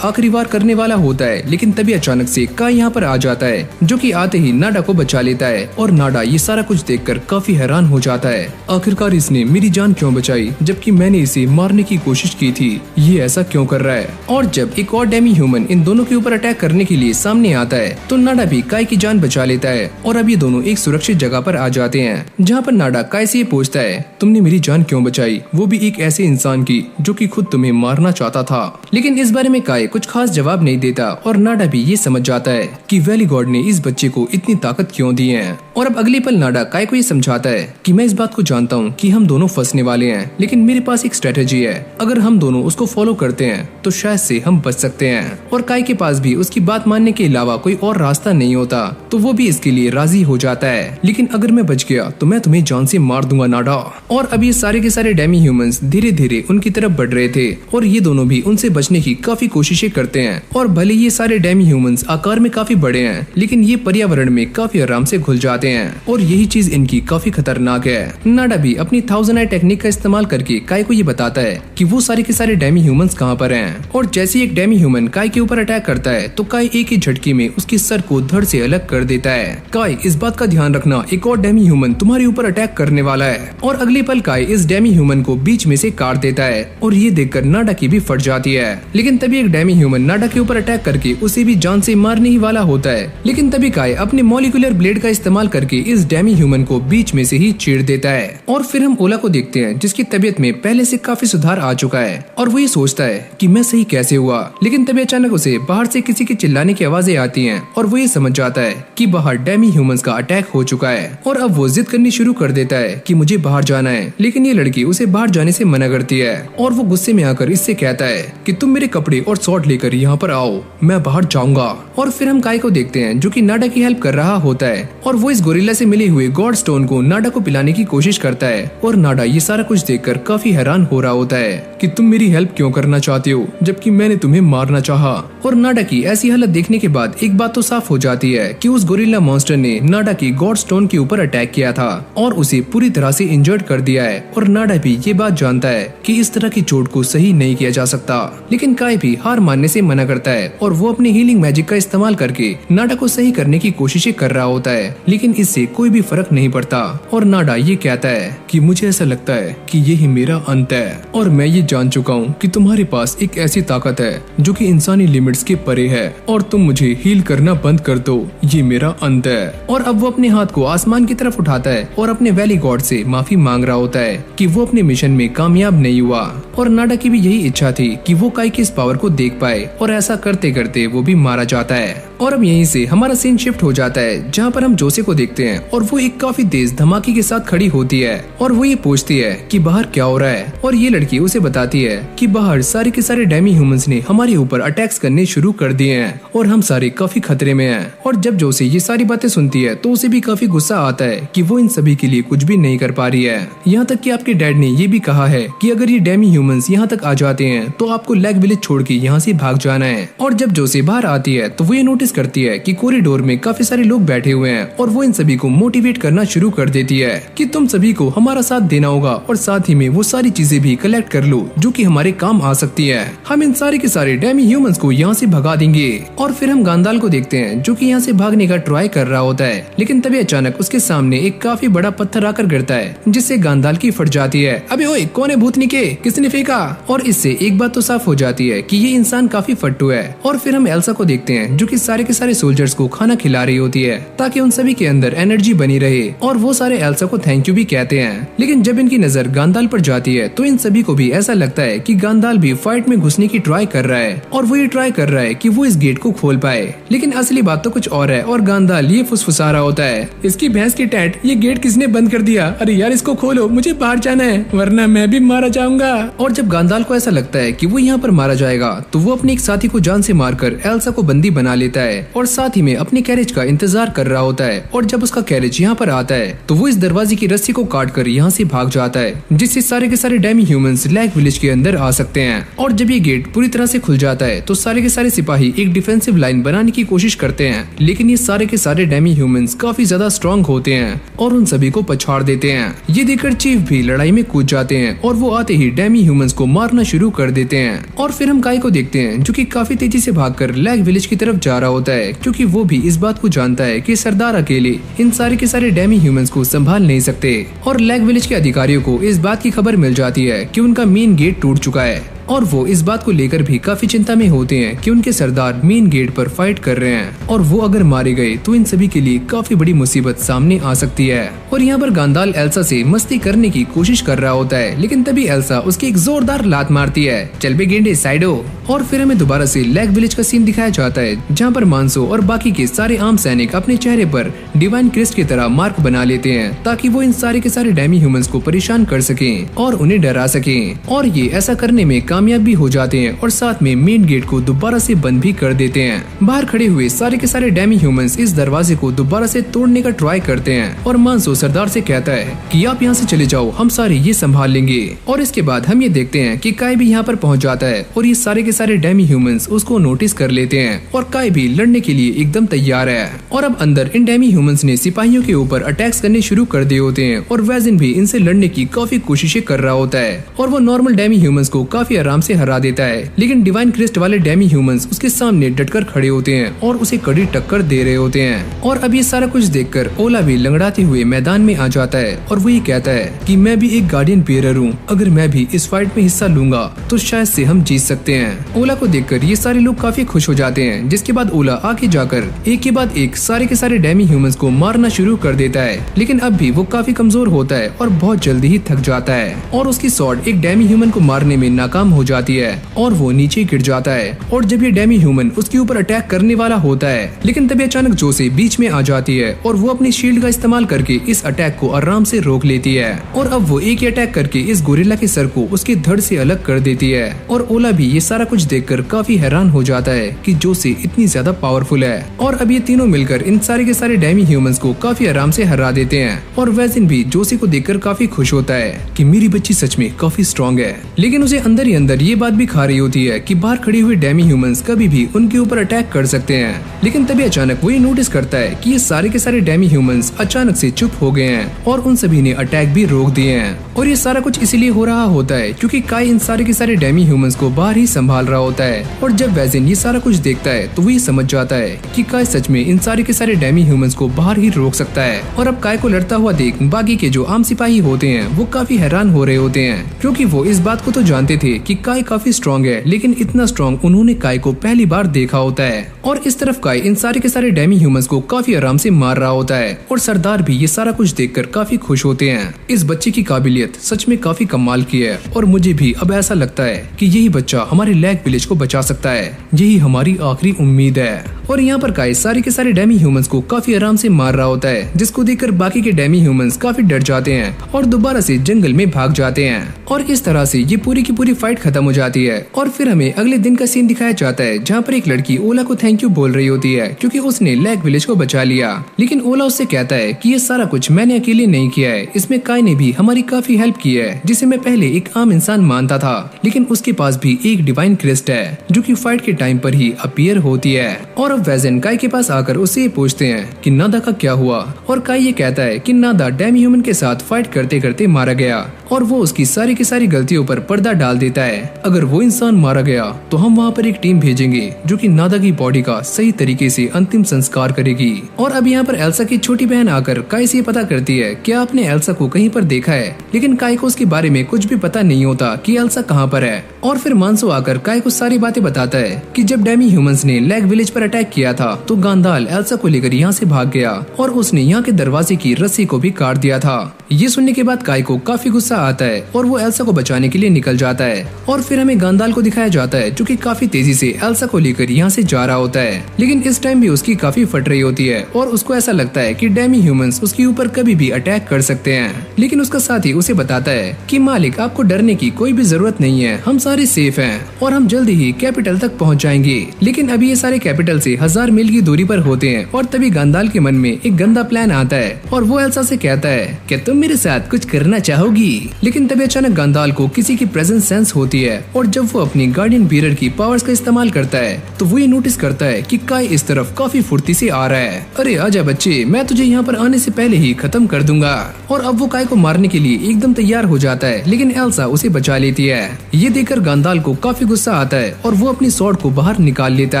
A: आखिरी वार करने वाला होता है लेकिन तभी अचानक से काय यहाँ पर आ जाता है जो कि आते ही नाडा को बचा लेता है। और नाडा ये सारा कुछ देखकर काफी हैरान हो जाता है,
B: आखिरकार इसने मेरी जान क्यों बचाई जबकि मैंने इसे मारने की कोशिश की थी, ये ऐसा क्यों कर रहा है।
A: और जब एक और डेमी ह्यूमन इन दोनों के ऊपर अटैक करने के लिए सामने आता है तो नाडा भी काय की जान बचा लेता है और अब ये दोनों एक सुरक्षित जगह पर आ जाते हैं जहाँ पर नाडा काय से पूछता है,
B: तुमने मेरी जान क्यों बचाई, वो भी एक ऐसे इंसान की जो कि खुद तुम्हें मारना चाहता था।
A: लेकिन इस बारे में काय कुछ खास जवाब नहीं देता और नाडा भी ये समझ जाता है
B: कि वैली गॉड ने इस बच्चे को इतनी ताकत क्यों दी है।
A: और अब अगले पल नाडा काय को ये समझाता है कि मैं इस बात को जानता हूँ कि हम दोनों फंसने वाले हैं, लेकिन मेरे पास एक स्ट्रेटेजी है, अगर हम दोनों उसको फॉलो करते हैं तो शायद से हम बच सकते हैं। और काय के पास भी उसकी बात मानने के अलावा कोई और रास्ता नहीं होता, तो वो भी इसके लिए राजी हो जाता है।
B: लेकिन अगर मैं बच गया तो मैं तुम्हें जान से मार दूंगा नाडा।
A: और अब ये सारे के सारे डेमी ह्यूमंस धीरे धीरे उनकी तरफ बढ़ रहे थे और ये दोनों भी उनसे बचने की काफी कोशिशें करते हैं। और भले ये सारे डेमी ह्यूमंस आकार में काफी बड़े हैं लेकिन ये पर्यावरण में काफी आराम से घुल जाते हैं और यही चीज इनकी काफी खतरनाक है। नाडा भी अपनी 1000 आई टेक्निक का इस्तेमाल करके काय को ये बताता है कि वो सारे के सारे डेमी ह्यूमंस कहाँ पर हैं। और जैसे एक डेमी ह्यूमन काय के ऊपर अटैक करता है तो काय एक ही झटके में उसके सर को धड़ से अलग कर देता है।
B: काय, इस बात का ध्यान रखना, एक और डेमी ह्यूमन तुम्हारे ऊपर अटैक करने वाला है।
A: और अगले पल काय इस डेमी ह्यूमन को बीच में से काट देता है और ये देखकर नाडा की भी फट जाती है। लेकिन तभी एक डेमी ह्यूमन नाडा के ऊपर अटैक करके उसे भी जान से मारने ही वाला होता है। लेकिन तभी काय अपने मॉलिक्यूलर ब्लेड का इस्तेमाल करके इस डेमी ह्यूमन को बीच में से ही चीर देता है। और फिर हम ओला को देखते हैं जिसकी तबीयत में पहले से काफी सुधार आ चुका है और वो ये सोचता है कि मैं सही कैसे हुआ। लेकिन तभी अचानक उसे बाहर से किसी के चिल्लाने की आवाजें आती हैं और वो ये समझ जाता है कि बाहर डेमी ह्यूमंस का अटैक हो चुका है। और अब वो जिद करनी शुरू कर देता है कि मुझे बाहर जाना है। लेकिन ये लड़की उसे बाहर जाने से मना करती है और वो गुस्से में आकर इससे कहता है कि तुम मेरे कपड़े और स्वॉर्ड लेकर यहाँ पर आओ, मैं बाहर जाऊंगा। और फिर हम काय को देखते हैं जो कि नाडा की हेल्प कर रहा होता है और वो इस गोरिल्ला से मिले हुए गॉड स्टोन को नाडा को पिलाने की कोशिश करता है। और नाडा ये सारा कुछ देखकर काफी हैरान हो रहा होता है कि तुम मेरी हेल्प क्यों करना चाहते हो जबकि मैंने तुम्हें मारना चाहा। और नाडा की ऐसी हालत देखने के बाद एक बात तो साफ हो जाती है कि उस गोरिल्ला मॉन्स्टर ने नाडा की गॉड स्टोन के ऊपर अटैक किया था और उसे पूरी तरह से इंजर्ड कर दिया है। और नाडा भी ये बात जानता है कि इस तरह की चोट को सही नहीं किया जा सकता। लेकिन काय भी हार मानने से मना करता है और वो अपने हीलिंग मैजिक का इस्तेमाल करके नाडा को सही करने की कोशिशें कर रहा होता है। लेकिन इससे कोई भी फर्क नहीं पड़ता और नाडा ये कहता है कि मुझे ऐसा लगता है कि ये ही मेरा अंत है और मैं ये जान चुका हूँ कि तुम्हारे पास एक ऐसी ताकत है जो कि इंसानी लिमिट्स के परे है और तुम मुझे हील करना बंद कर दो, ये मेरा अंत है। और अब वो अपने हाथ को आसमान की तरफ उठाता है और अपने वैली गॉड से माफी मांग रहा होता है कि वो अपने मिशन में कामयाब नहीं हुआ। और नाडा की भी यही इच्छा थी कि वो काय की इस पावर को देख पाए और ऐसा करते करते वो भी मारा जाता है। और अब यहीं से हमारा सीन शिफ्ट हो जाता है जहाँ पर हम जोसे को देखते हैं और वो एक काफी तेज धमाके के साथ खड़ी होती है और वो ये पूछती है कि बाहर क्या हो रहा है। और ये लड़की उसे बताती है कि बाहर सारे के सारे डेमी ह्यूमंस ने हमारे ऊपर अटैक्स करने शुरू कर दिए हैं और हम सारे काफी खतरे में हैं। और जब जोसे ये सारी बातें सुनती है तो उसे भी काफी गुस्सा आता है कि वो इन सभी के लिए कुछ भी नहीं कर पा रही है। यहाँ तक कि आपके डैड ने ये भी कहा है कि अगर ये डेमी ह्यूमंस यहाँ तक आ जाते हैं तो आपको लैग विलेज छोड़ के यहाँ से भाग जाना है। और जब जोसे बाहर आती है तो वो ये नोटिस करती है कि कॉरिडोर में काफी सारे लोग बैठे हुए हैं और वो इन सभी को मोटिवेट करना शुरू कर देती है कि तुम सभी को हमारा साथ देना होगा और साथ ही में वो सारी चीजें भी कलेक्ट कर लो जो कि हमारे काम आ सकती है। हम इन सारे के सारे डेमी ह्यूमंस को यहाँ से भगा देंगे। और फिर हम गांदाल को देखते हैं जो कि यहाँ से भागने का ट्राई कर रहा होता है। लेकिन तभी अचानक उसके सामने एक काफी बड़ा पत्थर आकर गिरता है जिससे गांदाल की फट जाती है। अबे ओए कौन है भूतनी के, किसने फेंका? और इससे एक बात तो साफ हो जाती है कि ये इंसान काफी फट्टू है। और फिर हम एल्सा को देखते हैं जो कि सारे के सारे सोल्जर्स को खाना खिला रही होती है ताकि उन सभी के अंदर एनर्जी बनी रहे और वो सारे एल्सा को थैंक यू भी कहते हैं। लेकिन जब इनकी नजर गांदाल पर जाती है तो इन सभी को भी ऐसा लगता है कि गांदाल भी फाइट में घुसने की ट्राई कर रहा है और वो ये ट्राई कर रहा है कि वो इस गेट को खोल पाए। लेकिन असली बात तो कुछ और है और गांदाल ये फुसफुसा रहा होता है, इसकी भैंस की टैट, ये गेट किसने बंद कर दिया? अरे यार इसको खोलो, मुझे बाहर जाना है वरना मैं भी मारा जाऊंगा। और जब गांदाल को ऐसा लगता है कि वो यहाँ पर मारा जाएगा तो वो अपने एक साथी को जान से मारकर एल्सा को बंदी बना लेता है और साथ ही में अपने कैरेज का इंतजार कर रहा होता है। और जब उसका कैरेज यहाँ पर आता है तो वो इस दरवाजे की रस्सी को काट कर यहाँ से भाग जाता है जिससे सारे के सारे डेमी ह्यूमंस लैग विलेज के अंदर आ सकते हैं। और जब ये गेट पूरी तरह से खुल जाता है तो सारे के सारे सिपाही एक डिफेंसिव लाइन बनाने की कोशिश करते हैं। लेकिन ये सारे के सारे डेमी ह्यूमंस काफी ज्यादा स्ट्रॉन्ग होते हैं और उन सभी को पछाड़ देते हैं। ये देखकर चीफ भी लड़ाई में कूद जाते हैं और वो आते ही डेमी ह्यूमंस को मारना शुरू कर देते हैं। और फिर हम काय को देखते हैं जो कि काफी तेजी से भागकर लैग विलेज की तरफ जा रहा होता है क्योंकि वो भी इस बात को जानता है कि सरदार अकेले इन सारे के सारे डेमी ह्यूमंस को संभाल नहीं सकते। और लैग विलेज के अधिकारियों को इस बात की खबर मिल जाती है कि उनका मेन गेट टूट चुका है और वो इस बात को लेकर भी काफी चिंता में होते हैं कि उनके सरदार मेन गेट पर फाइट कर रहे हैं और वो अगर मारे गए तो इन सभी के लिए काफी बड़ी मुसीबत सामने आ सकती है। और यहाँ पर गांदाल एल्सा से मस्ती करने की कोशिश कर रहा होता है लेकिन तभी एल्सा उसकी एक जोरदार लात मारती है, चल बे गेंडे साइडो। और फिर हमें दोबारा से लैग विलेज का सीन दिखाया जाता है जहाँ पर मानसो और बाकी के सारे आम सैनिक अपने चेहरे पर डिवाइन क्रिस्ट की तरह मार्क बना लेते हैं ताकि वो इन सारे के सारे डेमी ह्यूमंस को परेशान कर सके और उन्हें डरा सके। और ये ऐसा करने में कामयाब भी हो जाते हैं और साथ में मेन गेट को दोबारा से बंद भी कर देते हैं। बाहर खड़े हुए सारे के सारे डेमी ह्यूमंस इस दरवाजे को दोबारा से तोड़ने का ट्राई करते हैं और मानसो सरदार से कहता है कि आप यहाँ से चले जाओ, हम सारे ये संभाल लेंगे। और इसके बाद हम ये देखते हैं कि काय भी यहाँ पर पहुँच जाता है और ये सारे के सारे डेमी ह्यूमंस उसको नोटिस कर लेते हैं और काय भी लड़ने के लिए एकदम तैयार है। और अब अंदर इन डेमी ह्यूमंस ने सिपाहियों के ऊपर अटैक्स करने शुरू कर दिए होते हैं और वैजिन भी इनसे लड़ने की काफी कोशिशें कर रहा होता है और वो नॉर्मल डेमी ह्यूमंस को काफी आराम से हरा देता है। लेकिन डिवाइन क्रेस्ट वाले डेमी ह्यूमंस उसके सामने डटकर खड़े होते हैं और उसे कड़ी टक्कर दे रहे होते हैं। और अब ये सारा कुछ देखकर ओला भी लंगड़ाते हुए मैदान में आ जाता है और वो ये कहता है कि मैं भी एक गार्डियन बेरर हूँ, अगर मैं भी इस फाइट में हिस्सा लूंगा तो शायद से हम जीत सकते हैं। ओला को देखकर ये सारे लोग काफी खुश हो जाते हैं, जिसके बाद ओला आगे जाकर एक के बाद एक सारे के सारे डेमी ह्यूमंस को मारना शुरू कर देता है। लेकिन अब भी वो काफी कमजोर होता है और बहुत जल्दी ही थक जाता है और उसकी स्वॉर्ड एक डेमी ह्यूमन को मारने में नाकाम हो जाती है और वो नीचे गिर जाता है। और जब ये डेमी ह्यूमन उसके ऊपर अटैक करने वाला होता है, लेकिन तभी अचानक जोसे बीच में आ जाती है और वो अपनी शील्ड का इस्तेमाल करके इस अटैक को आराम से रोक लेती है। और अब वो एक ही अटैक करके इस गोरिल्ला के सर को उसके धड़ से अलग कर देती है। और ओला भी ये सारा कुछ देखकर काफी हैरान हो जाता है कि जोसे इतनी ज्यादा पावरफुल है। और अब ये तीनों मिलकर इन सारे के सारे डेमी ह्यूमंस को काफी आराम से हरा देते हैं। और वैजिन भी जोसे को देखकर काफी खुश होता है कि मेरी बच्ची सच में काफी स्ट्रॉन्ग है। लेकिन उसे अंदर ही अंदर ये बात भी खा रही होती है कि बाहर खड़े हुए डेमी ह्यूमंस कभी भी उनके ऊपर अटैक कर सकते हैं। लेकिन तभी अचानक वो ये नोटिस करता है कि ये सारे के सारे डेमी ह्यूमंस अचानक से चुप हो गए हैं और उन सभी ने अटैक भी रोक दिए हैं। और ये सारा कुछ इसलिए हो रहा होता है क्योंकि काई इन सारे के सारे डेमी ह्यूमंस को बाहर ही संभाल रहा होता है। और जब वैजिन ये सारा कुछ देखता है तो वो ये समझ जाता है कि काई सच में इन सारे के सारे डेमी ह्यूमंस को बाहर ही रोक सकता है। और अब काय को लड़ता हुआ देख बाकी के जो आम सिपाही होते हैं वो काफी हैरान हो रहे होते हैं, क्योंकि वो इस बात को तो जानते थे कि काय काफी स्ट्रॉन्ग है, लेकिन इतना स्ट्रॉन्ग उन्होंने काय को पहली बार देखा होता है। और इस तरफ काय इन सारे के सारे डेमी ह्यूमंस को काफी आराम से मार रहा होता है और सरदार भी ये सारा कुछ देखकर काफी खुश होते हैं। इस बच्चे की काबिलियत सच में काफी कमाल की है और मुझे भी अब ऐसा लगता है कि यही बच्चा हमारे लैग विलेज को बचा सकता है, यही हमारी आखिरी उम्मीद है। और यहाँ पर काय सारे के सारे डेमी ह्यूमंस को काफी आराम से मार रहा होता है, जिसको देखकर बाकी के डेमी ह्यूमंस काफी डर जाते हैं और दोबारा से जंगल में भाग जाते हैं। और इस तरह से ये पूरी की पूरी फाइट खत्म हो जाती है। और फिर हमें अगले दिन का सीन दिखाया जाता है, जहाँ पर एक लड़की ओला को थैंक यू बोल रही होती है क्योंकि उसने लैग विलेज को बचा लिया। लेकिन ओला उससे कहता है कि ये सारा कुछ मैंने अकेले नहीं किया है, इसमें काय ने भी हमारी काफी हेल्प की है, जिसे मैं पहले एक आम इंसान मानता था, लेकिन उसके पास भी एक डिवाइन क्रेस्ट है जो कि फाइट के टाइम पर ही अपीयर होती है। और अब वैजिन काय के पास आकर उससे पूछते हैं कि नादा का क्या हुआ। और काय ये कहता है कि नादा डेमी ह्यूमन के साथ फाइट करते करते मारा गया और वो उसकी सारी की सारी गलतियों पर पर्दा डाल देता है। अगर वो इंसान मारा गया तो हम वहाँ पर एक टीम भेजेंगे जो कि नादा की बॉडी का सही तरीके से अंतिम संस्कार करेगी। और अब यहाँ पर एल्सा की छोटी बहन आकर काय से पता करती है कि आपने एल्सा को कहीं पर देखा है, लेकिन काय को उसके बारे में कुछ भी पता नहीं होता कि एल्सा कहाँ पर है। और फिर मानसो आकर काय को सारी बातें बताता है कि जब डेमी ह्यूमंस ने लैग विलेज पर अटैक किया था तो गांदाल एल्सा को लेकर यहाँ से भाग गया और उसने यहाँ के दरवाजे की रस्सी को भी काट दिया था। ये सुनने के बाद काय को काफी गुस्सा आता है और वो एल्सा को बचाने के लिए निकल जाता है। और फिर हमें गांदाल को दिखाया जाता है जो कि काफी तेजी से एल्सा को लेकर यहाँ से जा रहा होता है, लेकिन इस टाइम भी उसकी काफी फट रही होती है और उसको ऐसा लगता है कि डेमी ह्यूमंस उसके ऊपर कभी भी अटैक कर सकते हैं। लेकिन उसका साथी उसे बताता है कि मालिक आपको डरने की कोई भी जरूरत नहीं है, हम सारे सेफ हैं और हम जल्दी ही कैपिटल तक पहुँच जाएंगे। लेकिन अभी ये सारे कैपिटल से 1000 मील की दूरी पर होते हैं और तभी गांदाल के मन में एक गंदा प्लान आता है और वो एल्सा से कहता है कि तुम मेरे साथ कुछ करना चाहोगी। लेकिन तभी अचानक गांदाल को किसी की प्रेजेंस सेंस होती है और जब वो अपनी गार्डियन बीरर की पावर्स का इस्तेमाल करता है तो वो ये नोटिस करता है कि काय इस तरफ काफी फुर्ती से आ रहा है। अरे आजा बच्चे, मैं तुझे यहाँ पर आने से पहले ही खत्म कर दूंगा। और अब वो काय को मारने के लिए एकदम तैयार हो जाता है, लेकिन एल्सा उसे बचा लेती है। ये देखकर गांदाल को काफी गुस्सा आता है और वो अपनी स्वॉर्ड को बाहर निकाल लेता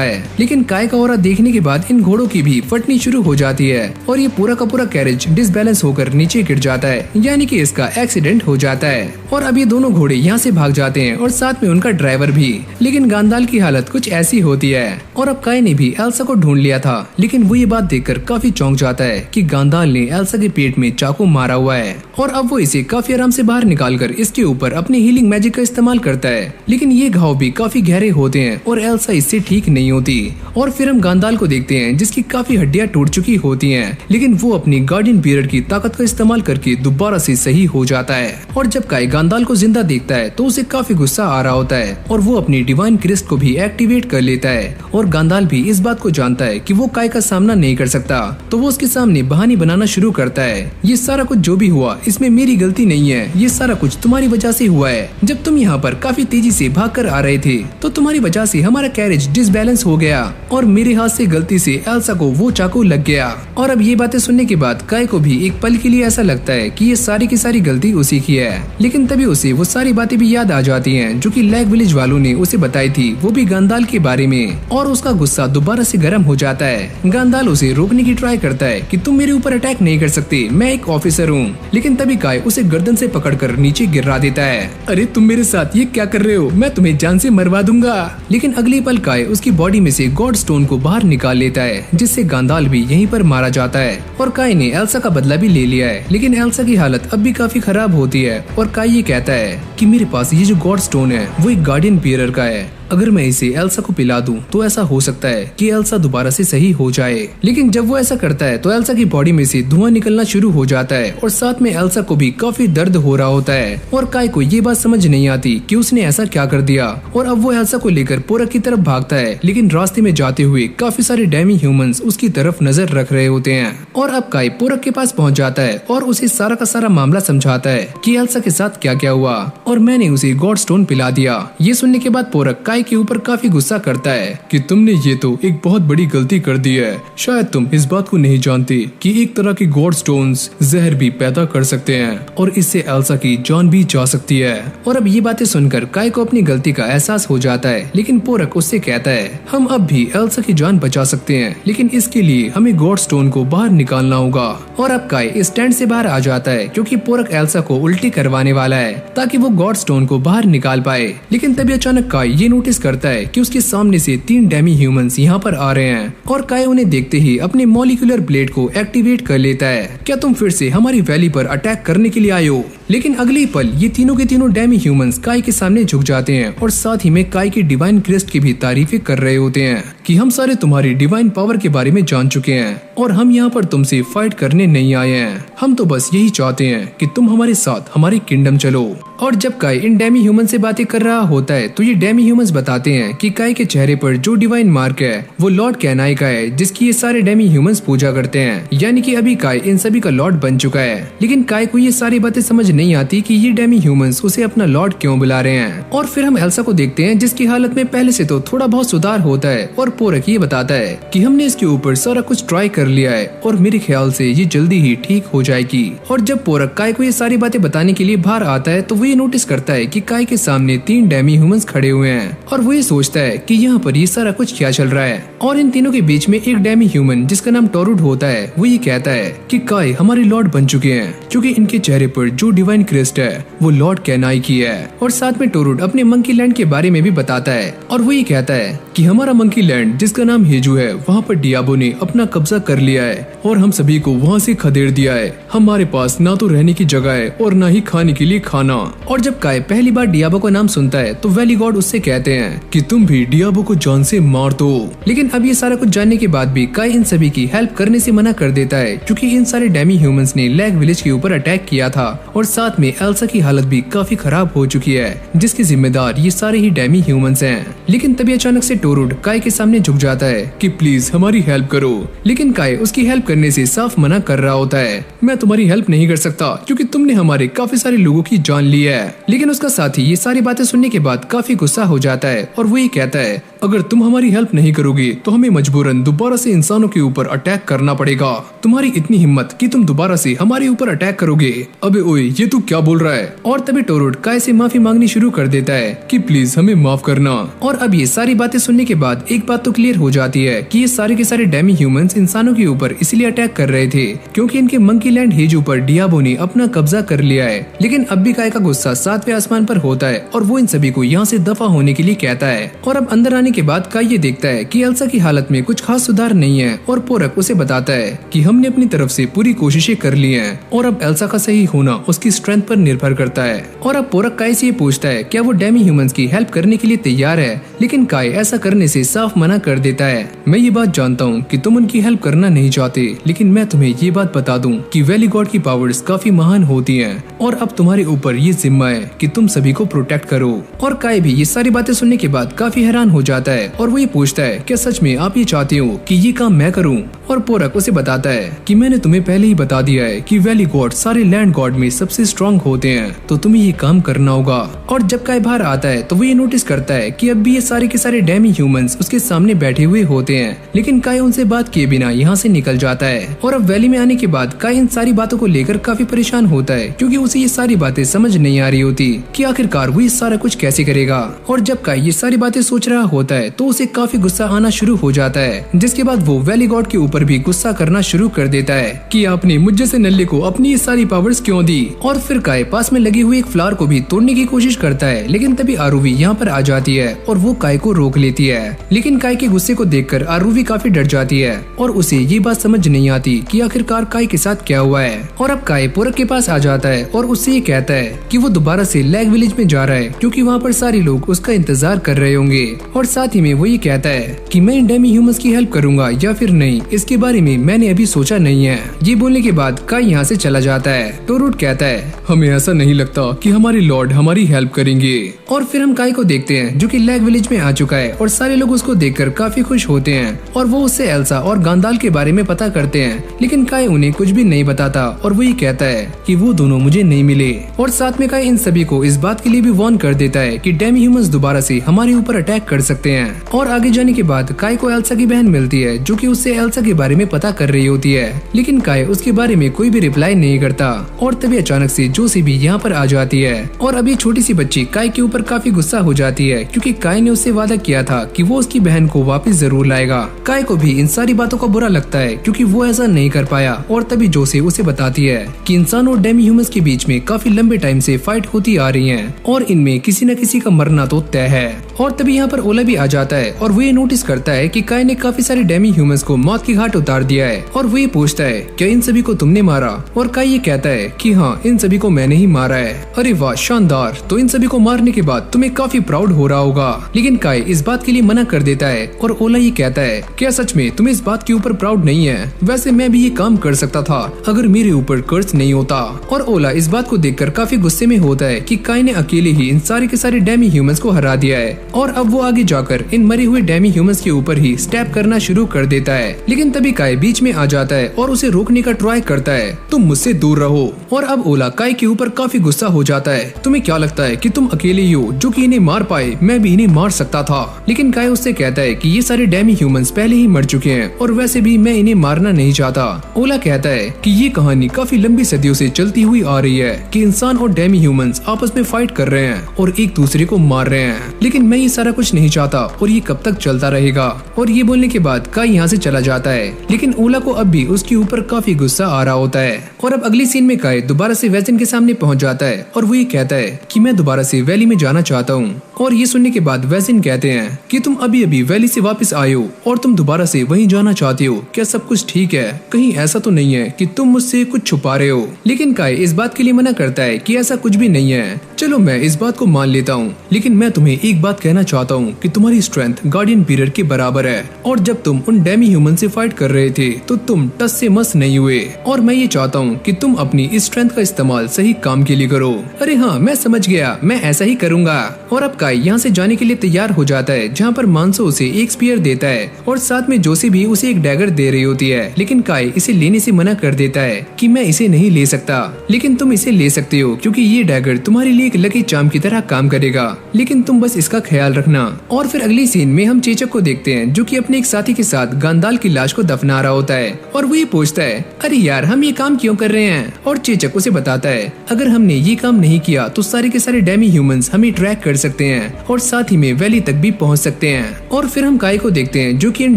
A: है। लेकिन काय का ऑरा देखने के बाद इन घोड़ों की भी फटनी शुरू हो जाती है और ये पूरा का पूरा कैरेज डिसबैलेंस होकर नीचे गिर जाता है, यानी कि इसका एक्सीडेंट हो जाता है। और अब ये दोनों घोड़े यहाँ से भाग जाते हैं और साथ में उनका ड्राइवर भी। लेकिन गांदाल की हालत कुछ ऐसी होती है। और अब काय ने भी एल्सा को ढूंढ लिया था, लेकिन वो ये बात देखकर काफी चौंक जाता है कि गांदाल ने एल्सा के पेट में चाकू मारा हुआ है। और अब वो इसे काफी आराम से बाहर निकालकर इसके ऊपर अपने हीलिंग मैजिक का इस्तेमाल करता है, लेकिन ये घाव भी काफी गहरे होते हैं और एल्सा इससे ठीक नहीं होती। और फिर हम गांदाल को देखते हैं जिसकी काफी हड्डियां टूट चुकी होती हैं, लेकिन वो अपनी गार्डियन बीरर की ताकत का इस्तेमाल करके दोबारा से सही हो जाता है। और जब काय गांदाल को जिंदा देखता है तो उसे काफी गुस्सा आ रहा होता है और वो अपनी डिवाइन क्रिस्ट को भी एक्टिवेट कर लेता है। और गांदाल भी इस बात को जानता है कि वो काय का सामना नहीं कर सकता, तो वो उसके सामने बहाने बनाना शुरू करता है। ये सारा कुछ जो भी हुआ इसमें मेरी गलती नहीं है, ये सारा कुछ तुम्हारी वजह से हुआ है। जब तुम यहाँ पर काफी तेजी से भाग कर आ रहे थे तो तुम्हारी वजह से हमारा कैरेज डिसबैलेंस हो गया और मेरे हाथ से गलती से एल्सा को वो चाकू लग गया। और अब ये बातें सुनने के बाद काय को भी एक पल के लिए ऐसा लगता है कि ये सारी की सारी गलती उसी की है, लेकिन तभी उसे वो सारी बातें भी याद आ जाती हैं जो कि लैग विलेज वालों ने उसे बताई थी, वो भी गांडाल के बारे में। और उसका गुस्सा दोबारा से गर्म हो जाता है। गांडाल उसे रोकने की ट्राई करता है कि तुम मेरे ऊपर अटैक नहीं कर सकते, मैं एक ऑफिसर हूँ। लेकिन तभी काय उसे गर्दन से पकड़कर नीचे गिरा देता है।
B: अरे तुम मेरे साथ ये क्या कर रहे हो, मैं तुम्हें जान से मरवा दूंगा।
A: लेकिन अगले पल काय उसकी बॉडी में से गॉड स्टोन को बाहर निकाल लेता है, जिससे गांडाल भी यहीं पर मारा जाता है। और काय ने एल्सा का बदला भी ले लिया है, लेकिन एल्सा की हालत अब भी काफी खराब होती है। और काय ये कहता है कि मेरे पास ये जो गॉड स्टोन है वो एक गार्डियन बियरर का है, अगर मैं इसे एल्सा को पिला दूं तो ऐसा हो सकता है कि एल्सा दोबारा से सही हो जाए। लेकिन जब वो ऐसा करता है तो एल्सा की बॉडी में से धुआं निकलना शुरू हो जाता है और साथ में एल्सा को भी काफी दर्द हो रहा होता है। और काय को ये बात समझ नहीं आती कि उसने ऐसा क्या कर दिया। और अब वो एल्सा को लेकर पोरक की तरफ भागता है, लेकिन रास्ते में जाते हुए काफी सारे डेमी ह्यूमंस उसकी तरफ नजर रख रहे होते हैं। और अब काय पोरक के पास पहुंच जाता है और उसे सारा का सारा मामला समझाता है कि एल्सा के साथ क्या क्या हुआ और मैंने उसे गॉड स्टोन पिला दिया। ये सुनने के बाद पोरक काय के ऊपर काफी गुस्सा करता है
B: कि तुमने ये तो एक बहुत बड़ी गलती कर दी है। शायद तुम इस बात को नहीं जानते कि एक तरह के गॉड स्टोन्स जहर भी पैदा कर सकते हैं और इससे एल्सा की जान भी जा सकती है।
A: और अब ये बातें सुनकर काय को अपनी गलती का एहसास हो जाता है, लेकिन पोरक उससे कहता है हम अब भी एल्सा की जान बचा सकते हैं, लेकिन इसके लिए हमें गॉड स्टोन को बाहर निकालना होगा। और अब काय इस टेंट से बाहर आ जाता है क्योंकि पोरक एल्सा को उल्टी करवाने वाला है ताकि वो गॉड स्टोन को बाहर निकाल पाए। लेकिन तभी अचानक काय ये नोटिस करता है कि उसके सामने से 3 डेमी ह्यूमंस यहाँ पर आ रहे हैं। और काय उन्हें देखते ही अपने मॉलिक्यूलर ब्लेड को एक्टिवेट कर लेता है। क्या तुम फिर से हमारी वैली पर अटैक करने के लिए आए हो? लेकिन अगले पल ये तीनों के तीनों डेमी ह्यूमंस काय के सामने झुक जाते हैं और साथ ही में काय की डिवाइन क्रेस्ट की भी तारीफें कर रहे होते हैं कि हम सारे तुम्हारी डिवाइन पावर के बारे में जान चुके हैं और हम यहाँ पर तुमसे फाइट करने नहीं आए हैं। हम तो बस यही चाहते हैं कि तुम हमारे साथ हमारी किंगडम चलो। और जब काय इन डेमी ह्यूमन से बातें कर रहा होता है तो ये डेमी ह्यूमंस बताते हैं कि काय के चेहरे पर जो डिवाइन मार्क है वो लॉर्ड कैनाई का है, जिसकी ये सारे डेमी ह्यूमंस पूजा करते हैं। यानी कि अभी काय इन सभी का लॉर्ड बन चुका है। लेकिन काय को ये सारी बातें समझ नहीं आती कि ये डेमी ह्यूमंस उसे अपना लॉर्ड क्यों बुला रहे हैं। और फिर हम एल्सा को देखते हैं जिसकी हालत में पहले से तो थोड़ा बहुत सुधार होता है। और पोरक ये बताता है कि हमने इसके ऊपर सारा कुछ ट्राई कर लिया है और मेरे ख्याल से ये जल्दी ही ठीक हो जाएगी। और जब पोरक काय को ये सारी बातें बताने के लिए बाहर आता है तो वो ये नोटिस करता है कि काय के सामने 3 डेमी ह्यूमंस खड़े हुए हैं और वो ये सोचता है कि यहाँ पर ये सारा कुछ क्या चल रहा है। और इन तीनों के बीच में एक डेमी ह्यूमन जिसका नाम टोरुड होता है वो ये कहता है कि काय हमारे लॉर्ड बन चुके हैं, क्योंकि इनके चेहरे पर जो डिवाइन क्रेस्ट है वो लॉर्ड कैनाई की है। और साथ में टोरुड अपने मंकी लैंड के बारे में भी बताता है और वो ये कहता है कि हमारा मंकी लैंड जिसका नाम हेजू है वहाँ पर डियाबो ने अपना कब्जा कर लिया है और हम सभी को वहाँ से खदेड़ दिया है। हमारे पास ना तो रहने की जगह है और ना ही खाने के लिए खाना। और जब काय पहली बार डियाबो का नाम सुनता है तो वैली गॉड उससे कहते हैं
B: कि तुम भी डियाबो को जान से मार दो।
A: लेकिन अब ये सारा कुछ जानने के बाद भी काय इन सभी की हेल्प करने से मना कर देता है, क्योंकि इन सारे डेमी ह्यूमंस ने लैग विलेज के ऊपर अटैक किया था और साथ में एल्सा की हालत भी काफी खराब हो चुकी है, जिसके जिम्मेदार ये सारे ही डेमी ह्यूमंस हैं। लेकिन तभी अचानक से टोरुड काय के सामने झुक जाता है
B: कि प्लीज हमारी हेल्प करो।
A: लेकिन काय उसकी हेल्प करने से साफ मना कर रहा होता है।
B: मैं तुम्हारी हेल्प नहीं कर सकता क्योंकि तुमने हमारे काफी सारे लोगों की जान ली है।
A: लेकिन उसका साथी ये सारी बातें सुनने के बाद काफी गुस्सा हो जाता है और वो ये कहता है
B: अगर तुम हमारी हेल्प नहीं करोगे तो हमें मजबूरन दोबारा से इंसानों के ऊपर अटैक करना पड़ेगा। तुम्हारी इतनी हिम्मत कि तुम दोबारा से हमारे ऊपर अटैक करोगे।
A: अबे ओए ये तू क्या बोल रहा है? और तभी टोरुड काय से माफी मांगनी शुरू कर देता है
B: कि प्लीज हमें माफ करना।
A: और अब ये सारी बातें सुनने के बाद एक बात तो क्लियर हो जाती है कि ये सारे के सारे डेमी ह्यूमंस इंसानों के ऊपर इसलिए अटैक कर रहे थे क्योंकि इनके मंकी लैंड हेजू पर डियाबो ने अपना कब्जा कर लिया है। लेकिन अब भी काय का गुस्सा 7वें आसमान पर होता है और वो इन सभी को यहाँ से दफा होने के लिए कहता है। और अब अंदर आने के बाद काय ये देखता है कि एल्सा की हालत में कुछ खास सुधार नहीं है और पोरक उसे बताता है कि हमने अपनी तरफ से पूरी कोशिशें कर ली हैं और अब एल्सा का सही होना उसकी स्ट्रेंथ पर निर्भर करता है। और अब पोरक काय से ये पूछता है क्या वो डेमी ह्यूमंस की हेल्प करने के लिए तैयार है, लेकिन काय ऐसा करने से साफ मना कर देता है।
B: मैं ये बात जानता हूँ कि तुम उनकी हेल्प करना नहीं चाहते, लेकिन मैं तुम्हें ये बात बता दूं कि वैली गॉड की पावर्स काफी महान होती हैं और अब तुम्हारे ऊपर ये जिम्मा है कि तुम सभी को प्रोटेक्ट करो।
A: और काय भी ये सारी बातें सुनने के बाद काफी हैरान हो जाता आता है और वो ये पूछता है क्या सच में आप ये चाहते हो कि ये काम मैं करूं? और पोरक उसे बताता है कि मैंने तुम्हें पहले ही बता दिया है कि वैली गॉड सारे लैंड गॉड में सबसे स्ट्रांग होते हैं, तो तुम्हें ये काम करना होगा। और जब काय बाहर आता है तो वो ये नोटिस करता है कि अब भी ये सारे के सारे डेमी ह्यूमंस उसके सामने बैठे हुए होते हैं, लेकिन काय उनसे बात किए बिना यहाँ से निकल जाता है। और अब वैली में आने के बाद काय इन सारी बातों को लेकर काफी परेशान होता है, क्योंकि उसे ये सारी बातें समझ नहीं आ रही होती कि आखिरकार वो ये सारा कुछ कैसे करेगा। और जब काय ये सारी बातें सोच रहा होता है तो उसे काफी गुस्सा आना शुरू हो जाता है, जिसके बाद वो वैली गॉड के ऊपर भी गुस्सा करना शुरू कर देता है कि आपने मुझ जैसे नल्ले को अपनी ये सारी पावर्स क्यों दी। और फिर काय पास में लगी हुई एक फ्लावर को भी तोड़ने की कोशिश करता है, लेकिन तभी आरुवी यहाँ पर आ जाती है और वो काय को रोक लेती है। लेकिन काय के गुस्से को देखकर आरुवी काफी डर जाती है और उसे ये बात समझ नहीं आती कि आखिरकार काय के साथ क्या हुआ है। और अब काय पोरक के पास आ जाता है और उससे ये कहता है कि वो दोबारा से लैग विलेज में जा रहा है, क्योंकि वहाँ पर सारे लोग उसका इंतजार कर रहे होंगे। और साथ ही में वो ये कहता है कि मैं इन डेमी ह्यूमंस की हेल्प करूंगा या फिर नहीं, इसके बारे में मैंने अभी सोचा नहीं है। ये बोलने के बाद काय यहाँ से चला जाता है तो रूट कहता है
B: हमें ऐसा नहीं लगता कि हमारे लॉर्ड हमारी हेल्प करेंगे।
A: और फिर हम काय को देखते हैं जो कि लैग विलेज में आ चुका है और सारे लोग उसको देखकर काफी खुश होते हैं और वो उससे एल्सा और गांडाल के बारे में पता करते हैं, लेकिन काय उन्हें कुछ भी नहीं बताता और वो ये कहता है कि वो दोनों मुझे नहीं मिले। और साथ में काय इन सभी को इस बात के लिए भी वार्न कर देता है कि डेमी ह्यूमंस दोबारा से हमारे ऊपर अटैक कर सकते हैं। और आगे जाने के बाद काय को एल्सा की बहन मिलती है जो कि उससे एल्सा के बारे में पता कर रही होती है, लेकिन काय उसके बारे में कोई भी रिप्लाई नहीं करता। और तभी अचानक से जोसी भी यहाँ पर आ जाती है और अभी छोटी सी बच्ची काय के ऊपर काफी गुस्सा हो जाती है, क्योंकि काय ने उससे वादा किया था कि वो उसकी बहन को वापस जरूर लाएगा। काय को भी इन सारी बातों का बुरा लगता है क्योंकि वो ऐसा नहीं कर पाया। और तभी जोसी उसे बताती है कि इंसान और डेमी ह्यूमंस के बीच में काफी लंबे टाइम से फाइट होती आ रही है और इनमें किसी न किसी का मरना तो तय है। और तभी यहाँ पर ओला भी आ जाता है और वो ये नोटिस करता है कि काय ने काफी सारे डेमी ह्यूमंस को मौत की घाट उतार दिया है। और वो ये पूछता है क्या इन सभी को तुमने मारा? और काय ये कहता है कि हाँ, इन सभी को मैंने ही मारा है। अरे वाह, शानदार, तो इन सभी को मारने के बाद तुम्हें काफी प्राउड हो रहा होगा। लेकिन काय इस बात के लिए मना कर देता है और ओला ये कहता है क्या सच में तुम्हें इस बात के ऊपर प्राउड नहीं है? वैसे मैं भी ये काम कर सकता था अगर मेरे ऊपर कर्ज नहीं होता। और ओला इस बात को देखकर काफी गुस्से में होता है कि काय ने अकेले ही इन सारे के सारे डेमी ह्यूमंस को हरा दिया है और अब वो आगे जाकर इन मरे हुए डेमी ह्यूमंस के ऊपर ही स्टैप करना शुरू कर देता है। लेकिन तभी काय बीच में आ जाता है और उसे रोकने का ट्राई करता है, तुम मुझसे दूर रहो। और अब ओला काय के ऊपर काफी गुस्सा हो जाता है, तुम्हें क्या लगता है कि तुम अकेले ही हो जो कि इन्हें मार पाए? मैं भी इन्हें मार सकता था। लेकिन काय उससे कहता है कि ये सारे डेमी ह्यूमंस पहले ही मर चुके हैं और वैसे भी मैं इन्हें मारना नहीं चाहता। ओला कहता है कि ये कहानी काफी लंबी सदियों से चलती हुई आ रही है कि इंसान और डेमी ह्यूमंस आपस में फाइट कर रहे हैं और एक दूसरे को मार रहे हैं, लेकिन मैं ये सारा कुछ नहीं चाहता और ये कब तक चलता रहेगा। और ये बोलने के बाद काय यहाँ से चला जाता है, लेकिन ओला को अब भी उसके ऊपर काफी गुस्सा आ रहा होता है। और अब अगली सीन में काय दोबारा से वैजन के सामने पहुंच जाता है और वो ये कहता है कि मैं दोबारा से वैली में जाना चाहता हूँ। और ये सुनने के बाद वैजन कहते हैं कि तुम अभी अभी वैली से वापस आए हो और तुम दोबारा से वहीं जाना चाहते हो, क्या सब कुछ ठीक है? कहीं ऐसा तो नहीं है कि तुम मुझसे कुछ छुपा रहे हो? लेकिन काय इस बात के लिए मना करता है कि ऐसा कुछ भी नहीं है। चलो मैं इस बात को मान लेता हूँ, लेकिन मैं तुम्हें एक बात कहना चाहता हूँ कि तुम्हारी स्ट्रेंथ गार्डियन पीरियड के बराबर है और जब तुम उन डेमी ह्यूमन से फाइट कर रहे थे तो तुम टस से मस नहीं हुए और मैं ये चाहता हूँ कि तुम अपनी इस स्ट्रेंथ का इस्तेमाल सही काम के लिए करो। अरे हाँ, मैं समझ गया, मैं ऐसा ही करूंगा। और अब काय यहाँ से जाने के लिए तैयार हो जाता है, जहाँ पर मानसो उसे एक स्पीयर देता है और साथ में जोशी भी उसे एक डैगर दे रही होती है, लेकिन काय इसे लेने से मना कर देता है कि मैं इसे नहीं ले सकता, लेकिन तुम इसे ले सकते हो क्योंकि ये डैगर तुम्हारे लिए एक लकी चार्म की तरह काम करेगा, लेकिन तुम बस इसका ख्याल रखना। और फिर अगली सीन में हम चेचक को देखते हैं जो कि अपने एक साथी के साथ गांडाल की लाश को दफना रहा होता है और वो ये पूछता है अरे यार, हम ये काम क्यों कर रहे हैं? और चेचक उसे बताता है अगर हमने ये काम नहीं किया तो सारे के सारे डेमी ह्यूमंस हमें ट्रैक कर सकते हैं और साथ ही में वैली तक भी पहुंच सकते हैं। और फिर हम काय को देखते हैं जो कि इन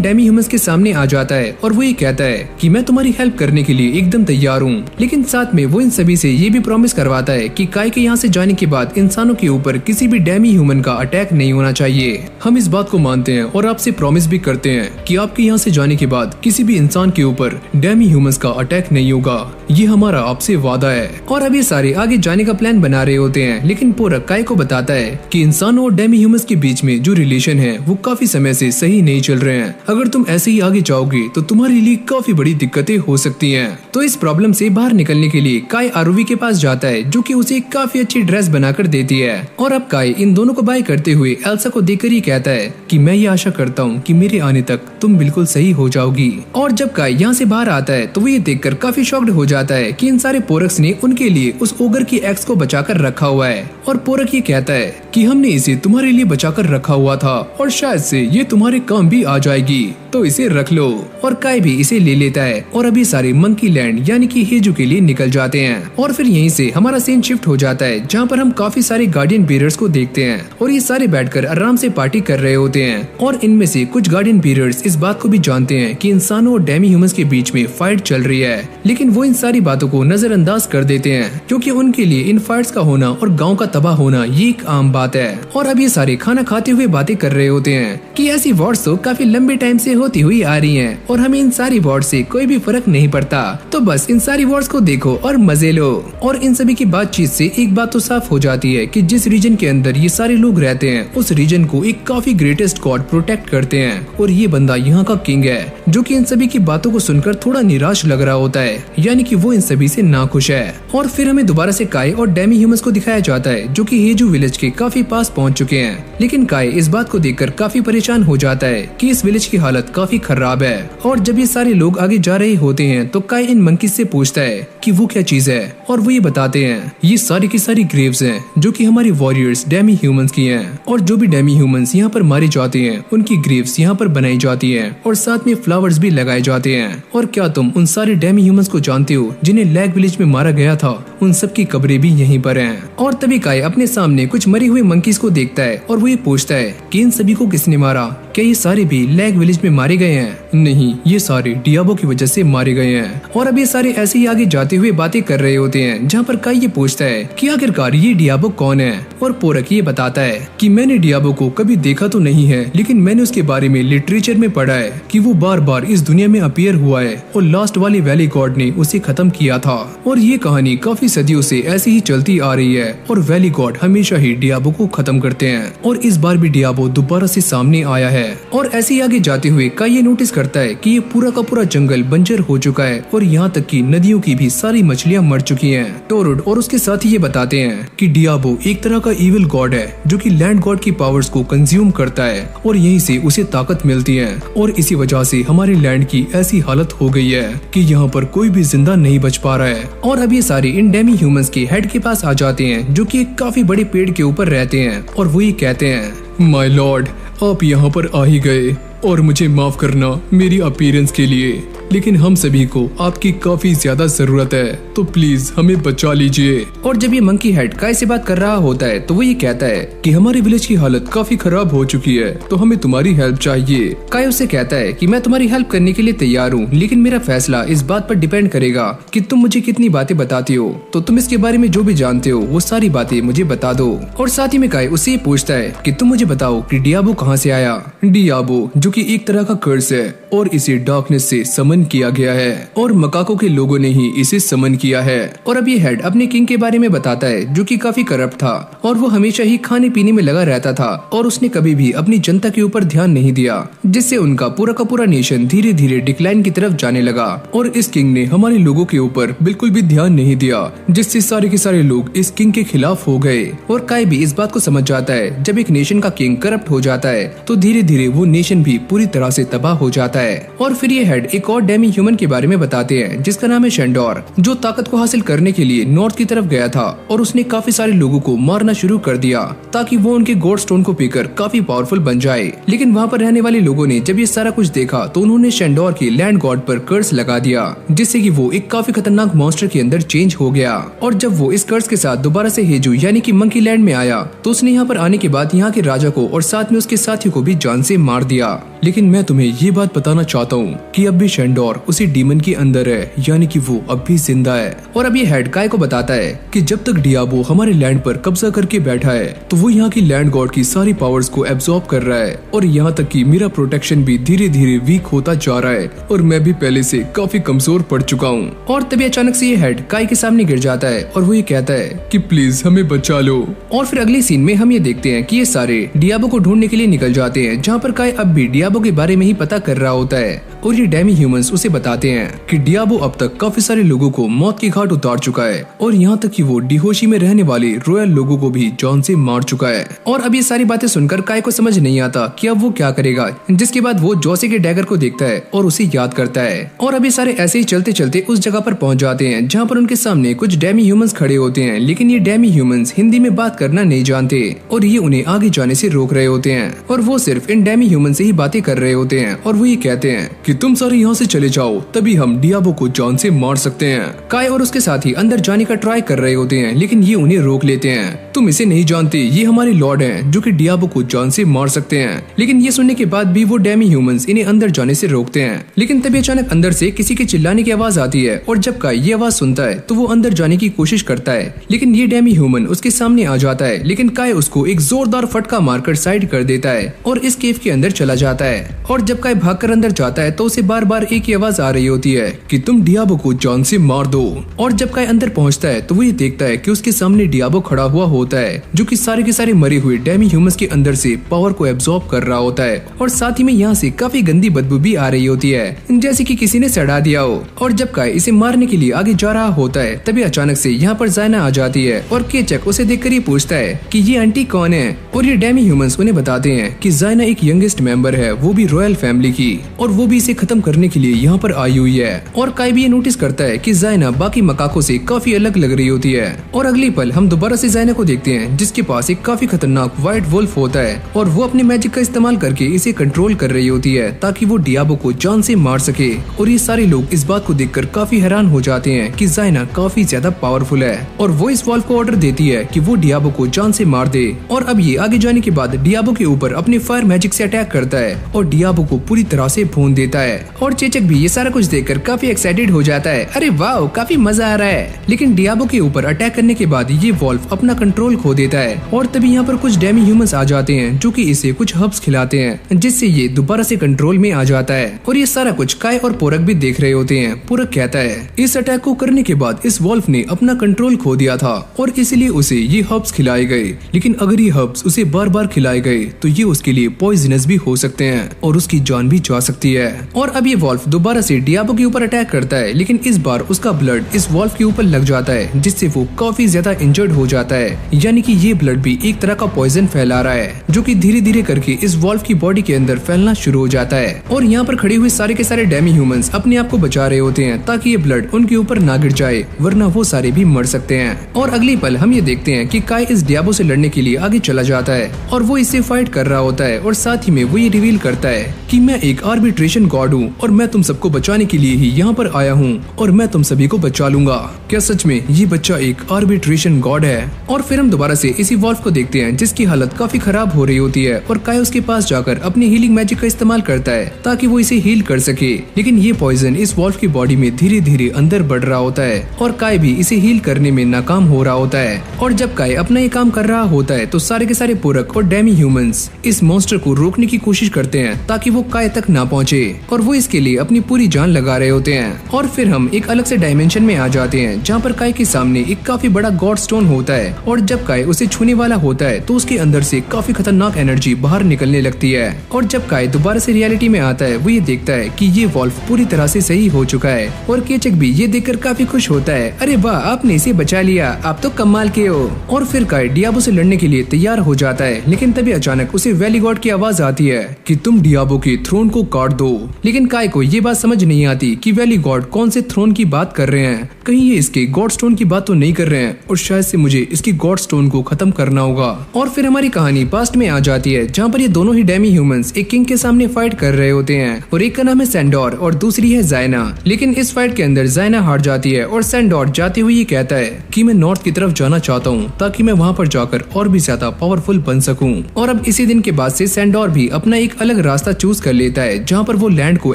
A: डेमी ह्यूमंस के सामने आ जाता है और वो ये कहता है कि मैं तुम्हारी हेल्प करने के लिए एकदम तैयार हूँ, लेकिन साथ में वो इन सभी से ये भी प्रॉमिस करवाता है कि काय के यहाँ से जाने के बाद इंसानों के ऊपर किसी भी डेमी ह्यूमन का अटैक नहीं होना चाहिए।
B: हम इस बात को मानते हैं और आपसे प्रॉमिस भी करते हैं कि आपके यहाँ से जाने के बाद किसी भी इंसान के ऊपर डेमी ह्यूमंस का अटैक नहीं होगा। ये हमारा आपसे वादा है।
A: और अब ये सारे आगे जाने का प्लान बना रहे होते हैं, लेकिन पोरक काई को बताता है कि इंसानों और डेमी ह्यूमंस के बीच में जो रिलेशन है वो काफी समय से सही नहीं चल रहे हैं। अगर तुम ऐसे ही आगे जाओगे तो तुम्हारे लिए काफी बड़ी दिक्कतें हो सकती हैं। तो इस प्रॉब्लम से बाहर निकलने के लिए काई आरुवी के पास जाता है, जो कि उसे काफी अच्छी ड्रेस बनाकर देती है। और अब काई इन दोनों को बाय करते हुए एल्सा को देखकर ही कहता है कि मैं ये आशा करता हूँ कि मेरे आने तक तुम बिल्कुल सही हो जाओगी। और जब काई यहाँ से बाहर आता है तो वो ये देखकर काफी शॉक्ड हो जाता है कि इन सारे पोरक्स ने उनके लिए उस ओगर की एक्स को बचाकर रखा हुआ है। और पोरक ये कहता है कि हमने इसे तुम्हारे लिए बचाकर रखा हुआ था और शायद से ये तुम्हारे काम भी आ जाएगी, तो इसे रख लो। और काई भी इसे ले लेता है और अभी सारे मंकी लैंड यानी कि हेजू के लिए निकल जाते हैं। और फिर यहीं से हमारा सीन शिफ्ट हो जाता है, जहाँ पर हम काफी सारे गार्डियन बीयर्स को देखते हैं और ये सारे बैठकर आराम से पार्टी कर रहे होते हैं। और इनमें से कुछ गार्डियन बीयर्स इस बात को भी जानते हैं कि इंसानों और डेमी ह्यूमंस के बीच में फाइट चल रही है, लेकिन वो इन सारी बातों को नजरअंदाज कर देते हैं, क्योंकि उनके लिए इन फाइट्स का होना और गाँव का तबाह होना ये एक आम बात है। और अब ये सारे खाना खाते हुए बातें कर रहे होते हैं कि ऐसी वॉर्स तो काफी लंबे टाइम से होती हुई आ रही हैं और हमें इन सारी वॉर्स से कोई भी फर्क नहीं पड़ता, तो बस इन सारी वॉर्स को देखो और मजे लो। और इन सभी की बातचीत से एक बात तो साफ हो जाती है कि जिस रीजन के अंदर ये सारे लोग रहते हैं उस रीजन को एक काफी ग्रेटेस्ट गॉड प्रोटेक्ट करते हैं और ये बंदा यहाँ का किंग है, जो कि इन सभी की बातों को सुनकर थोड़ा निराश लग रहा होता है, यानी कि वो इन सभी से नाखुश है। और फिर हमें दोबारा से काई और डेमी ह्यूमंस को दिखाया जाता है, जो कि हेजू विलेज के काफी पास पहुंच चुके हैं। लेकिन काई इस बात को देखकर काफी परेशान हो जाता है कि इस विलेज की हालत काफी खराब है। और जब ये सारे लोग आगे जा रहे होते हैं तो काई इन मंकीज से पूछता है कि वो क्या चीज है, और वो ये बताते हैं ये सारी की सारी ग्रेव्स हैं, जो कि हमारी वॉरियर्स डेमी ह्यूमंस की हैं। और जो भी डेमी ह्यूमंस यहाँ पर मारे जाते हैं उनकी ग्रेव्स यहाँ पर बनाई जाती हैं और साथ में फ्लावर्स भी लगाए जाते हैं। और क्या तुम उन सारे डेमी ह्यूमंस को जानते हो जिन्हें लैग विलेज में मारा गया था? उन सब की कब्रें भी यहीं पर हैं। और तभी काई अपने सामने कुछ मरे हुए मंकीज को देखता है और वो ये पूछता है कि इन सभी को किसने मारा? क्या ये सारे भी लैग विलेज में मारे गए हैं? नहीं, ये सारे डियाबो की वजह से मारे गए हैं। और अब ये सारे ऐसे ही आगे जाते हुए बातें कर रहे होते हैं, जहाँ पर काई ये पूछता है कि आखिरकार ये डियाबो कौन है? और पोरक ये बताता है कि मैंने डियाबो को कभी देखा तो नहीं है, लेकिन मैंने उसके बारे में लिटरेचर में पढ़ा है कि वो बार बार इस दुनिया में अपीयर हुआ है और लास्ट वाले वैली गॉड ने उसे खत्म किया था। और ये कहानी काफी सदियों से ऐसी ही चलती आ रही है और वैली गॉड हमेशा ही डियाबो को खत्म करते हैं और इस बार भी डियाबो दोबारा से सामने आया है। और ऐसे ही आगे जाते हुए काई ये नोटिस करता है कि ये पूरा का पूरा जंगल बंजर हो चुका है और यहाँ तक कि नदियों की भी सारी मछलियाँ मर चुकी हैं। टोरुड और उसके साथ ही ये बताते हैं कि डियाबो एक तरह का इविल गॉड है, जो कि लैंड गॉड की पावर्स को कंज्यूम करता है और यहीं से उसे ताकत मिलती है। और इसी वजह से हमारे लैंड की ऐसी हालत हो गई है कि यहाँ पर कोई भी जिंदा नहीं बच पा रहा है। और अब ये सारे इन डेमी ह्यूमंस के हेड के पास आ जाते हैं, जो कि एक काफी बड़े पेड़ के ऊपर रहते हैं और वो ये कहते हैं
B: माय लॉर्ड, आप यहाँ पर आ ही गए और मुझे माफ करना मेरी अपीयरेंस के लिए, लेकिन हम सभी को आपकी काफी ज्यादा जरूरत है, तो प्लीज हमें बचा लीजिए।
A: और जब ये मंकी हेड काई से बात कर रहा होता है तो वो ये कहता है
B: कि हमारे विलेज की हालत काफी खराब हो चुकी है, तो हमें तुम्हारी हेल्प चाहिए।
A: काई उससे कहता है कि मैं तुम्हारी हेल्प करने के लिए तैयार हूँ, लेकिन मेरा फैसला इस बात पर डिपेंड करेगा कि तुम मुझे कितनी बातें बताती हो। तो तुम इसके बारे में जो भी जानते हो वो सारी बातें मुझे बता दो। और साथ ही में काई उससे ये पूछता है कि तुम मुझे बताओ कि डियाबो कहाँ से आया?
B: डियाबो जो कि एक तरह का कर्स है और इसे डार्कनेस से समन किया गया है और मकाको के लोगों ने ही इसे समन किया है।
A: और अब ये हेड अपने किंग के बारे में बताता है, जो कि काफी करप्ट था और वो हमेशा ही खाने पीने में लगा रहता था और उसने कभी भी अपनी जनता के ऊपर ध्यान नहीं दिया, जिससे उनका पूरा का पूरा नेशन धीरे धीरे डिक्लाइन की तरफ जाने लगा।
B: और इस किंग ने हमारे लोगों के ऊपर बिल्कुल भी ध्यान नहीं दिया, जिससे सारे के सारे लोग इस किंग के खिलाफ हो गए।
A: और काई भी इस बात को समझ जाता है, जब एक नेशन का किंग करप्ट हो जाता है तो धीरे धीरे वो नेशन भी पूरी तरह से तबाह हो जाता है। और फिर ये हेड एक और डेमी ह्यूमन के बारे में बताते हैं, जिसका नाम है शेंडोर, जो ताकत को हासिल करने के लिए नॉर्थ की तरफ गया था और उसने काफी सारे लोगों को मारना शुरू कर दिया ताकि वो उनके गॉड स्टोन को पीकर काफी पावरफुल बन जाए। लेकिन वहाँ पर रहने वाले लोगों ने जब ये सारा कुछ देखा तो उन्होंने शेंडोर की लैंड गॉड पर कर्स लगा दिया, जिससे कि वो एक काफी खतरनाक मॉन्स्टर के अंदर चेंज हो गया। और जब वो इस कर्स के साथ दोबारा से हेजू यानी कि मंकी लैंड में आया तो उसने यहाँ पर आने के बाद यहाँ के राजा को और साथ में उसके साथियों को भी जान से मार दिया।
B: लेकिन मैं तुम्हें ये बात बताना चाहता हूँ कि अब भी शेंडोर उसी डीमन के अंदर है, यानी कि वो अब भी जिंदा है।
A: और अब ये हेड काय को बताता है
B: कि जब तक डियाबो हमारे लैंड पर कब्जा करके बैठा है तो वो यहाँ की लैंड गॉड की सारी पावर्स को एब्जॉर्ब कर रहा है, और यहाँ तक कि मेरा प्रोटेक्शन भी धीरे धीरे वीक होता जा रहा है और मैं भी पहले से काफी कमजोर पड़ चुका हूँ।
A: और तभी अचानक से ये हेड काय के सामने गिर जाता है और वो ये कहता है
B: कि प्लीज हमें बचा लो।
A: और फिर अगले सीन में हम ये देखते हैं कि ये सारे डियाबो को ढूंढने के लिए निकल जाते हैं, जहाँ पर काय अब भी डियाबो के बारे में ही पता कर रहा होता है। और ये डेमी ह्यूमंस उसे बताते हैं
B: कि डियाबो अब तक काफी सारे लोगों को मौत की घाट उतार चुका है, और यहाँ तक कि वो डिहोशी में रहने वाले रॉयल लोगों को भी जान से मार चुका है।
A: और अब ये सारी बातें सुनकर काय को समझ नहीं आता कि अब वो क्या करेगा, जिसके बाद वो जोसे के डैगर को देखता है और उसे याद करता है। और अब ये सारे ऐसे ही चलते चलते उस जगह पर पहुंच जाते हैं जहाँ पर उनके सामने कुछ डेमी ह्यूमंस खड़े होते हैं, लेकिन ये डेमी ह्यूमंस हिंदी में बात करना नहीं जानते और ये उन्हें आगे जाने से रोक रहे होते हैं। और वो सिर्फ इन डेमी ह्यूमन से ही बातें कर रहे होते हैं और वो ये कहते हैं
B: कि तुम सारे यहाँ से चले जाओ, तभी हम डियाबो को जान से मार सकते हैं।
A: काय और उसके साथी अंदर जाने का ट्राई कर रहे होते हैं, लेकिन ये उन्हें रोक लेते हैं।
B: तुम इसे नहीं जानते, ये हमारे लॉर्ड हैं जो कि डियाबो को जान से मार सकते हैं।
A: लेकिन ये सुनने के बाद भी वो डेमी ह्यूमंस इन्हें अंदर जाने से रोकते हैं। लेकिन तभी अचानक अंदर से किसी के चिल्लाने की आवाज आती है, और जब काय ये आवाज सुनता है तो वो अंदर जाने की कोशिश करता है, लेकिन ये डेमी ह्यूमन उसके सामने आ जाता है। लेकिन काय उसको एक जोरदार फटका मारकर साइड कर देता है और इस केव के अंदर चला जाता है। और जब काय भागकर अंदर जाता है तो उसे बार बार एक ही आवाज आ रही होती है
B: कि तुम डियाबो को जान से मार दो।
A: और जब काय अंदर पहुंचता है तो वो ये देखता है कि उसके सामने डियाबो खड़ा हुआ होता है, जो कि सारे के सारे मरे हुए डेमी ह्यूमंस के अंदर से पावर को एब्जॉर्ब कर रहा होता है। और साथ ही में यहाँ से काफी गंदी बदबू भी आ रही होती है, जैसे कि किसी ने सड़ा दिया हो। और जब काय इसे मारने के लिए आगे जा रहा होता है तभी अचानक से यहाँ पर जायना आ जाती है, और केचक उसे देखकर ये पूछता है कि ये आंटी कौन है। और ये डेमी ह्यूमंस उन्हें बताते हैं कि जायना एक यंगेस्ट मेंबर है, वो भी रॉयल फैमिली की, और वो भी इसे खत्म करने के लिए यहाँ पर आई हुई है। और काय भी ये नोटिस करता है कि जायना बाकी मकाकों से काफी अलग लग रही होती है। और अगली पल हम दोबारा से जायना को देखते हैं, जिसके पास एक काफी खतरनाक व्हाइट वुल्फ होता है, और वो अपने मैजिक का इस्तेमाल करके इसे कंट्रोल कर रही होती है ताकि वो डियाबो को जान से मार सके। और ये सारे लोग इस बात को देखकर काफी हैरान हो जाते हैं कि जायना काफी ज्यादा पावरफुल है, और वो इस वॉल्फ को ऑर्डर देती है कि वो डियाबो को जान से मार दे। और अब ये आगे जाने के बाद डियाबो के ऊपर अपने फायर मैजिक से अटैक करता है और डियाबो को पूरी तरह से भून देता है। और चेचक भी ये सारा कुछ देखकर काफी एक्साइटेड हो जाता है, अरे वाह काफी मजा आ रहा है। लेकिन डियाबो के ऊपर अटैक करने के बाद ये वॉल्फ अपना कंट्रोल खो देता है, और तभी यहाँ पर कुछ डेमी ह्यूमंस आ जाते हैं जो कि इसे कुछ हर्ब्स खिलाते हैं, जिससे ये दोबारा से कंट्रोल में आ जाता है। और ये सारा कुछ काय और पोरक भी देख रहे होते हैं। पोरक कहता है
B: इस अटैक को करने के बाद इस वॉल्फ ने अपना कंट्रोल खो दिया था और इसलिए उसे ये हर्ब्स खिलाए गए, लेकिन अगर ये हर्ब्स उसे बार बार खिलाए गए तो ये उसके लिए पॉइजनस भी हो सकते हैं और उसकी जान भी जा सकती है।
A: और अब ये वॉल्फ दोबारा से डियाबो के ऊपर अटैक करता है, लेकिन इस बार उसका ब्लड इस वॉल्फ के ऊपर लग जाता है, जिससे वो काफी ज्यादा इंजर्ड हो जाता है। यानी कि ये ब्लड भी एक तरह का पॉइजन फैला रहा है, जो कि धीरे धीरे करके इस वॉल्फ की बॉडी के अंदर फैलना शुरू हो जाता है। और यहाँ पर खड़े हुए सारे के सारे डेमी ह्यूमंस अपने आप को बचा रहे होते हैं ताकि ये ब्लड उनके ऊपर ना गिर जाए, वरना वो सारे भी मर सकते हैं। और अगली पल हम ये देखते हैं कि काय इस डियाबो से लड़ने के लिए आगे चला जाता है और वो इससे फाइट कर रहा होता है, और साथ ही में वो ये रिवील करता है
B: कि मैं एक आर्बिट्रेशन गॉड हूँ और मैं तुम सबको बचाने के लिए ही यहाँ पर आया हूँ और मैं तुम सभी को बचा लूंगा। क्या सच में ये बच्चा एक आर्बिट्रेशन गॉड है?
A: और फिर हम दोबारा से इसी वॉल्फ को देखते हैं जिसकी हालत काफी खराब हो रही होती है, और काय उसके पास जाकर अपनी हीलिंग मैजिक का इस्तेमाल करता है ताकि वो इसे हील कर सके। लेकिन ये पॉइजन इस वॉल्फ की बॉडी में धीरे धीरे अंदर बढ़ रहा होता है और काय भी इसे हील करने में नाकाम हो रहा होता है। और जब काय अपना ये काम कर रहा होता है तो सारे के सारे पोरक और डेमी ह्यूमंस इस मॉन्स्टर को रोकने की कोशिश करते हैं ताकि वो काय तक ना पहुंचे, और वो इसके लिए अपनी पूरी जान लगा रहे होते हैं। और फिर हम एक अलग से डायमेंशन में आ जाते हैं जहाँ पर काय के सामने एक काफी बड़ा गॉड स्टोन होता है, और जब काय उसे छूने वाला होता है तो उसके अंदर से काफी खतरनाक एनर्जी बाहर निकलने लगती है। और जब काय दोबारा से रियलिटी में आता है वो ये देखता है कि ये वॉल्फ पूरी तरह से सही हो चुका है, और केचक भी ये देखकर काफी खुश होता है, अरे वाह आपने इसे बचा लिया, आप तो कमाल के हो। और फिर काय डियाबो से लड़ने के लिए तैयार हो जाता है, लेकिन तभी अचानक उसे वैली गॉड की आवाज आती है
B: कि तुम डियाबो के थ्रोन को काट दो।
A: लेकिन काय को ये बात समझ नहीं आती कि वैली गॉड कौन से थ्रोन की बात कर रहे हैं। कहीं ये इसके गॉड स्टोन की बात तो नहीं कर रहे हैं और शायद से मुझे इसकी गॉड स्टोन को खत्म करना होगा। और फिर हमारी कहानी पास्ट में आ जाती है जहाँ पर ये दोनों ही डेमी ह्यूमंस एक किंग के सामने फाइट कर रहे होते हैं और एक का नाम है सैंडोर और दूसरी है जायना। लेकिन इस फाइट के अंदर जायना हार जाती है और सैंडोर जाते हुए ये कहता है कि मैं नॉर्थ की तरफ जाना चाहता हूँ ताकि मैं वहाँ पर जाकर और भी ज्यादा पावरफुल बन सकूँ। और अब इसी दिन के बाद से सैंडोर भी अपना एक अलग रास्ता चूज कर लेता है जहाँ पर वो लैंड को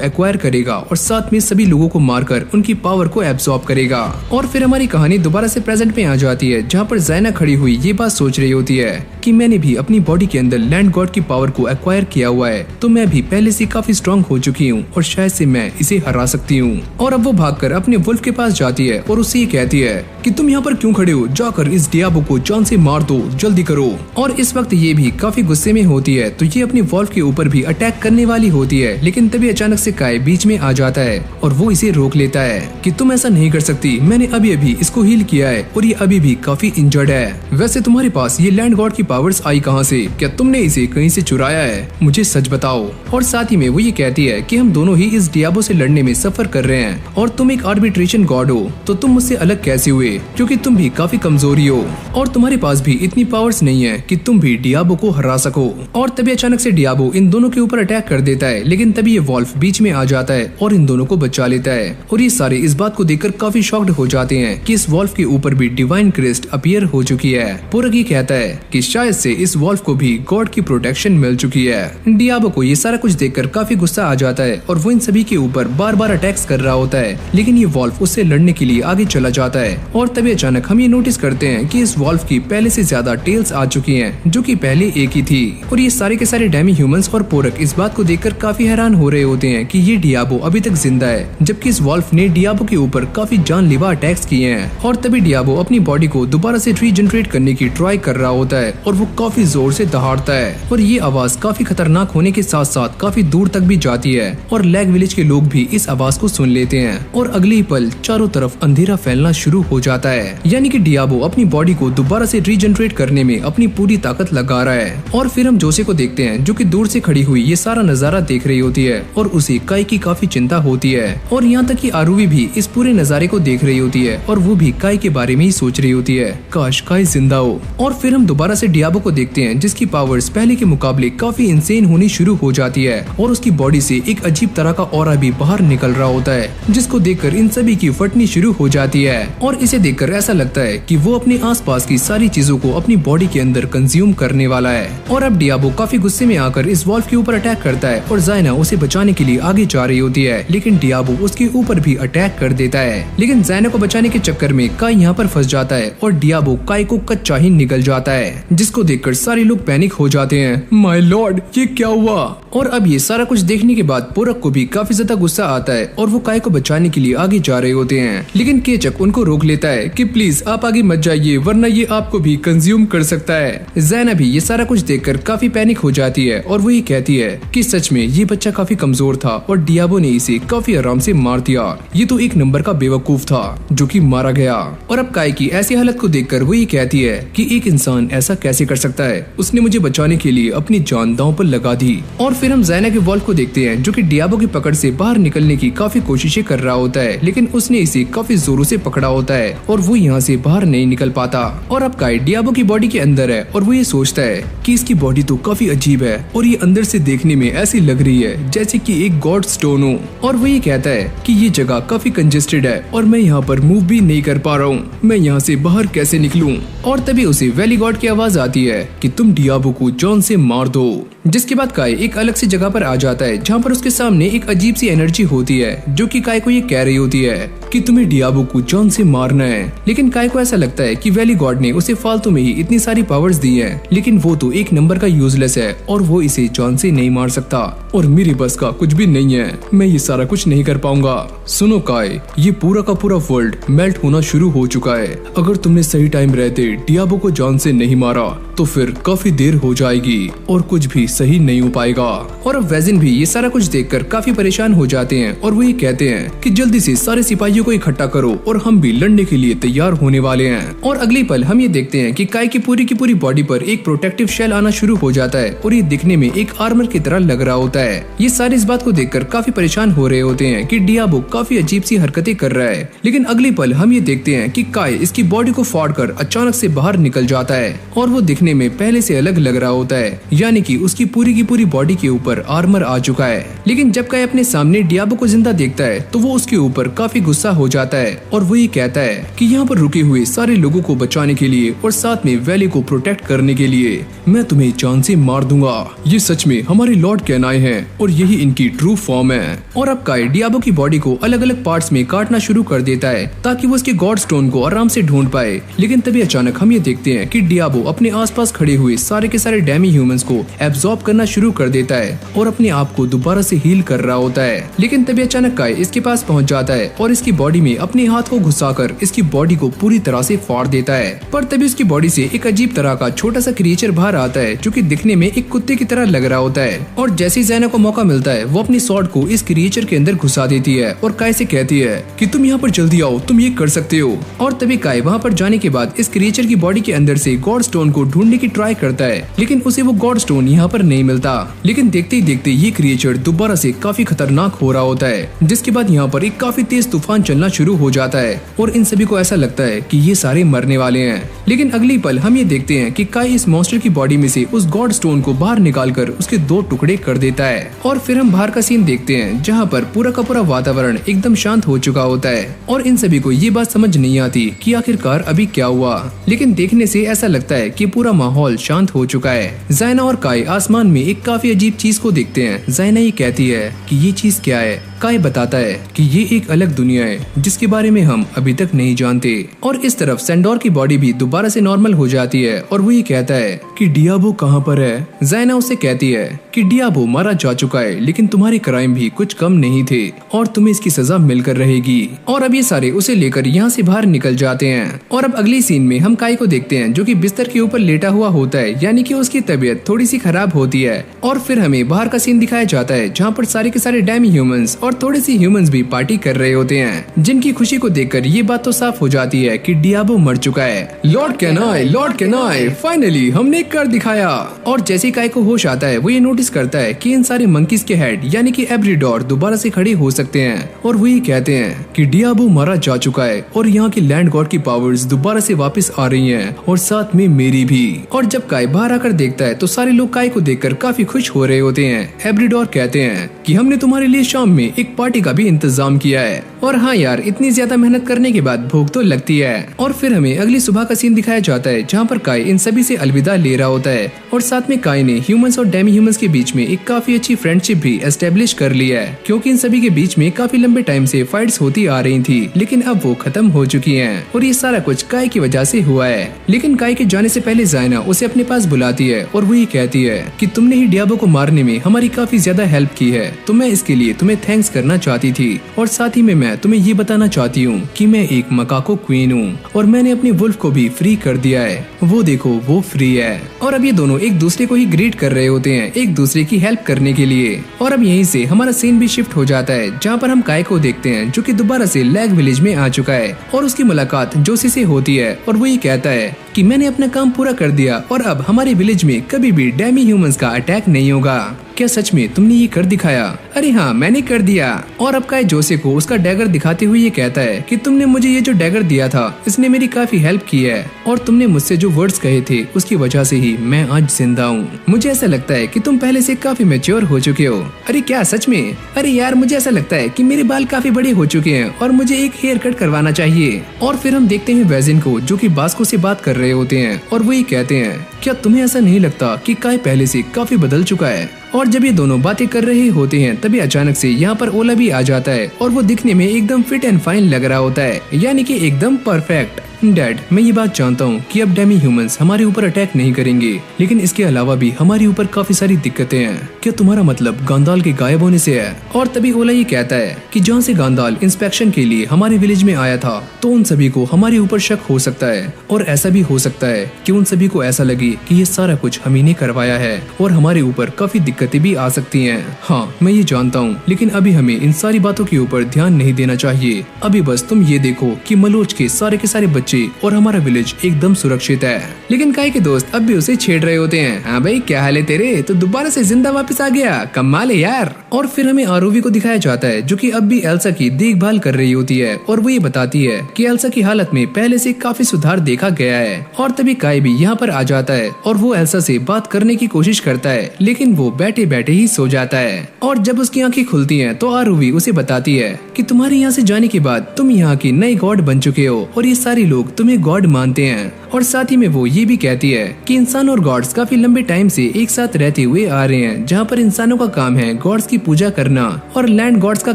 A: एक्वायर करेगा और साथ में सभी लोगों को मारकर उनकी पावर को एब्सॉर्ब करेगा। और फिर हमारी कहानी दोबारा से प्रेजेंट में आ जाती है जहाँ पर जायना खड़ी हुई ये बात सोच रही होती है कि मैंने भी अपनी बॉडी के अंदर लैंड गॉड की पावर को एक्वायर किया हुआ है, तो मैं भी पहले से काफी स्ट्रांग हो चुकी हूँ और शायद से मैं इसे हरा सकती हूँ। और अब वो भागकर अपने वुल्फ के पास जाती है और उससे ये कहती है कि तुम यहाँ पर क्यों खड़े हो, जाकर इस डियाबो को जान से मार दो, जल्दी करो। और इस वक्त ये भी काफी गुस्से में होती है तो ये अपनी वॉल्फ के ऊपर भी अटैक करने वाली होती है, लेकिन तभी अचानक से काय बीच में आ जाता है और वो इसे रोक लेता है कि तुम ऐसा नहीं कर सकती, मैंने अभी अभी इसको हील किया है और ये अभी भी काफी इंजर्ड है। वैसे तुम्हारे पास ये लैंड गॉड की पावर्स आई कहाँ से, क्या तुमने इसे कहीं से चुराया है, मुझे सच बताओ। और साथ ही में वो ये कहती है कि हम दोनों ही इस डियाबो से लड़ने में सफर कर रहे हैं और तुम एक आर्बिट्रेशन गॉड हो तो तुम मुझसे अलग कैसे हुए, क्योंकि तुम भी काफी कमजोरी हो और तुम्हारे पास भी इतनी पावर्स नहीं है कि तुम भी डियाबो को हरा सको। और तभी अचानक से डियाबो इन दोनों के ऊपर अटैक कर देता है, लेकिन तभी ये वॉल्फ बीच में आ जाता है और इन दोनों को बचा लेता है। और ये सारे इस बात को देखकर काफी शॉक्ड हो जाते हैं कि इस वॉल्फ के ऊपर भी डिवाइन क्रिस्ट अपीयर हो चुकी है। पूरक ये कहता है कि शायद से इस वॉल्फ को भी गॉड की प्रोटेक्शन मिल चुकी है। डियाबो को ये सारा कुछ देखकर काफी गुस्सा आ जाता है और वो इन सभी के ऊपर बार बार अटैक्स कर रहा होता है, लेकिन ये वॉल्फ उससे लड़ने के लिए आगे चला जाता है। और तभी अचानक हम ये नोटिस करते हैं कि इस वॉल्फ की पहले से ज्यादा टेल्स आ चुकी हैं, जो कि पहले एक ही थी। और ये सारे के सारे डेमी ह्यूमंस और पोरक इस बात को देखकर काफी हैरान हो रहे होते हैं कि ये डियाबो अभी तक जिंदा है, जबकि इस वॉल्फ ने डियाबो के ऊपर काफी जानलेवा अटैक्स किए हैं। और तभी डियाबो अपनी बॉडी को दोबारा से रीजनरेट करने की ट्राई कर रहा होता है और वो काफी जोर से दहाड़ता है और ये आवाज काफी खतरनाक होने के साथ साथ काफी दूर तक भी जाती है और लैग विलेज के लोग भी इस आवाज को सुन लेते हैं। और अगले ही पल चारों तरफ अंधेरा फैलना शुरू हो जाता है, यानी कि डियाबो अपनी बॉडी को दोबारा से रीजनरेट करने में अपनी पूरी ताकत लगा रहा है। और फिर हम जोसे को देखते हैं जो कि दूर से खड़ी हुई ये सारा नजारा देख रही होती है और उसे काय की काफी चिंता होती है। और यहाँ तक कि आरुवी भी इस पूरे नजारे को देख रही होती है और वो भी काय के बारे में ही सोच रही होती है, काश काय जिंदा हो। और फिर हम दोबारा से डियाबो को देखते हैं जिसकी पावर्स पहले के मुकाबले काफी इंसेन होनी शुरू हो जाती है और उसकी बॉडी से एक अजीब तरह का ऑरा भी बाहर निकल रहा होता है, जिसको देखकर इन सभी की फटनी शुरू हो जाती है। और इसे देखकर ऐसा लगता है कि वो अपने आसपास की सारी चीजों को अपनी बॉडी के अंदर कंज्यूम करने वाला है। और अब डियाबो काफी गुस्से में आकर इस वॉल्फ के ऊपर अटैक करता है और जायना उसे बचाने के लिए आगे जा रही होती है, लेकिन डियाबो उसके ऊपर भी अटैक कर देता है। लेकिन जायना को बचाने के चक्कर में काय यहाँ पर फंस जाता है और डियाबो काय को कच्चा ही निगल जाता है, जिसको देखकर सारे लोग पैनिक हो जाते हैं। माय लॉर्ड, ये क्या हुआ? और अब ये सारा कुछ देखने के बाद पोरक को भी काफी ज्यादा गुस्सा आता है और वो काय को बचाने के लिए आगे जा रहे होते हैं, लेकिन केचक उनको रोक लेता है कि प्लीज आप आगे मत जाइए वरना ये आपको भी कंज्यूम कर सकता है। जायना भी ये सारा कुछ देखकर काफी पैनिक हो जाती है और वो ये कहती है कि सच में ये बच्चा काफी कमजोर था और डियाबो ने इसे काफी आराम से मार दिया, ये तो एक नंबर का बेवकूफ था जो कि मारा गया। और अब काय की ऐसी हालत को देखकर वो ये कहती है कि एक इंसान ऐसा कैसे कर सकता है, उसने मुझे बचाने के लिए अपनी जान दांव पर लगा दी। और फिर हम जायना के वॉल्फ को देखते हैं जो कि डियाबो की पकड़ से बाहर निकलने की काफी कोशिशें कर रहा होता है, लेकिन उसने इसे काफी जोरों से पकड़ा होता है और वो यहाँ से बाहर नहीं निकल पाता। और अब काय डियाबो की बॉडी के अंदर है और वो ये सोचता है कि इसकी बॉडी तो काफी अजीब है और ये अंदर से देखने में ऐसी लग रही है जैसे कि एक गॉड स्टोन हो। और वो ये कहता है कि ये जगह काफी कंजेस्टेड है और मैं यहाँ पर मूव भी नहीं कर पा रहा हूँ, मैं यहाँ से बाहर कैसे निकलूं? और तभी उसे वैली गॉड की आवाज आती है कि तुम डियाबो को जॉन से मार दो। जिसके बाद काय एक अलग सी जगह पर आ जाता है जहाँ पर उसके सामने एक अजीब सी एनर्जी होती है जो कि काय को ये कह रही होती है कि तुम्हें डियाबो को जॉन से मारना है। लेकिन काय को ऐसा लगता है कि वैली गॉड ने उसे फालतू में ही इतनी सारी पावर्स दी हैं, लेकिन वो तो एक नंबर का यूजलेस है और वो इसे जॉन से नहीं मार सकता और मेरी बस का कुछ भी नहीं है, मैं ये सारा कुछ नहीं कर पाऊंगा। सुनो काय, ये पूरा का पूरा वर्ल्ड मेल्ट होना शुरू हो चुका है, अगर तुमने सही टाइम रहते डियाबो को जॉन से नहीं मारा तो फिर काफी देर हो जाएगी और कुछ भी सही नहीं हो पाएगा। और अब वैजिन भी ये सारा कुछ देखकर काफी परेशान हो जाते हैं और वो ये कहते हैं कि जल्दी से सारे सिपाहियों को इकट्ठा करो और हम भी लड़ने के लिए तैयार होने वाले हैं। और अगले पल हम ये देखते हैं कि काय की पूरी बॉडी पर एक प्रोटेक्टिव शेल आना शुरू हो जाता है और ये दिखने में एक आर्मर की तरह लग रहा होता है। ये सारे इस बात को देखकर काफी परेशान हो रहे होते हैं कि डियाबो काफी अजीब सी हरकतें कर रहा है, लेकिन अगली पल हम ये देखते हैं कि काय इसकी बॉडी को फाड़कर अचानक से बाहर निकल जाता है और वो दिखने में पहले से अलग लग रहा होता है, यानी कि उसकी पूरी की पूरी बॉडी के ऊपर आर्मर आ चुका है। लेकिन जब काय अपने सामने डियाबो को जिंदा देखता है तो वो उसके ऊपर काफी गुस्सा हो जाता है और वो ये कहता है कि यहाँ पर रुके हुए सारे लोगों को बचाने के लिए और साथ में वैली को प्रोटेक्ट करने के लिए मैं तुम्हें जान से मार दूंगा। ये सच में हमारे लॉर्ड कैनाई हैं और यही इनकी ट्रू फॉर्म है। और अब काय डियाबो की बॉडी को अलग अलग पार्ट्स में काटना शुरू कर देता है ताकि वो उसके गॉड स्टोन को आराम से ढूंढ पाए। लेकिन तभी अचानक हम ये देखते हैं कि डियाबो अपने आसपास खड़े हुए सारे के सारे डेमी ह्यूमंस को एब्जॉर्ब करना शुरू कर देता है और अपने आप को दोबारा से हील कर रहा होता है। लेकिन तभी अचानक काय इसके पास पहुंच जाता है और इसकी बॉडी में अपने हाथ को घुसाकर इसकी बॉडी को पूरी तरह से फाड़ देता है। पर तभी उसकी बॉडी से एक अजीब तरह का छोटा सा क्रिएचर बाहर आता है जो कि दिखने में एक कुत्ते की तरह लग रहा होता है। और जैसे ही ज़ैना को मौका मिलता है वो अपनी स्वॉर्ड को इस क्रिएचर के अंदर घुसा देती है और काय से कहती है कि तुम यहाँ पर जल्दी आओ, तुम ये कर सकते हो। और तभी काय वहाँ पर जाने के बाद इस क्रिएचर की बॉडी के अंदर से गॉड स्टोन को ढूंढने की ट्राई करता है, लेकिन उसे वो गॉड स्टोन यहाँ पर नहीं मिलता। लेकिन देखते ही देखते ये क्रिएचर दोबारा से काफी खतरनाक हो रहा होता है, जिसके बाद यहाँ पर एक काफी तेज तूफान चलना शुरू हो जाता है और इन सभी को ऐसा लगता है कि ये सारे मरने वाले हैं। लेकिन अगली पल हम ये देखते हैं कि काय इस मॉन्स्टर की बॉडी में से उस गॉड स्टोन को बाहर निकालकर उसके 2 टुकड़े कर देता है। और फिर हम बाहर का सीन देखते हैं जहाँ पर पूरा का पूरा वातावरण एकदम शांत हो चुका होता है और इन सभी को ये बात समझ नहीं आती कि आखिरकार अभी क्या हुआ। लेकिन देखने से ऐसा लगता है कि पूरा माहौल शांत हो चुका है। ज़ैना और काय आसमान में एक काफी अजीब चीज को देखते हैं। ज़ैना ये कहती है कि ये चीज क्या है। काय बताता है कि ये एक अलग दुनिया है जिसके बारे में हम अभी तक नहीं जानते। और इस तरफ सैंडोर की बॉडी भी दोबारा से नॉर्मल हो जाती है और वो ये कहता है कि डियाबो कहाँ पर है। ज़ैना उससे कहती है कि डियाबो मारा जा चुका है, लेकिन तुम्हारे क्राइम भी कुछ कम नहीं थे और तुम्हें इसकी सजा मिलकर रहेगी। और अब ये सारे उसे लेकर यहाँ से बाहर निकल जाते हैं। और अब अगली सीन में हम काय को देखते हैं जो कि बिस्तर के ऊपर लेटा हुआ होता है, यानी कि उसकी तबीयत थोड़ी सी खराब होती है। और फिर हमें बाहर का सीन दिखाया जाता है जहाँ पर सारे के सारे डेमी ह्यूमंस और थोड़े से ह्यूमंस भी पार्टी कर रहे होते हैं, जिनकी खुशी को देखकर ये बात तो साफ हो जाती है कि डियाबो मर चुका है। लॉर्ड कैनाई, फाइनली हमने कर दिखाया। और जैसे काय को होश आता है वो ये नोटिस करता है कि इन सारे मंकीज के हेड यानी कि एब्रिडोर दोबारा से खड़े हो सकते हैं और वो ये कहते हैं कि डियाबो मारा जा चुका है और यहाँ की लैंड गॉड की पावर्स दोबारा से वापस आ रही हैं और साथ में मेरी भी। और जब काय बाहर आकर देखता है तो सारे लोग काय को देखकर काफी खुश हो रहे होते हैं। एब्रिडोर कहते हैं कि हमने तुम्हारे लिए शाम में एक पार्टी का भी इंतजाम किया है। और हाँ यार, इतनी ज्यादा मेहनत करने के बाद भूख तो लगती है। और फिर हमें अगली सुबह का सीन दिखाया जाता है जहाँ पर काय इन सभी से अलविदा ले रहा होता है और साथ में काय ने ह्यूमंस और डेमी ह्यूमंस के बीच में एक काफी अच्छी फ्रेंडशिप भी एस्टेब्लिश कर ली है, क्योंकि इन सभी के बीच में काफी लंबे टाइम से फाइट्स होती आ रही थी, लेकिन अब वो खत्म हो चुकी हैं और ये सारा कुछ काय की वजह से हुआ है। लेकिन काय के जाने से पहले ज़ैना उसे अपने पास बुलाती है और वो ये कहती है कि तुमने ही डियाबो को मारने में हमारी काफी ज्यादा हेल्प की है, तो मैं इसके लिए तुम्हें थैंक्स करना चाहती थी। और साथ ही में मैं तुम्हें ये बताना चाहती हूँ कि मैं एक मकाको क्वीन हूँ और मैंने अपने वुल्फ को भी फ्री कर दिया है, वो देखो वो फ्री है। और अब ये दोनों एक दूसरे को ही ग्रीट कर रहे होते हैं एक दूसरे की हेल्प करने के लिए। और अब यहीं से हमारा सीन भी शिफ्ट हो जाता है जहाँ पर हम काय को देखते हैं जो कि दोबारा से लैग विलेज में आ चुका है और उसकी मुलाकात जोशी से होती है और वो ये कहता है कि मैंने अपना काम पूरा कर दिया और अब हमारे विलेज में कभी भी डेमी ह्यूमंस का अटैक नहीं होगा। क्या सच में तुमने ये कर दिखाया? अरे हाँ, मैंने कर दिया। और अब काय जोसे को उसका डैगर दिखाते हुए ये कहता है कि तुमने मुझे ये जो डैगर दिया था इसने मेरी काफी हेल्प की है और तुमने मुझसे जो वर्ड्स कहे थे उसकी वजह से ही मैं आज जिंदा हूँ। मुझे ऐसा लगता है कि तुम पहले से काफी मैच्योर हो चुके हो। अरे क्या सच में? अरे यार, मुझे ऐसा लगता है कि मेरे बाल काफी बड़े हो चुके हैं और मुझे एक हेयर कट करवाना चाहिए। और फिर हम देखते हैं वैजिन को जो कि बास्को से बात कर रहे होते हैं और वो ये कहते हैं क्या तुम्हें ऐसा नहीं लगता कि काय पहले से काफी बदल चुका है? और जब ये दोनों बातें कर रहे होते हैं तभी अचानक से यहाँ पर ओला भी आ जाता है और वो दिखने में एकदम फिट एंड फाइन लग रहा होता है, यानी कि एकदम परफेक्ट। डैड, मैं ये बात जानता हूँ कि अब डेमी ह्यूमंस हमारे ऊपर अटैक नहीं करेंगे, लेकिन इसके अलावा भी हमारे ऊपर काफी सारी दिक्कतें हैं। क्या तुम्हारा मतलब गांडाल के गायब होने से है? और तभी ओला ये कहता है कि जहाँ से गांडाल इंस्पेक्शन के लिए हमारे विलेज में आया था तो उन सभी को हमारे ऊपर शक हो सकता है और ऐसा भी हो सकता है कि उन सभी को ऐसा लगे कि ये सारा कुछ हम ही ने करवाया है और हमारे ऊपर काफी दिक्कतें भी आ सकती हैं। हाँ, मैं ये जानता हूँ, लेकिन अभी हमें इन सारी बातों के ऊपर ध्यान नहीं देना चाहिए। अभी बस तुम ये देखो कि मलोच के सारे बच्चे बच्चे और हमारा विलेज एकदम सुरक्षित है। लेकिन काई के दोस्त अब भी उसे छेड़ रहे होते हैं। हाँ भाई, क्या हाल है तेरे? तो दोबारा से जिंदा वापस आ गया, कमाल है यार। और फिर हमें आरोवी को दिखाया जाता है जो कि अब भी एल्सा की देखभाल कर रही होती है और वो ये बताती है कि एल्सा की हालत में पहले से काफी सुधार देखा गया है। और तभी काई भी यहाँ पर आ जाता है और वो एल्सा से बात करने की कोशिश करता है, लेकिन वो बैठे बैठे ही सो जाता है। और जब उसकी आंखें खुलती हैं तो आरोवी उसे बताती है कि तुम्हारे यहाँ से जाने के बाद तुम यहाँ की नई गॉड बन चुके हो और ये सारे लोग तुम्हें गॉड मानते हैं। और साथ ही में वो ये भी कहती है कि इंसान और गॉड्स काफी लंबे टाइम से एक साथ रहते हुए आ रहे हैं, जहाँ पर इंसानों का काम है गॉड्स की पूजा करना और लैंड गॉड्स का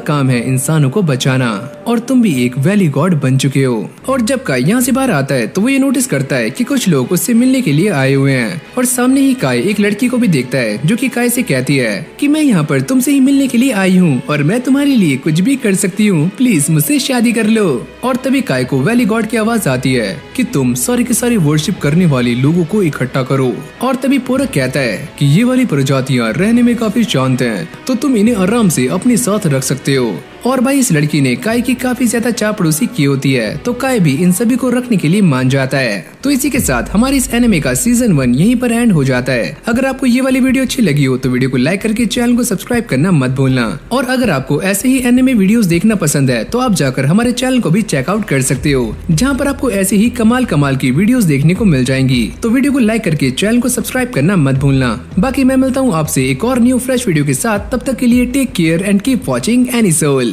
A: काम है इंसानों को बचाना, और तुम भी एक वैली गॉड बन चुके हो। और जब काई यहाँ से बाहर आता है तो वो ये नोटिस करता है कि कुछ लोग उससे मिलने के लिए आए हुए हैं। और सामने ही काई एक लड़की को भी देखता है जो कि काई से कहती है कि मैं यहाँ पर तुमसे ही मिलने के लिए आई हूँ और मैं तुम्हारे लिए कुछ भी कर सकती हूँ, प्लीज मुझसे शादी कर लो। और तभी काई को वैली गॉड की आवाज आती है कि तुम सारे के सारे वर्शिप करने वाले लोगों को इकट्ठा करो। और तभी पोरक कहता है कि ये वाली प्रजातियां रहने में काफी शांत हैं, तो तुम इन्हें आराम से अपने साथ रख सकते हो। और भाई इस लड़की ने काई की काफी ज्यादा चापड़ूसी की होती है, तो काई भी इन सभी को रखने के लिए मान जाता है। तो इसी के साथ हमारी इस एनिमे का सीजन 1 यहीं पर एंड हो जाता है। अगर आपको ये वाली वीडियो अच्छी लगी हो तो वीडियो को लाइक करके चैनल को सब्सक्राइब करना मत भूलना। और अगर आपको ऐसे ही एनिमे वीडियोस देखना पसंद है तो आप जाकर हमारे चैनल को भी चेकआउट कर सकते हो, जहाँ पर आपको ऐसे ही कमाल कमाल की वीडियोस देखने को मिल जाएंगी। तो वीडियो को लाइक करके चैनल को सब्सक्राइब करना मत भूलना। बाकी मैं मिलता हूँ आपसे एक और न्यू फ्रेश वीडियो के साथ, तब तक के लिए take care and keep watching anisole.